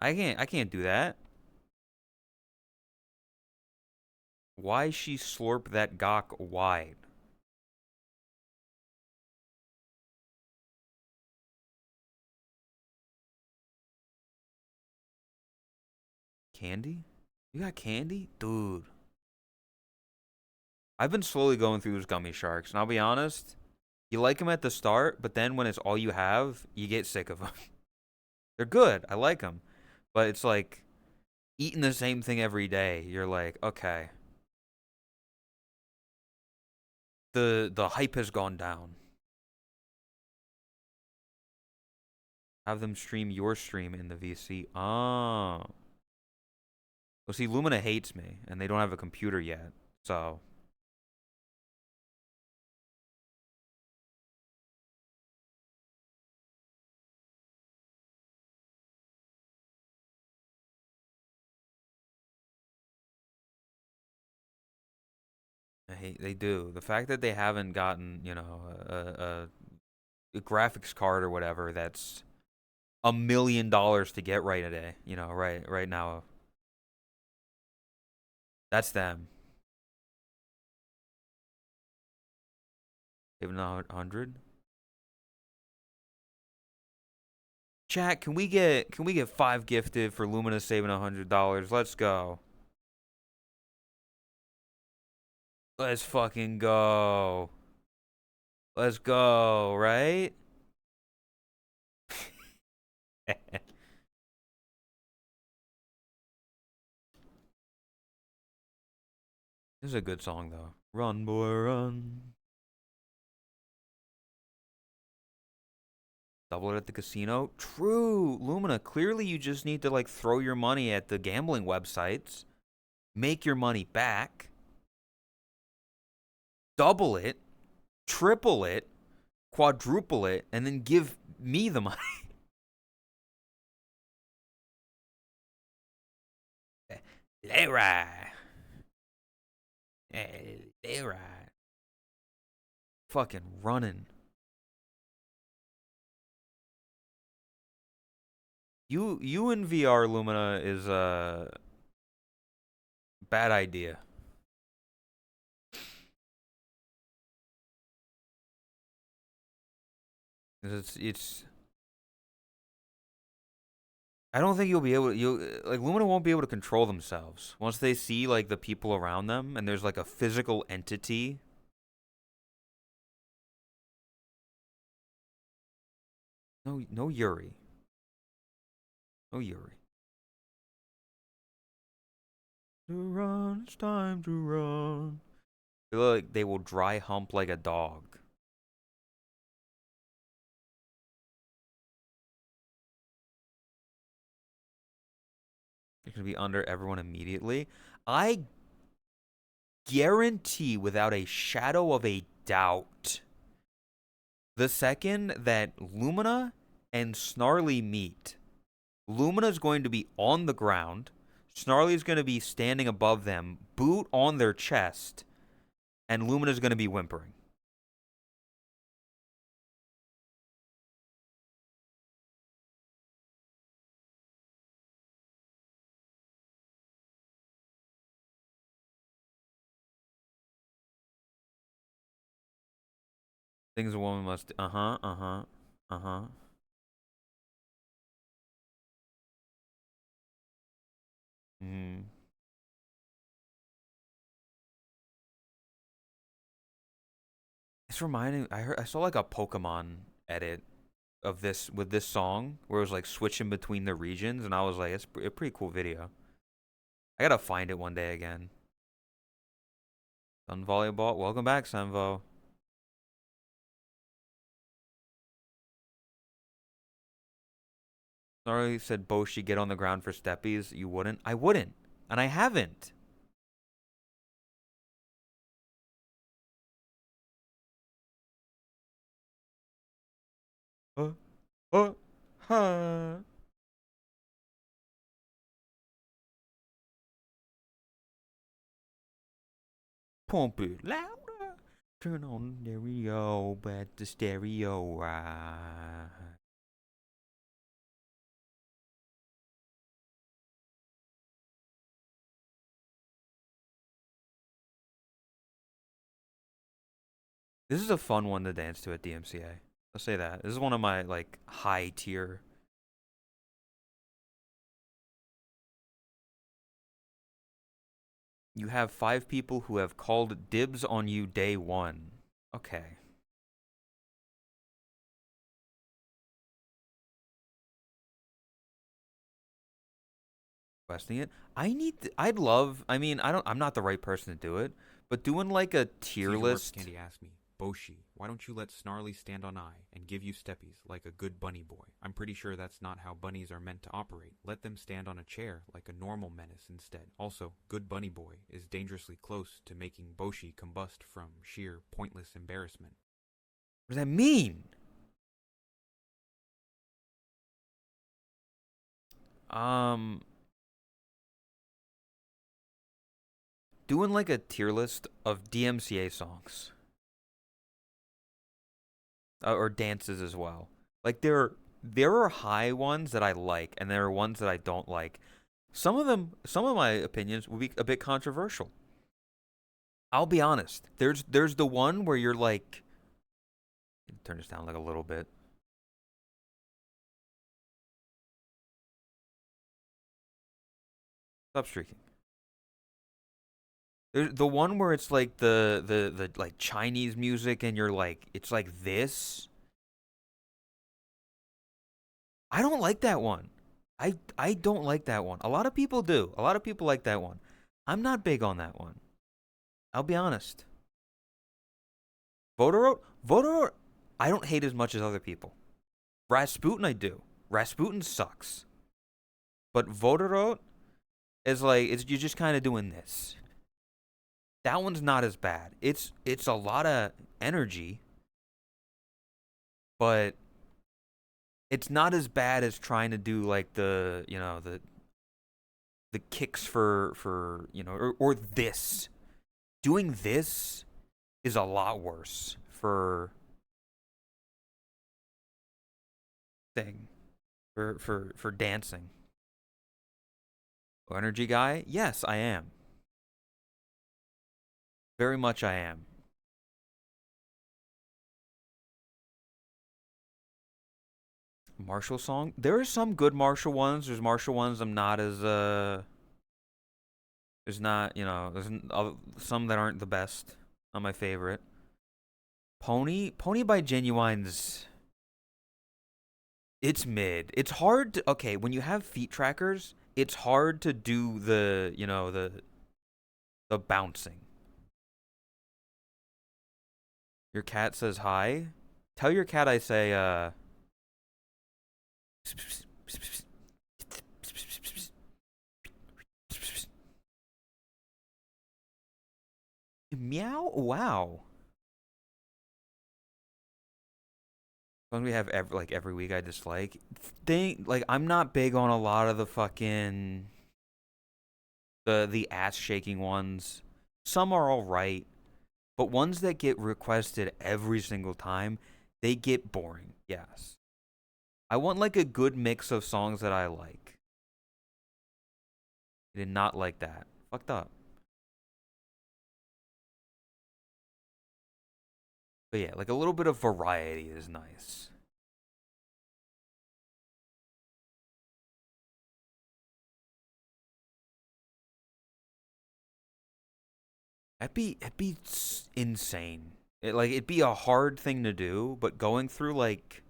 I can't do that. Why she slurp that gawk wide? Candy? You got candy? Dude. I've been slowly going through those gummy sharks, and I'll be honest, you like them at the start, but then when it's all you have, you get sick of them. They're good. I like them. But it's like eating the same thing every day. You're like, okay. The hype has gone down. Have them stream your stream in the VC. Oh. Well, see, Lumina hates me, and they don't have a computer yet. So, they do. The fact that they haven't gotten, a graphics card or whatever that's $1 million to get right today, right now, that's them. Even 100. Chat, can we get 5 gifted for Lumina saving $100? Let's go. Let's fucking go. Let's go, right? This is a good song though. Run, boy, run. Double it at the casino. True, Lumina. Clearly, you just need to like throw your money at the gambling websites, make your money back, double it, triple it, quadruple it, and then give me the money. Leroy. Leroy. Fucking running. You in VR Lumina is a bad idea. 'Cause it's I don't think you'll be able to, you like Lumina won't be able to control themselves once they see like the people around them and there's like a physical entity. No Yuri. No Yuri. To run, it's time to run. They will dry hump like a dog. You're gonna be under everyone immediately. I guarantee without a shadow of a doubt, the second that Lumina and Snarly meet, Lumina's going to be on the ground. Snarly's going to be standing above them, boot on their chest, and Lumina's going to be whimpering. Things a woman must. Uh huh. Uh huh. Uh huh. Hmm. It's reminding. I saw like a Pokemon edit of this with this song where it was like switching between the regions, and I was like, it's a pretty cool video. I gotta find it one day again. Sun volleyball. Welcome back, Sunvo. Sorry, said Boshi, get on the ground for steppies. You wouldn't? I wouldn't. And I haven't. Uh, huh. Pump it louder. Turn on the stereo, but the stereo. This is a fun one to dance to at DMCA. I'll say that. This is one of my like high tier. You have 5 people who have called dibs on you day 1. Okay. Requesting it. I'd love, I mean, I'm not the right person to do it, but doing like a tier list. Candy asked me, Boshi, why don't you let Snarly stand on eye and give you steppies like a good bunny boy? I'm pretty sure that's not how bunnies are meant to operate. Let them stand on a chair like a normal menace instead. Also, good bunny boy is dangerously close to making Boshi combust from sheer pointless embarrassment. What does that mean? Doing like a tier list of DMCA songs. Or dances as well. Like there are high ones that I like and there are ones that I don't like. Some of my opinions will be a bit controversial. I'll be honest. There's the one where you're like, turn this down like a little bit. Stop streaking. There's the one where it's like the like Chinese music and you're like it's like this. I don't like that one. I don't like that one. A lot of people do. A lot of people like that one. I'm not big on that one. I'll be honest. Voter, I don't hate as much as other people. Rasputin, I do. Rasputin sucks. But Voter is like you're just kind of doing this. That one's not as bad. It's a lot of energy, but it's not as bad as trying to do like the kicks for or this. Doing this is a lot worse thing for dancing. Energy guy? Yes, I am. Very much I am. Marshall song? There are some good Marshall ones. There's Marshall ones I'm not as there's not, there's some that aren't the best. Not my favorite. Pony by Genuine's it's mid. It's hard to, okay, when you have feet trackers, it's hard to do the bouncing. Your cat says hi. Tell your cat I say meow. Wow. When we have every week I dislike like I'm not big on a lot of the fucking the ass shaking ones. Some are all right, but ones that get requested every single time, they get boring. Yes. I want like a good mix of songs that I like. I did not like that. Fucked up. But yeah, like a little bit of variety is nice. It'd be insane. It'd be a hard thing to do, but going through like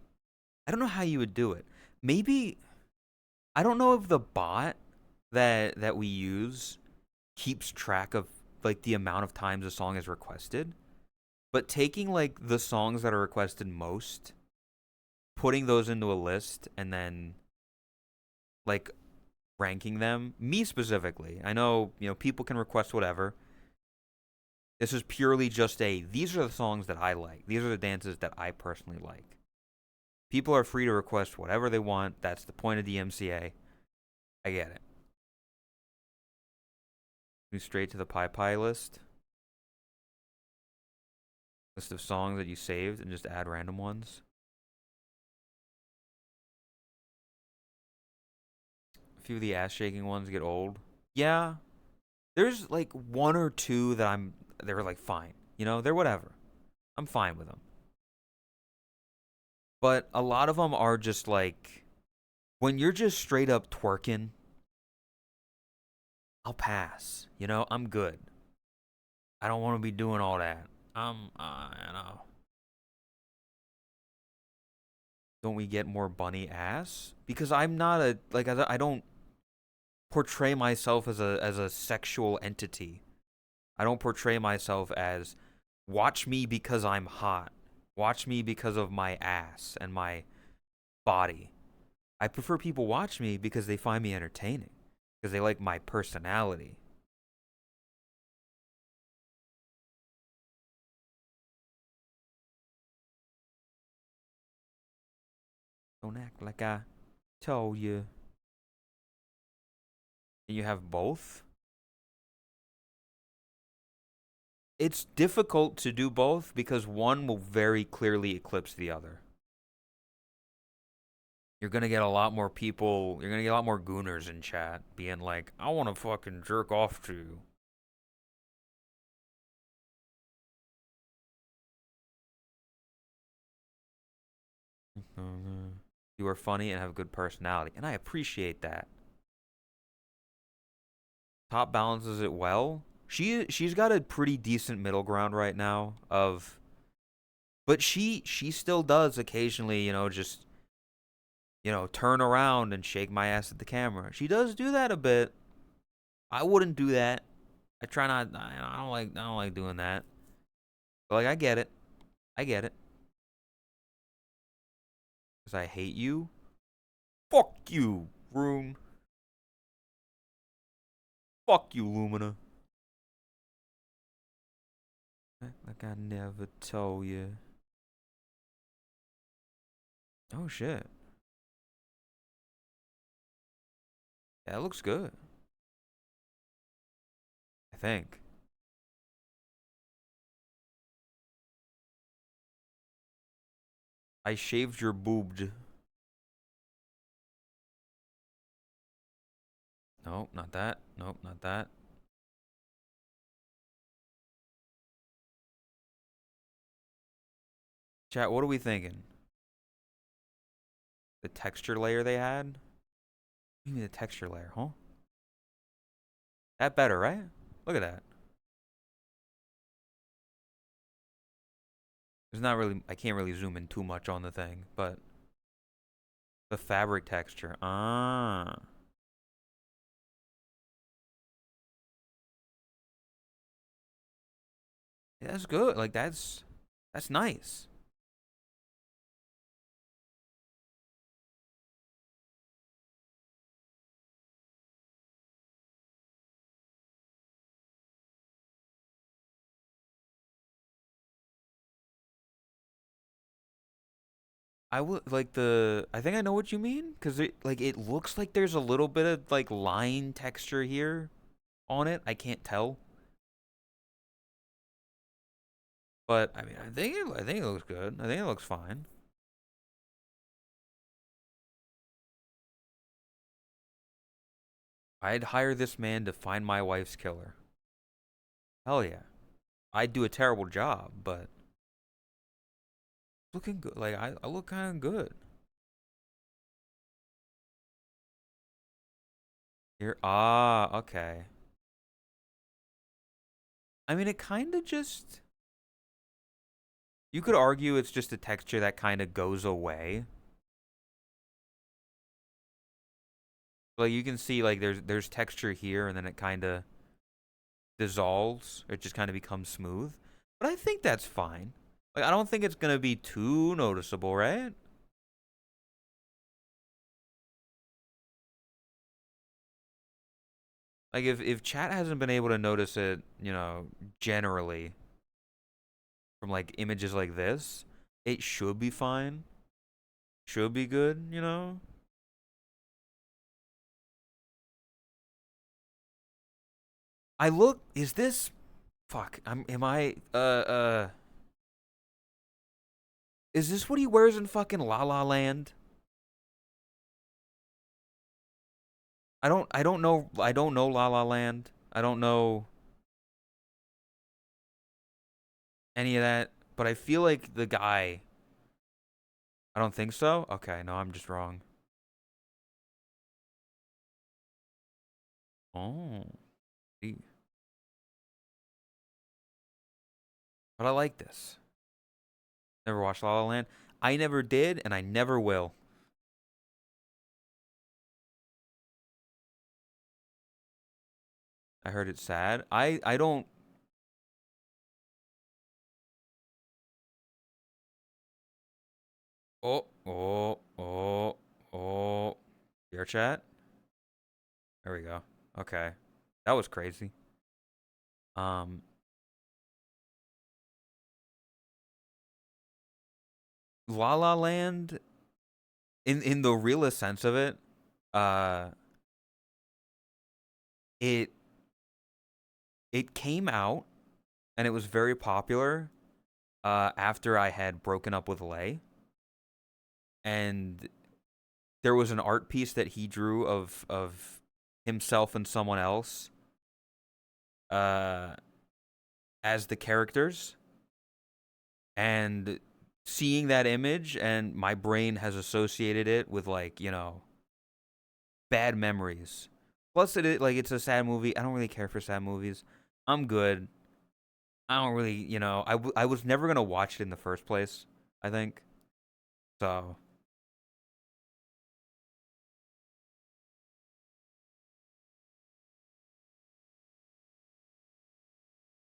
I don't know how you would do it. Maybe I don't know if the bot that we use keeps track of like the amount of times a song is requested, but taking like the songs that are requested most, putting those into a list, and then like ranking them. Me specifically, I know people can request whatever. This is purely just these are the songs that I like. These are the dances that I personally like. People are free to request whatever they want. That's the point of DMCA. I get it. Move straight to the Pi list. List of songs that you saved and just add random ones. A few of the ass shaking ones get old. Yeah. There's like one or two that they're like fine. They're whatever. I'm fine with them. But a lot of them are just like when you're just straight up twerking, I'll pass. I'm good. I don't want to be doing all that. Don't we get more bunny ass? Because I'm not I don't portray myself as a sexual entity. I don't portray myself as watch me because I'm hot. Watch me because of my ass and my body. I prefer people watch me because they find me entertaining. Because they like my personality. Don't act like I told you. And you have both? It's difficult to do both because one will very clearly eclipse the other. You're gonna get a lot more people, you're gonna get a lot more gooners in chat being like, I wanna fucking jerk off to you. You are funny and have a good personality, and I appreciate that. Top balances it well. She's got a pretty decent middle ground right now but she still does occasionally, just turn around and shake my ass at the camera. She does do that a bit. I wouldn't do that. I try not. I don't like doing that. But like I get it. I get it. Cause I hate you. Fuck you, Rune. Fuck you, Lumina. Like I never told you. Oh shit. Yeah, that looks good. I think. I shaved your boobed. Nope, not that. Nope, not that. Chat, what are we thinking? The texture layer they had? What do you mean the texture layer, huh? That better, right? Look at that. There's not really, I can't really zoom in too much on the thing, but the fabric texture. Ah. Yeah, that's good. Like that's nice. I would like I think I know what you mean cuz it looks like there's a little bit of like line texture here on it. I can't tell. But I mean, I think it looks good. I think it looks fine. I'd hire this man to find my wife's killer. Hell yeah. I'd do a terrible job, but looking good. Like I look kind of good. Here. Ah, okay. I mean, it kind of just. You could argue it's just a texture that kind of goes away. Like you can see, like there's texture here, and then it kind of dissolves. It just kind of becomes smooth. But I think that's fine. Like I don't think it's gonna be too noticeable, right? Like if chat hasn't been able to notice it, generally from like images like this, it should be fine. Should be good. I look. Is this? Fuck. Am I? Is this what he wears in fucking La La Land? I don't know. I don't know La La Land. I don't know any of that. But I feel like the guy. I don't think so. Okay. No, I'm just wrong. Oh. See. But I like this. Never watched La La Land. I never did, and I never will. I heard it's sad. I don't. Oh, oh, oh, oh. Your chat? There we go. Okay. That was crazy. Um, La La Land, in the realest sense of it, uh, it it came out and it was very popular after I had broken up with Lay, and there was an art piece that he drew of himself and someone else uh as the characters, and seeing that image and my brain has associated it with like bad memories. Plus like it's a sad movie. I don't really care for sad movies. I'm good. I don't really, I was never going to watch it in the first place, I think. So,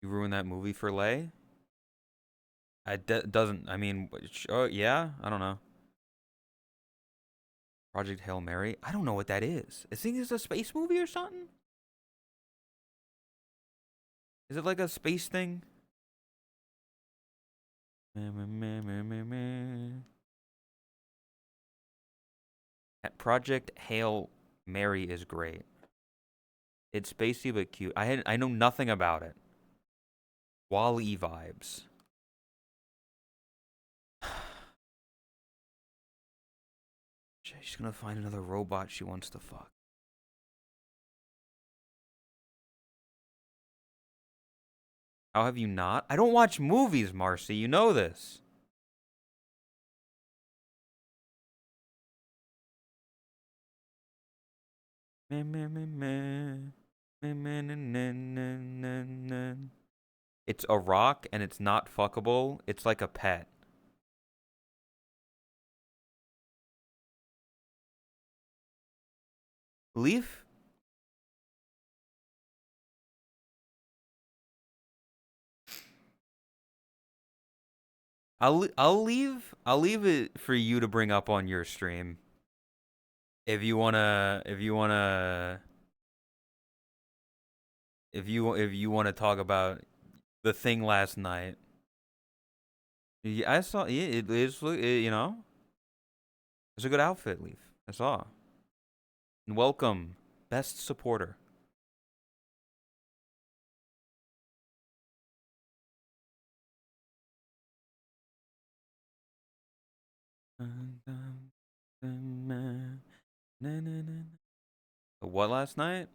you ruined that movie for Lay? Doesn't, I mean, oh yeah, I don't know. Project Hail Mary? I don't know what that is. I think it's a space movie or something? Is it like a space thing? Project Hail Mary is great. It's spacey but cute. I know nothing about it. Wall-E vibes. She's gonna find another robot she wants to fuck. How have you not? I don't watch movies, Marcy. You know this. It's a rock and it's not fuckable. It's like a pet. Leaf? I'll leave it for you to bring up on your stream. If you wanna talk about the thing last night. Yeah, I saw it is it's a good outfit, Leaf. I saw. And welcome, best supporter. What last night?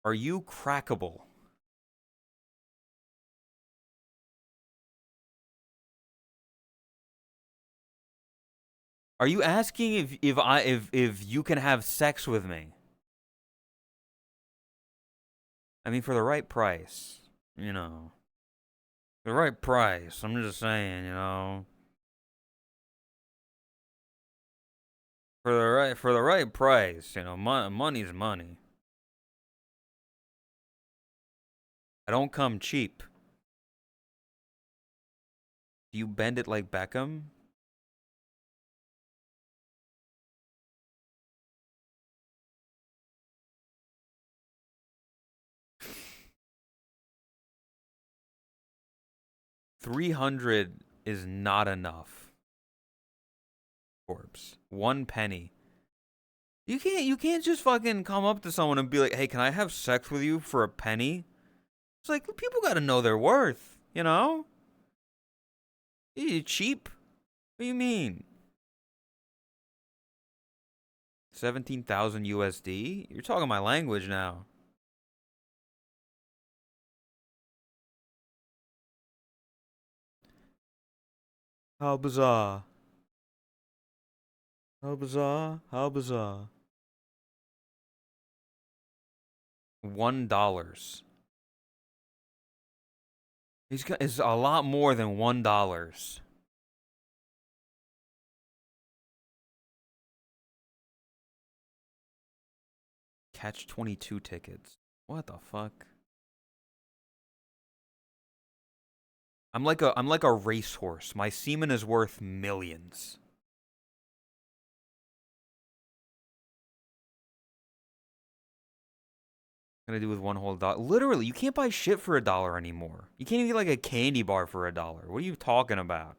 Are you crackable? Are you asking if you can have sex with me? I mean, for the right price, you know. The right price. I'm just saying, For For the right price, you know, money's money. I don't come cheap. Do you bend it like Beckham? $300 is not enough. Corpse. 1 penny. You can't just fucking come up to someone and be like, hey, can I have sex with you for a penny? It's like people gotta know their worth, you know? You cheap? What do you mean? 17,000 USD? You're talking my language now. How bizarre. How bizarre. How bizarre. $1. It's a lot more than $1. Catch 22 tickets. What the fuck? I'm like a racehorse. My semen is worth millions. What gonna do with one whole dollar? Literally, you can't buy shit for $1 anymore. You can't even get like a candy bar for $1. What are you talking about?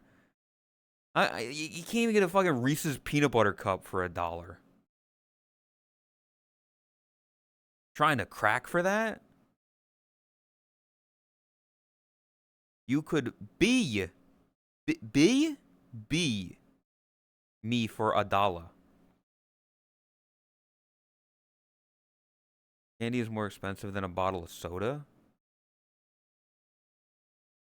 You can't even get a fucking Reese's peanut butter cup for $1. Trying to crack for that? You could be me for $1. Candy is more expensive than a bottle of soda?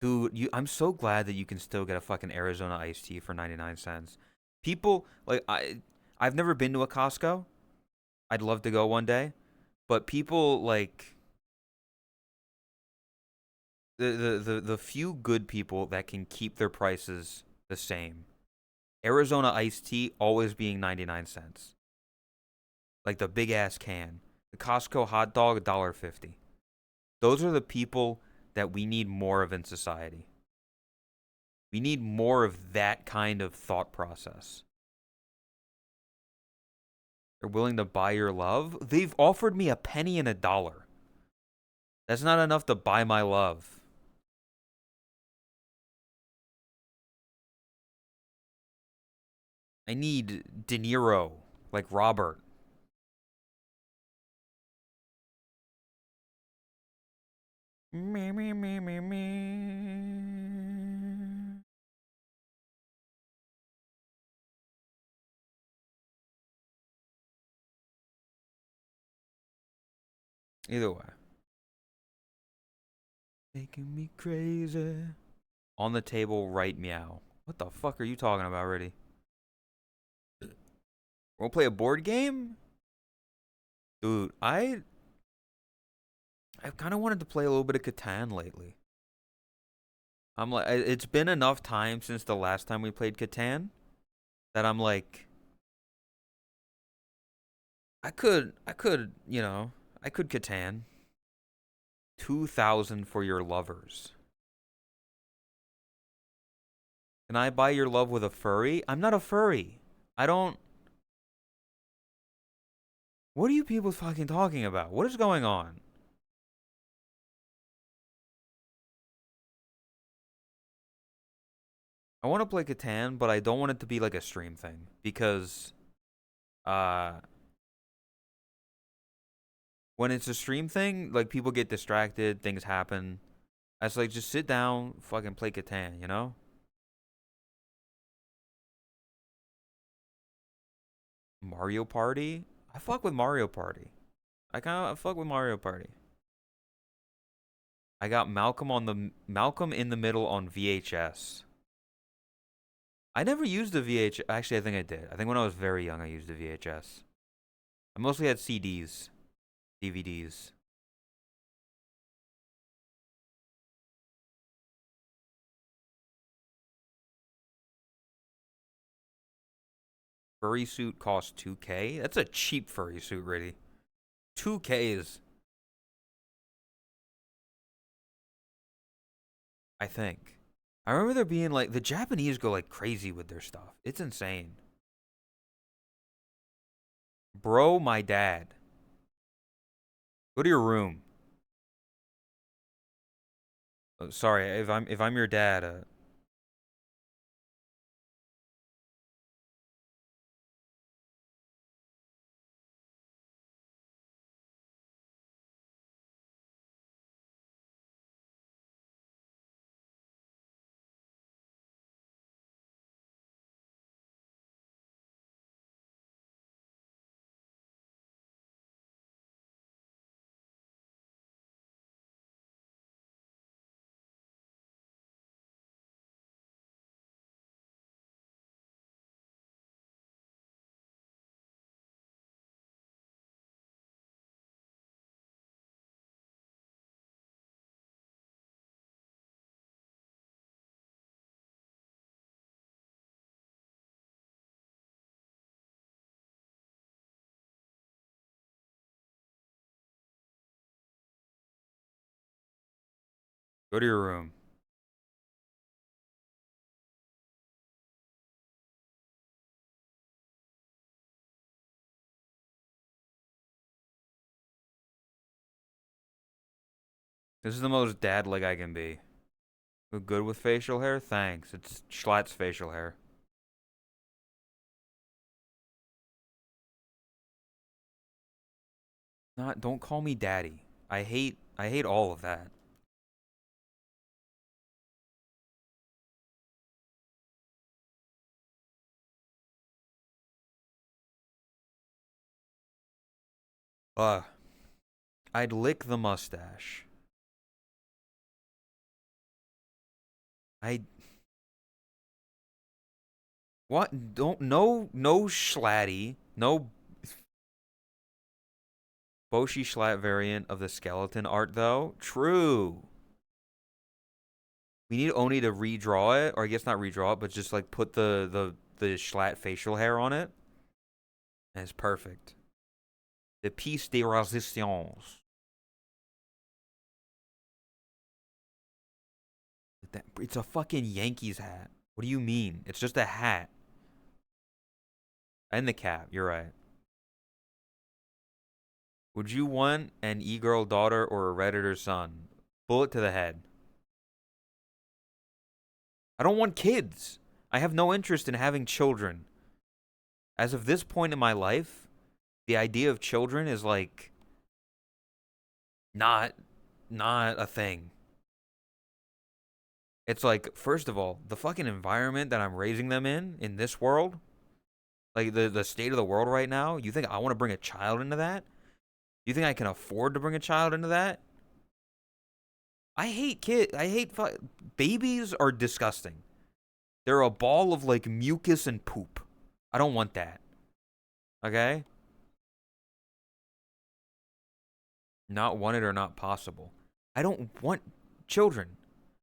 Dude, I'm so glad that you can still get a fucking Arizona iced tea for 99 cents. People like I've never been to a Costco. I'd love to go one day, but people like the few good people that can keep their prices the same. Arizona iced tea always being 99 cents. Like the big ass can. The Costco hot dog $1.50. Those are the people that we need more of in society. We need more of that kind of thought process. They're willing to buy your love. They've offered me a penny and $1. That's not enough to buy my love. I need De Niro, like Robert. Me, me, me, me, me. Either way. Making me crazy. On the table, right meow. What the fuck are you talking about, already? We'll play a board game? Dude, I've kind of wanted to play a little bit of Catan lately. I'm like, it's been enough time since the last time we played Catan that I'm like, I could Catan. 2,000 for your lovers. Can I buy your love with a furry? I'm not a furry. I don't. What are you people fucking talking about? What is going on? I want to play Catan, but I don't want it to be like a stream thing because uh when it's a stream thing, like people get distracted, things happen. I was like, just sit down, fucking play Catan, you know? Mario Party? I fuck with Mario Party. I fuck with Mario Party. I got Malcolm in the Middle on VHS. I never used a VHS. Actually, I think I did. I think when I was very young, I used a VHS. I mostly had CDs, DVDs. Furry suit costs 2K? That's a cheap furry suit, really. 2K is, I think. I remember there being like, the Japanese go like crazy with their stuff. It's insane. Bro, my dad. Go to your room. Sorry, if I'm your dad, go to your room. This is the most dad-like I can be. Good with facial hair? Thanks. It's Schlatt's facial hair. Don't call me daddy. I hate all of that. Uh, I'd lick the mustache. I what? Don't no Schlatty, no Boshi Schlatt variant of the skeleton art though. True. We need Oni to redraw it, or I guess not redraw it, but just like put the Schlatt facial hair on it. And it's perfect. The piece de resistance. It's a fucking Yankees hat. What do you mean? It's just a hat. And the cap, you're right. Would you want an e-girl daughter or a redditor son? Bullet to the head. I don't want kids. I have no interest in having children. As of this point in my life, the idea of children is like not not a thing. It's like, first of all, the fucking environment that I'm raising them in this world, like the state of the world right now, you think I want to bring a child into that? You think I can afford to bring a child into that? I hate kids. Babies are disgusting. They're a ball of like mucus and poop. I don't want that. Okay? Not wanted or not possible. I don't want children.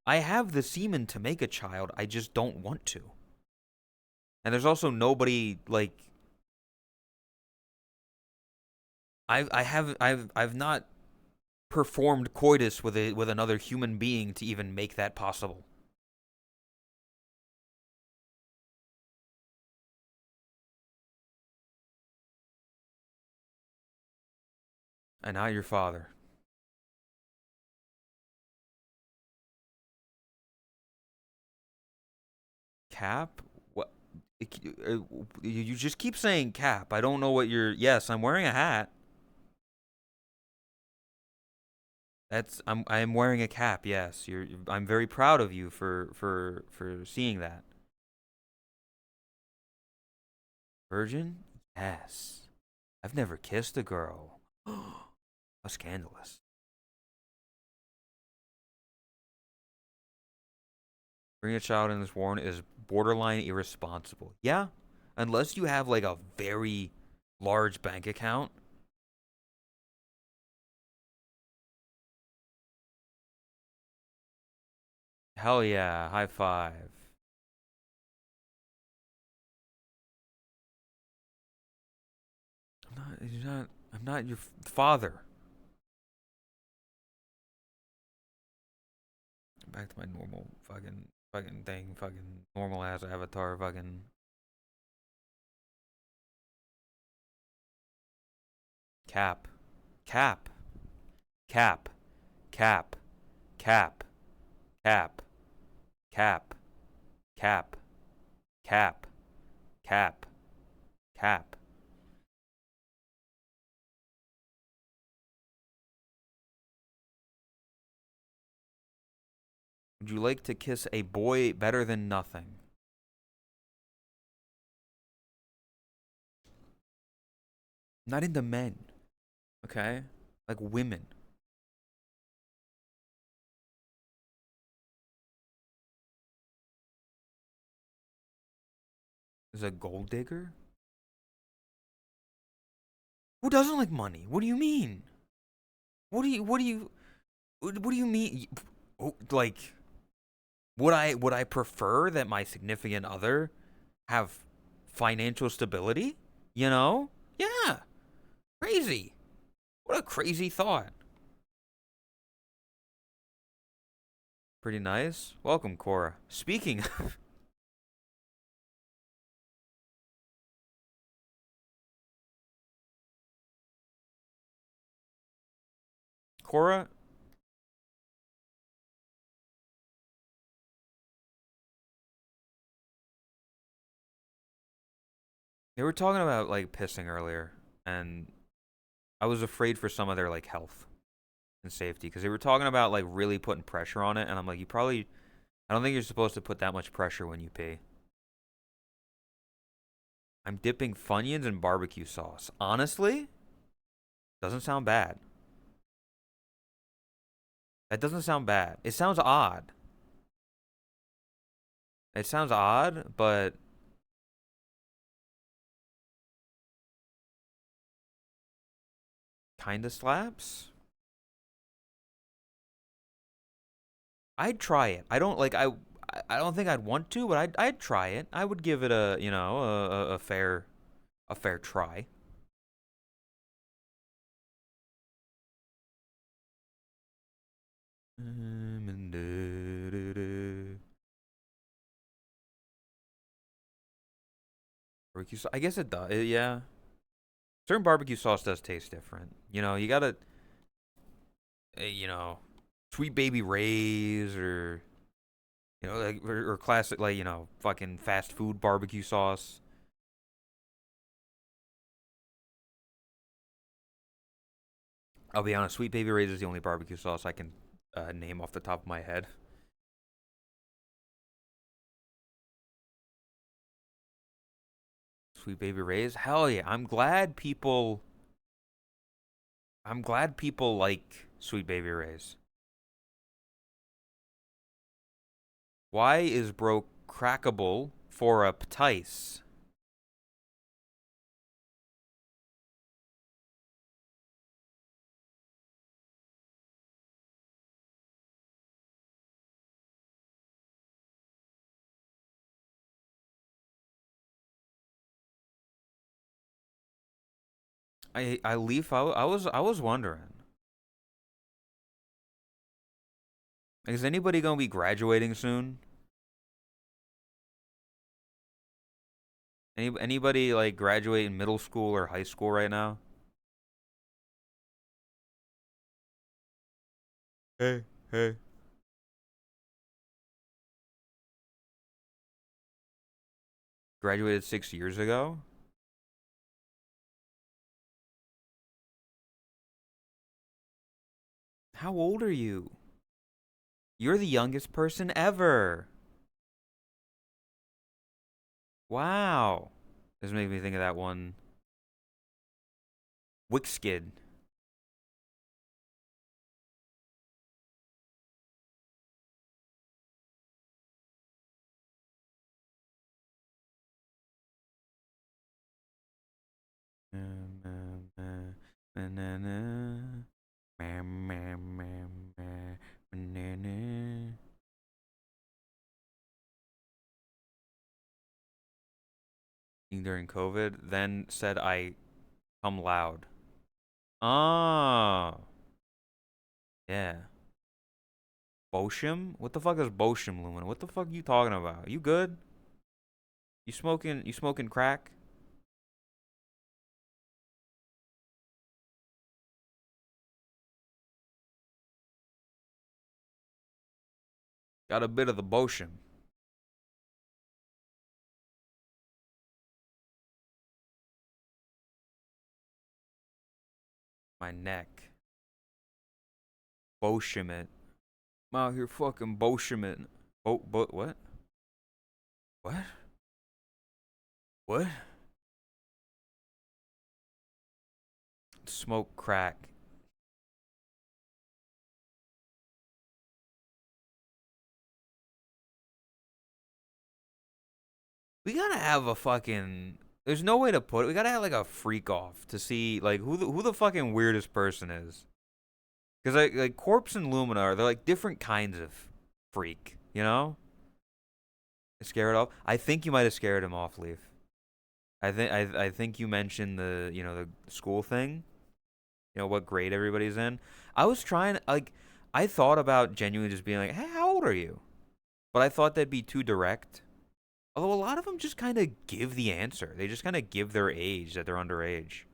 I have the semen to make a child. I just don't want to. And there's also nobody like I've not performed coitus with another human being to even make that possible. And not your father. Cap? What? You just keep saying cap. I don't know what you're. Yes, I'm wearing a hat. I'm wearing a cap. Yes, I'm very proud of you for seeing that. Virgin? Yes. I've never kissed a girl. How scandalous. Bringing a child in this warrant is borderline irresponsible. Yeah, unless you have like a very large bank account. Hell yeah, high five. He's not. I'm not your father. Back to my normal fucking thing. Fucking normal ass avatar. Fucking cap. Cap. Cap. Cap. Cap. Cap. Cap. Cap. Cap. Cap. Cap. Would you like to kiss a boy better than nothing? Not into men, okay? Like women. Is a gold digger? Who doesn't like money? What do you mean? What do you mean? Like, would I prefer that my significant other have financial stability? You know? Yeah. Crazy. What a crazy thought. Pretty nice. Welcome, Cora. Speaking of, Cora, they were talking about like pissing earlier, and I was afraid for some of their like health and safety because they were talking about like really putting pressure on it, and I'm like, I don't think you're supposed to put that much pressure when you pee. I'm dipping Funyuns in barbecue sauce. Honestly, doesn't sound bad. That doesn't sound bad. It sounds odd. It sounds odd, but kinda slaps. I'd try it. I don't like I don't think I'd want to, but I'd try it. I would give it a, a fair try. Barbecue sauce. I guess it does. Yeah. Certain barbecue sauce does taste different. You gotta, you know, Sweet Baby Ray's or like or classic like fucking fast food barbecue sauce. I'll be honest, Sweet Baby Ray's is the only barbecue sauce I can name off the top of my head. Sweet Baby Ray's, hell yeah! I'm glad people like Sweet Baby Ray's. Why is bro crackable for a ptice? I leaf. I was wondering. Like, is anybody gonna be graduating soon? Anybody like graduating middle school or high school right now? Hey, hey. Graduated 6 years ago. How old are you? You're the youngest person ever. Wow. This makes me think of that one Wixkid. During COVID, then said I Come loud. Oh, yeah. Bosham? What the fuck is Bosham, Lumina? What the fuck are you talking about? You good? You smoking crack? Got a bit of the Bosham. My neck. Bosham it. I'm out here fucking Bosham it. What? What? What? Smoke crack. We gotta have a fucking. There's no way to put it. We gotta have like a freak off to see like who the fucking weirdest person is. Because like Corpse and Lumina are they're like different kinds of freak. You know? Scared off. I think you might have scared him off, Leaf. I think you mentioned the school thing. You know what grade everybody's in. I was trying like I thought about genuinely just being like, hey, how old are you? But I thought that'd be too direct. Although a lot of them just kind of give the answer. They just kind of give their age that they're underage.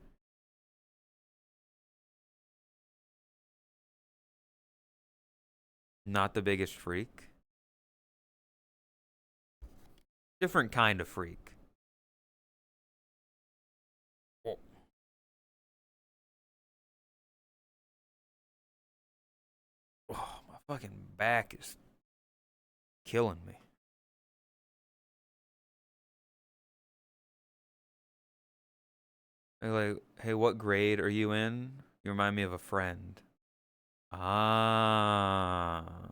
Not the biggest freak. Different kind of freak. Oh, oh, my fucking back is killing me. Like, hey, what grade are you in? You remind me of a friend. Ah.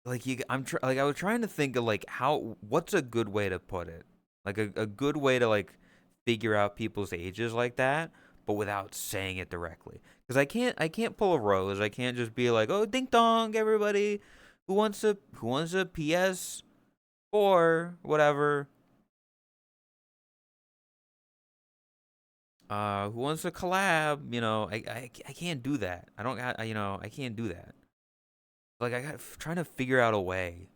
Like I was trying to think of like what's a good way to put it? Like a good way to like figure out people's ages like that, but without saying it directly. Because I can't pull a Rose. I can't just be like, oh, ding dong, everybody, who wants a PS or whatever. Who wants a collab? I can't do that. I don't got I can't do that. Like I got trying to figure out a way.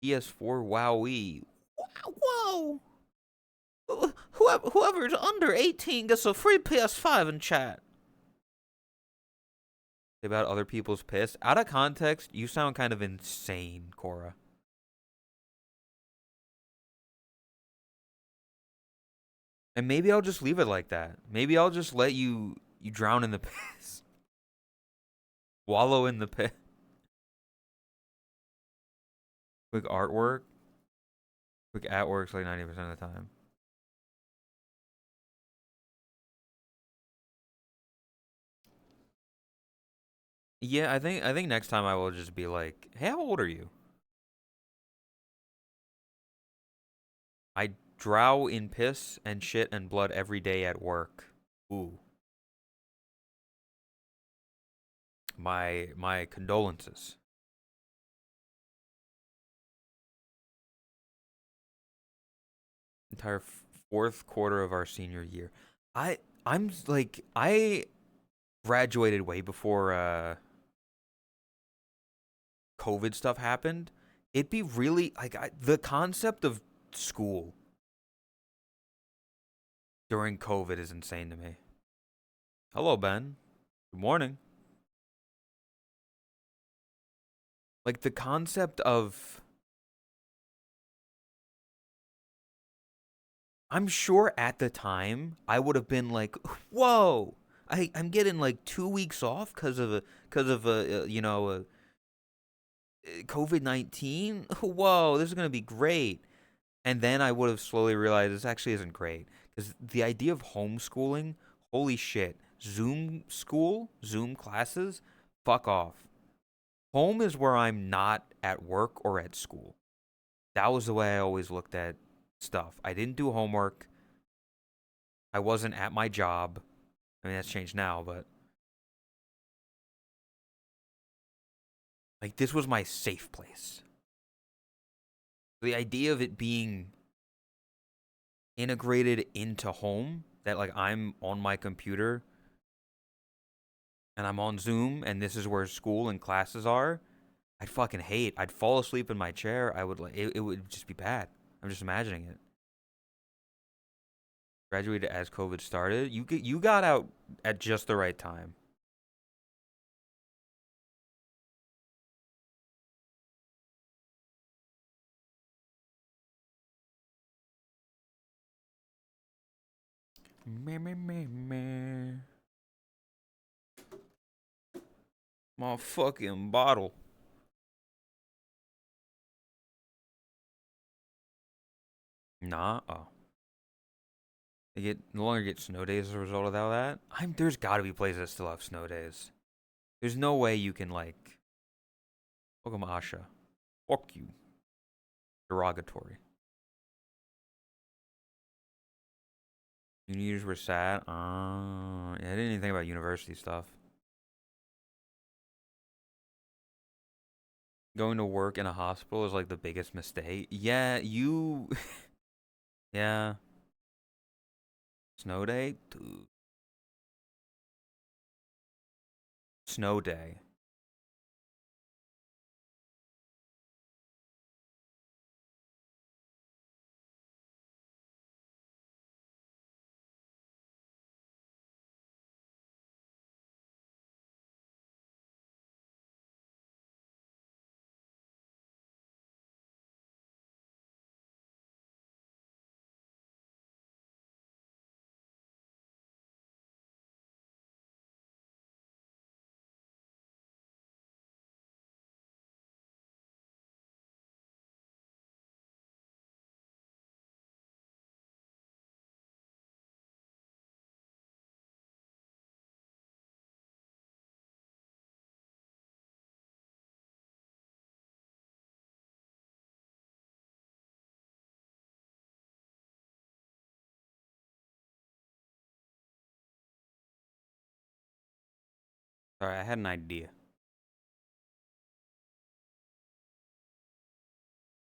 PS4, wowee. Whoa! Whoever's under 18 gets a free PS5 in chat. About other people's piss. Out of context, you sound kind of insane, Cora. And maybe I'll just leave it like that. Maybe I'll just let you drown in the piss. Wallow in the piss. Quick artwork. Quick artwork's like 90% of the time. Yeah, I think next time I will just be like, hey, how old are you? I drow in piss and shit and blood every day at work. Ooh. My condolences. Entire fourth quarter of our senior year. I graduated way before COVID stuff happened. It'd be really like the concept of school during COVID is insane to me. Hello, Ben. Good morning. Like the concept of I'm sure at the time I would have been like, "Whoa, I'm getting like 2 weeks off because of a COVID-19. Whoa, this is gonna be great." And then I would have slowly realized this actually isn't great because the idea of homeschooling, holy shit, Zoom school, Zoom classes, fuck off. Home is where I'm not at work or at school. That was the way I always looked at stuff. I didn't do homework. I wasn't at my job. I mean, that's changed now, but like this was my safe place. The idea of it being integrated into home that like I'm on my computer and I'm on Zoom and this is where school and classes are, I'd fucking hate. I'd fall asleep in my chair. I would like it would just be bad. I'm just imagining it. Graduated as COVID started. You got out at just the right time. Meh, meh, meh, meh. My fucking bottle. Nah. Oh. They get no longer get snow days as a result of all that. There's got to be places that still have snow days. There's no way you can like. Welcome, Asha. Fuck you. Derogatory. Uni years were sad. Yeah, I didn't even think about university stuff. Going to work in a hospital is like the biggest mistake. Yeah, you. Yeah. Snow day, dude. Snow day. Sorry, I had an idea.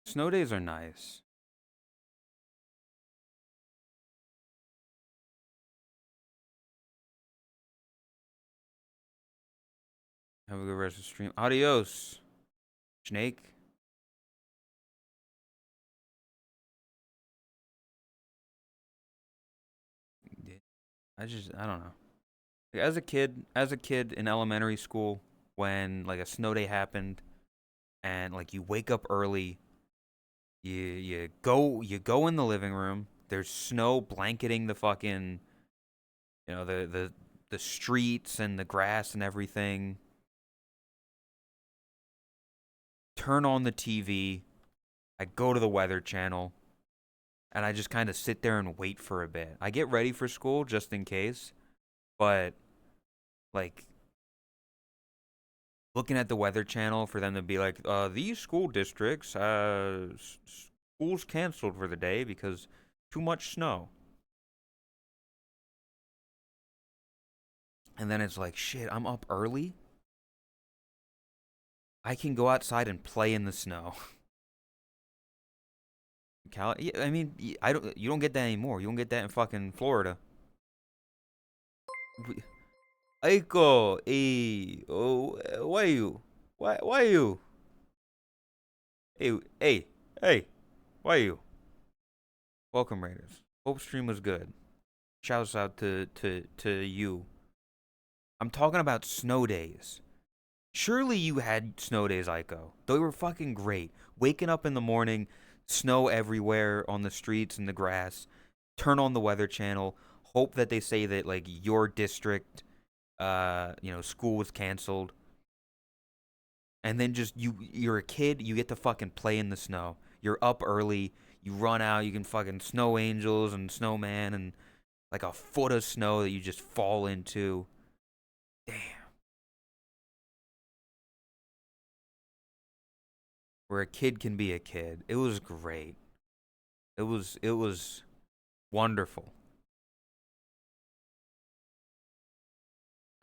Snow days are nice. Have a good rest of the stream. Adios, Snake. I don't know. Like, as a kid in elementary school, when like a snow day happened, and like you wake up early, you go in the living room. There's snow blanketing the fucking the streets and the grass and everything. Turn on the TV. I go to the Weather Channel, and I just kind of sit there and wait for a bit. I get ready for school just in case, but like looking at the Weather Channel for them to be like, these school districts, schools canceled for the day because too much snow. And then it's like, shit, I'm up early. I can go outside and play in the snow. Yeah, I mean, I don't. You don't get that anymore. You don't get that in fucking Florida. Aiko, oh, why you? Why you? Hey, hey, hey, why you? Welcome, Raiders. Hope stream was good. Shouts out to you. I'm talking about snow days. Surely you had snow days, Aiko. They were fucking great. Waking up in the morning, snow everywhere on the streets and the grass. Turn on the Weather Channel. Hope that they say that like your district, school was canceled. And then just you're a kid. You get to fucking play in the snow. You're up early. You run out. You can fucking snow angels and snowman and like a foot of snow that you just fall into. Damn. Where a kid can be a kid. It was great. It was wonderful.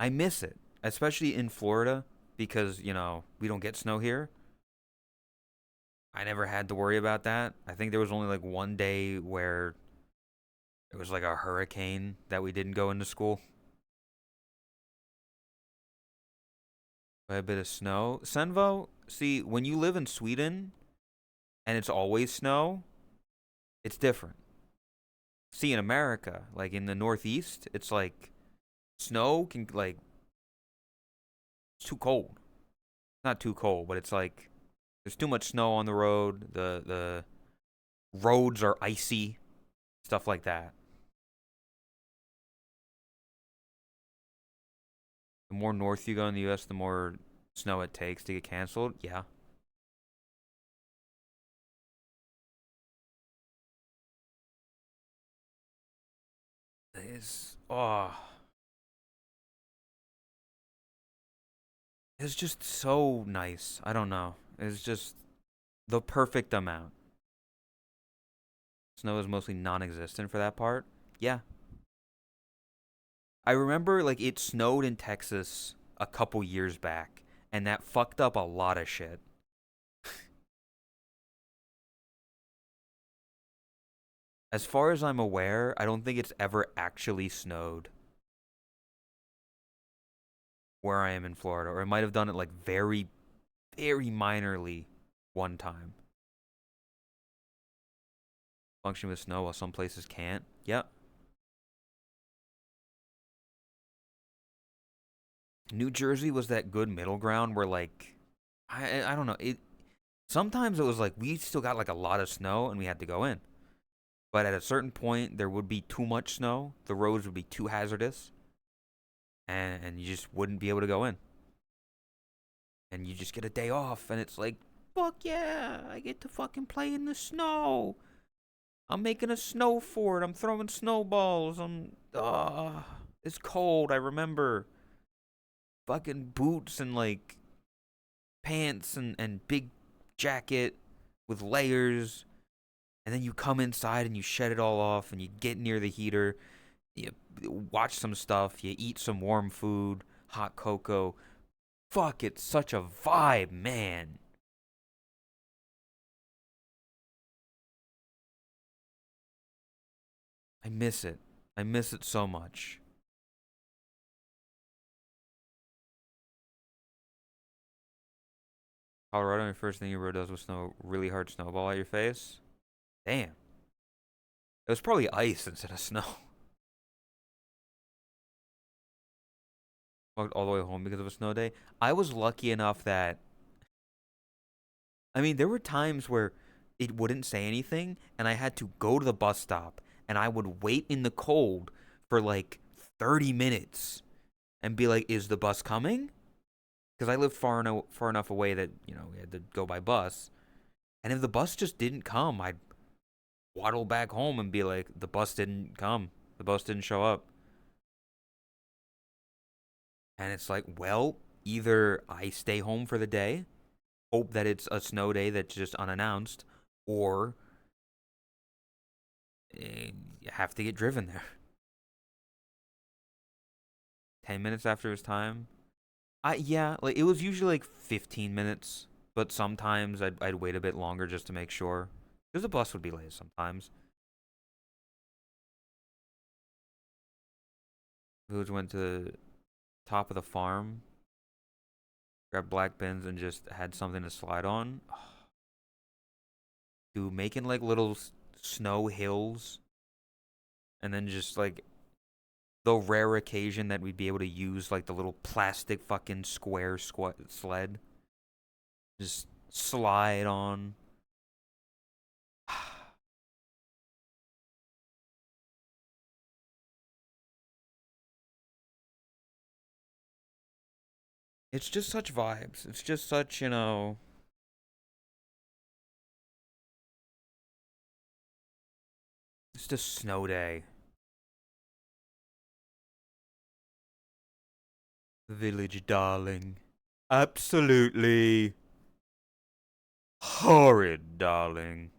I miss it, especially in Florida because, we don't get snow here. I never had to worry about that. I think there was only like one day where It was like a hurricane that we didn't go into school. By a bit of snow. Senvo, see, when you live in Sweden and it's always snow, it's different. See, in America, like in the Northeast, it's like snow can like it's too cold. Not too cold, but it's like there's too much snow on the road. The roads are icy, stuff like that. The more north you go in the U.S., the more snow it takes to get canceled. Yeah, it's just so nice. I don't know. It's just the perfect amount. Snow is mostly non-existent for that part. Yeah, I remember like it snowed in Texas a couple years back, and that fucked up a lot of shit. As far as I'm aware, I don't think it's ever actually snowed where I am in Florida, or it might have done it like very, very minorly one time. Function with snow while some places can't. Yep. New Jersey was that good middle ground where like I don't know. It sometimes it was like we still got like a lot of snow and we had to go in. But at a certain point there would be too much snow, the roads would be too hazardous, and you just wouldn't be able to go in. And you just get a day off and it's like, fuck yeah, I get to fucking play in the snow. I'm making a snow fort. I'm throwing snowballs. It's cold. I remember fucking boots and like pants and big jacket with layers. And then you come inside and you shed it all off and you get near the heater. You watch some stuff. You eat some warm food, hot cocoa. Fuck, it's such a vibe, man. I miss it. I miss it so much. Colorado, your first thing you ever does with snow, really hard snowball at your face. Damn. It was probably ice instead of snow. Walked all the way home because of a snow day. I was lucky enough that, I mean, there were times where it wouldn't say anything, and I had to go to the bus stop, and I would wait in the cold for like 30 minutes and be like, is the bus coming? Because I lived far enough away that, we had to go by bus. And if the bus just didn't come, I'd waddle back home and be like, the bus didn't come. The bus didn't show up. And it's like, well, either I stay home for the day, hope that it's a snow day that's just unannounced, or you have to get driven there. 10 minutes after his time. Yeah, like it was usually like 15 minutes, but sometimes I'd wait a bit longer just to make sure. Because the bus would be late sometimes. Village went to the top of the farm, grabbed black bins, and just had something to slide on. Dude, making like little snow hills, and then just like the rare occasion that we'd be able to use like the little plastic fucking square sled, just slide on. It's just such vibes. It's just such, it's just snow day. Village darling. Absolutely horrid, darling.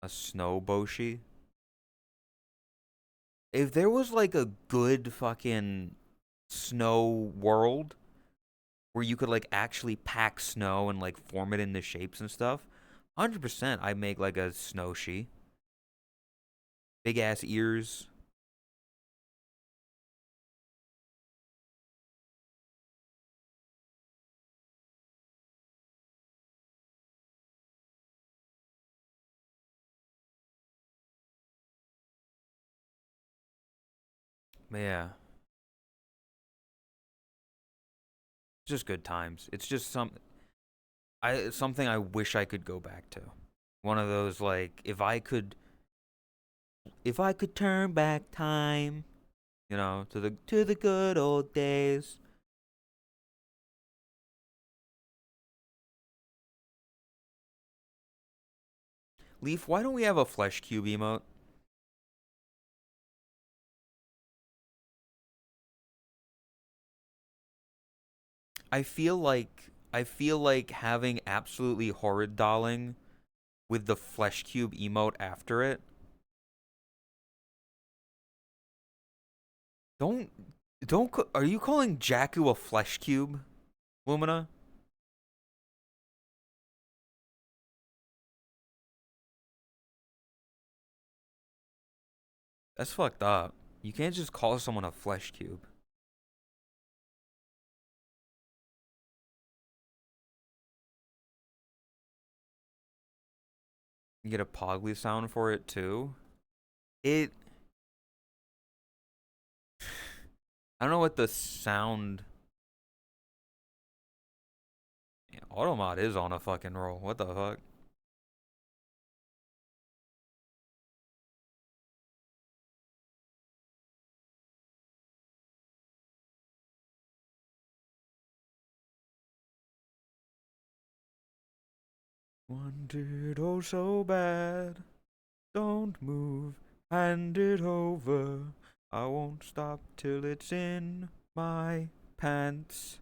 A snow boshi. If there was like a good fucking snow world where you could like actually pack snow and like form it into shapes and stuff, 100% I'd make like a snow shi. Big ass ears. But yeah, just good times. It's just something I wish I could go back to. One of those like if I could turn back time, to the good old days. Leaf, why don't we have a flesh cube emote? I feel like having absolutely horrid dolling with the flesh cube emote after it. Don't are you calling Jakku a flesh cube, Lumina? That's fucked up. You can't just call someone a flesh cube. You get a Pogly sound for it too. It I don't know what the sound. Yeah, Automod is on a fucking roll. What the fuck? Wanted oh so bad. Don't move. Hand it over. I won't stop till it's in my pants.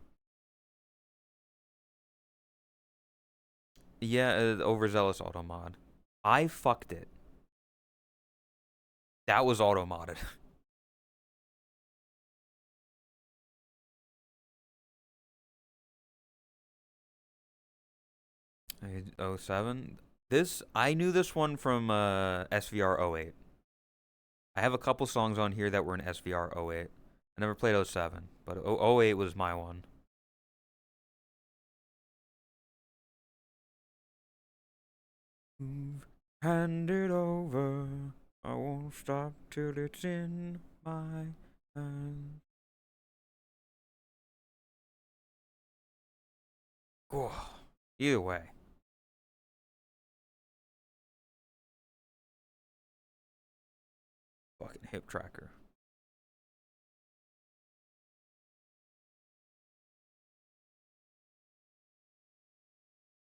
Yeah, overzealous auto mod. I fucked it. That was auto modded. Oh 07. This I knew this one from SVR 08. I have a couple songs on here that were in SVR 08. I never played 07, but 08 was my one. Move, hand it over. I won't stop till it's in my hand. Oh, either way, fucking hip tracker.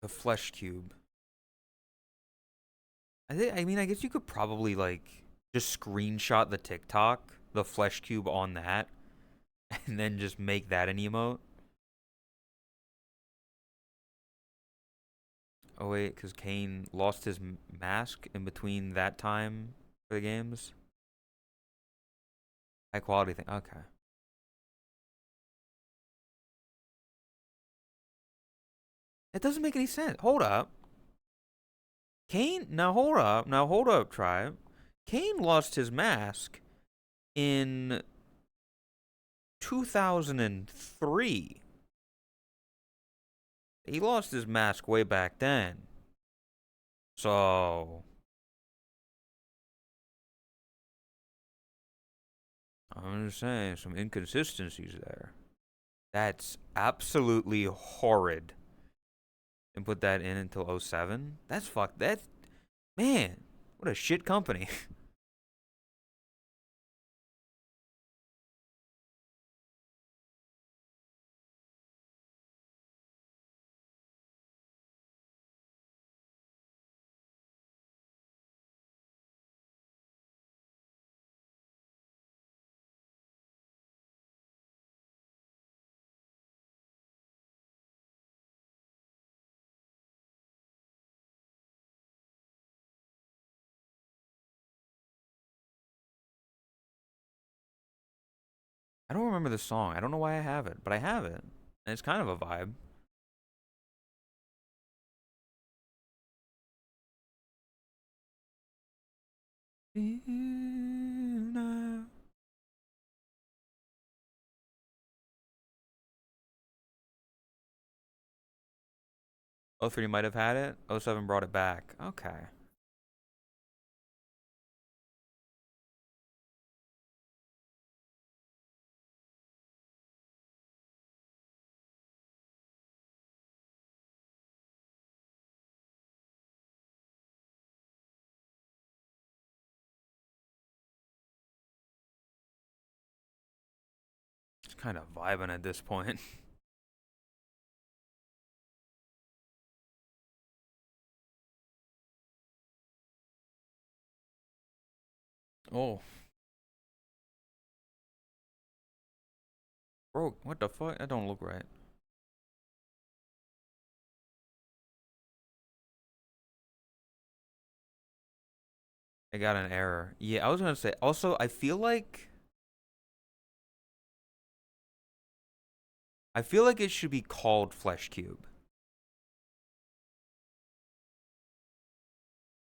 The flesh cube. I guess you could probably like just screenshot the TikTok, the flesh cube on that, and then just make that an emote. Oh wait, because Kane lost his mask in between that time for the games. High quality thing. Okay. It doesn't make any sense. Hold up. Kane, now hold up. Now hold up, tribe. Kane lost his mask in 2003. He lost his mask way back then. So, I'm just saying, some inconsistencies there. That's absolutely horrid. And put that in until '07. That's fucked. That's, man, what a shit company. I don't remember the song. I don't know why I have it, but I have it. And it's kind of a vibe. now. Oh 03 might have had it. Oh 07 brought it back. Okay. It's kind of vibing at this point. Oh, bro, what the fuck? That don't look right. I got an error. Yeah, I was gonna say. Also, I feel like it should be called Flesh Cube.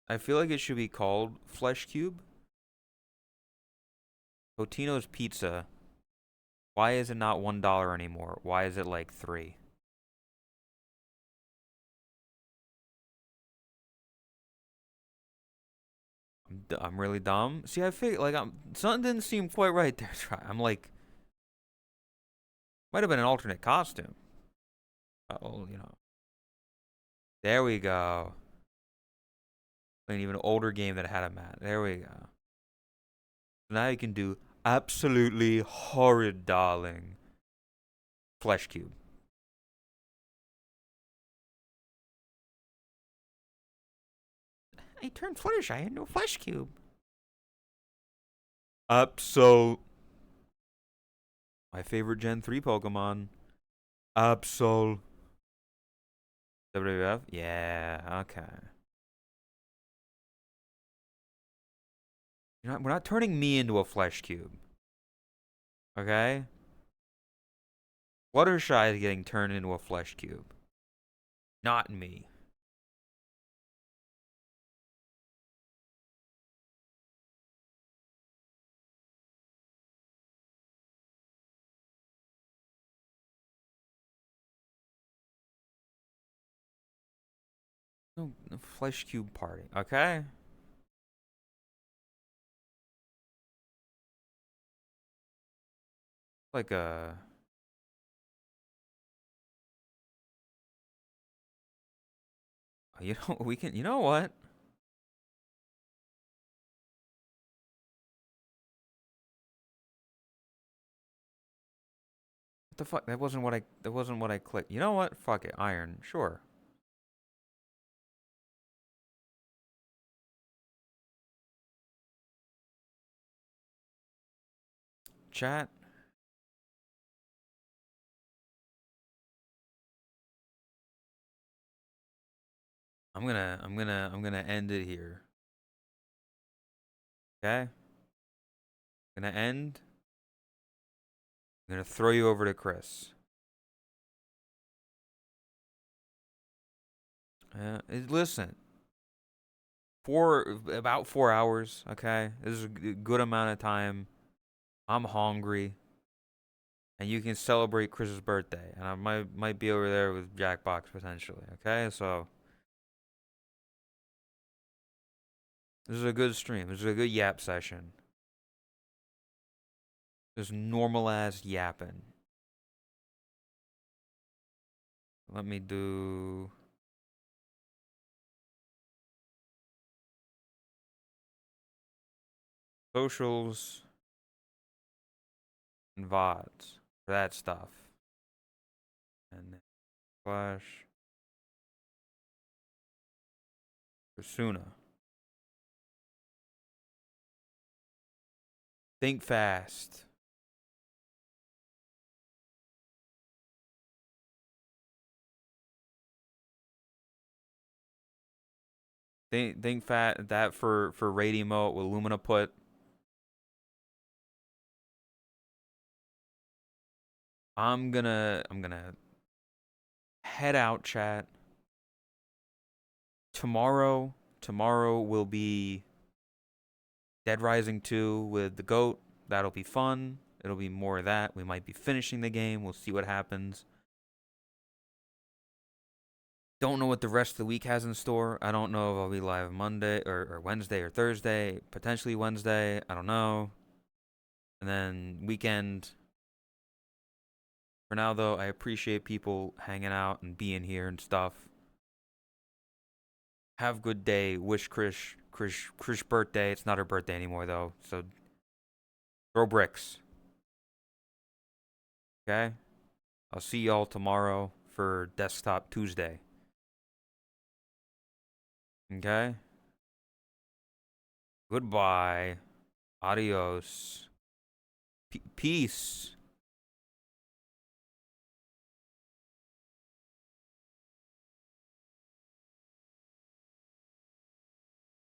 I feel like it should be called Flesh Cube. Totino's Pizza. Why is it not $1 anymore? Why is it like 3? I'm really dumb. See, I feel like something didn't seem quite right there. I'm like, might have been an alternate costume. Oh, you know. There we go. An even older game that had a mat. There we go. Now you can do absolutely horrid, darling. Flesh Cube. I turned Fluttershy into a Flesh Cube. Absol. My favorite Gen 3 Pokemon. Absol. WWF? Yeah, okay. We're not turning me into a Flesh Cube. Okay? Fluttershy is getting turned into a Flesh Cube. Not me. No, no Flesh Cube party. Okay? Like a. You know, we can. You know what? What the fuck? That wasn't what I. That wasn't what I clicked. You know what? Fuck it. Iron. Sure. Chat. I'm gonna end it here. Okay? Gonna end. I'm gonna throw you over to Chris. Listen, about 4 hours. Okay, this is a good amount of time. I'm hungry, and you can celebrate Chris's birthday, and I might be over there with Jackbox potentially. Okay, so this is a good stream. This is a good yap session. Just normal ass yapping. Let me do socials and vods for that stuff, and then slash persona. Think fast. Think fat that for raid emote with Lumina put. I'm gonna head out, chat. Tomorrow will be Dead Rising 2 with the GOAT. That'll be fun. It'll be more of that. We might be finishing the game. We'll see what happens. Don't know what the rest of the week has in store. I don't know if I'll be live Monday or Wednesday or Thursday. Potentially Wednesday. I don't know. And then weekend. For now, though, I appreciate people hanging out and being here and stuff. Have a good day. Wish Krish birthday. It's not her birthday anymore, though. So throw bricks. Okay? I'll see y'all tomorrow for Desktop Tuesday. Okay? Goodbye. Adios. Peace.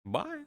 Bye.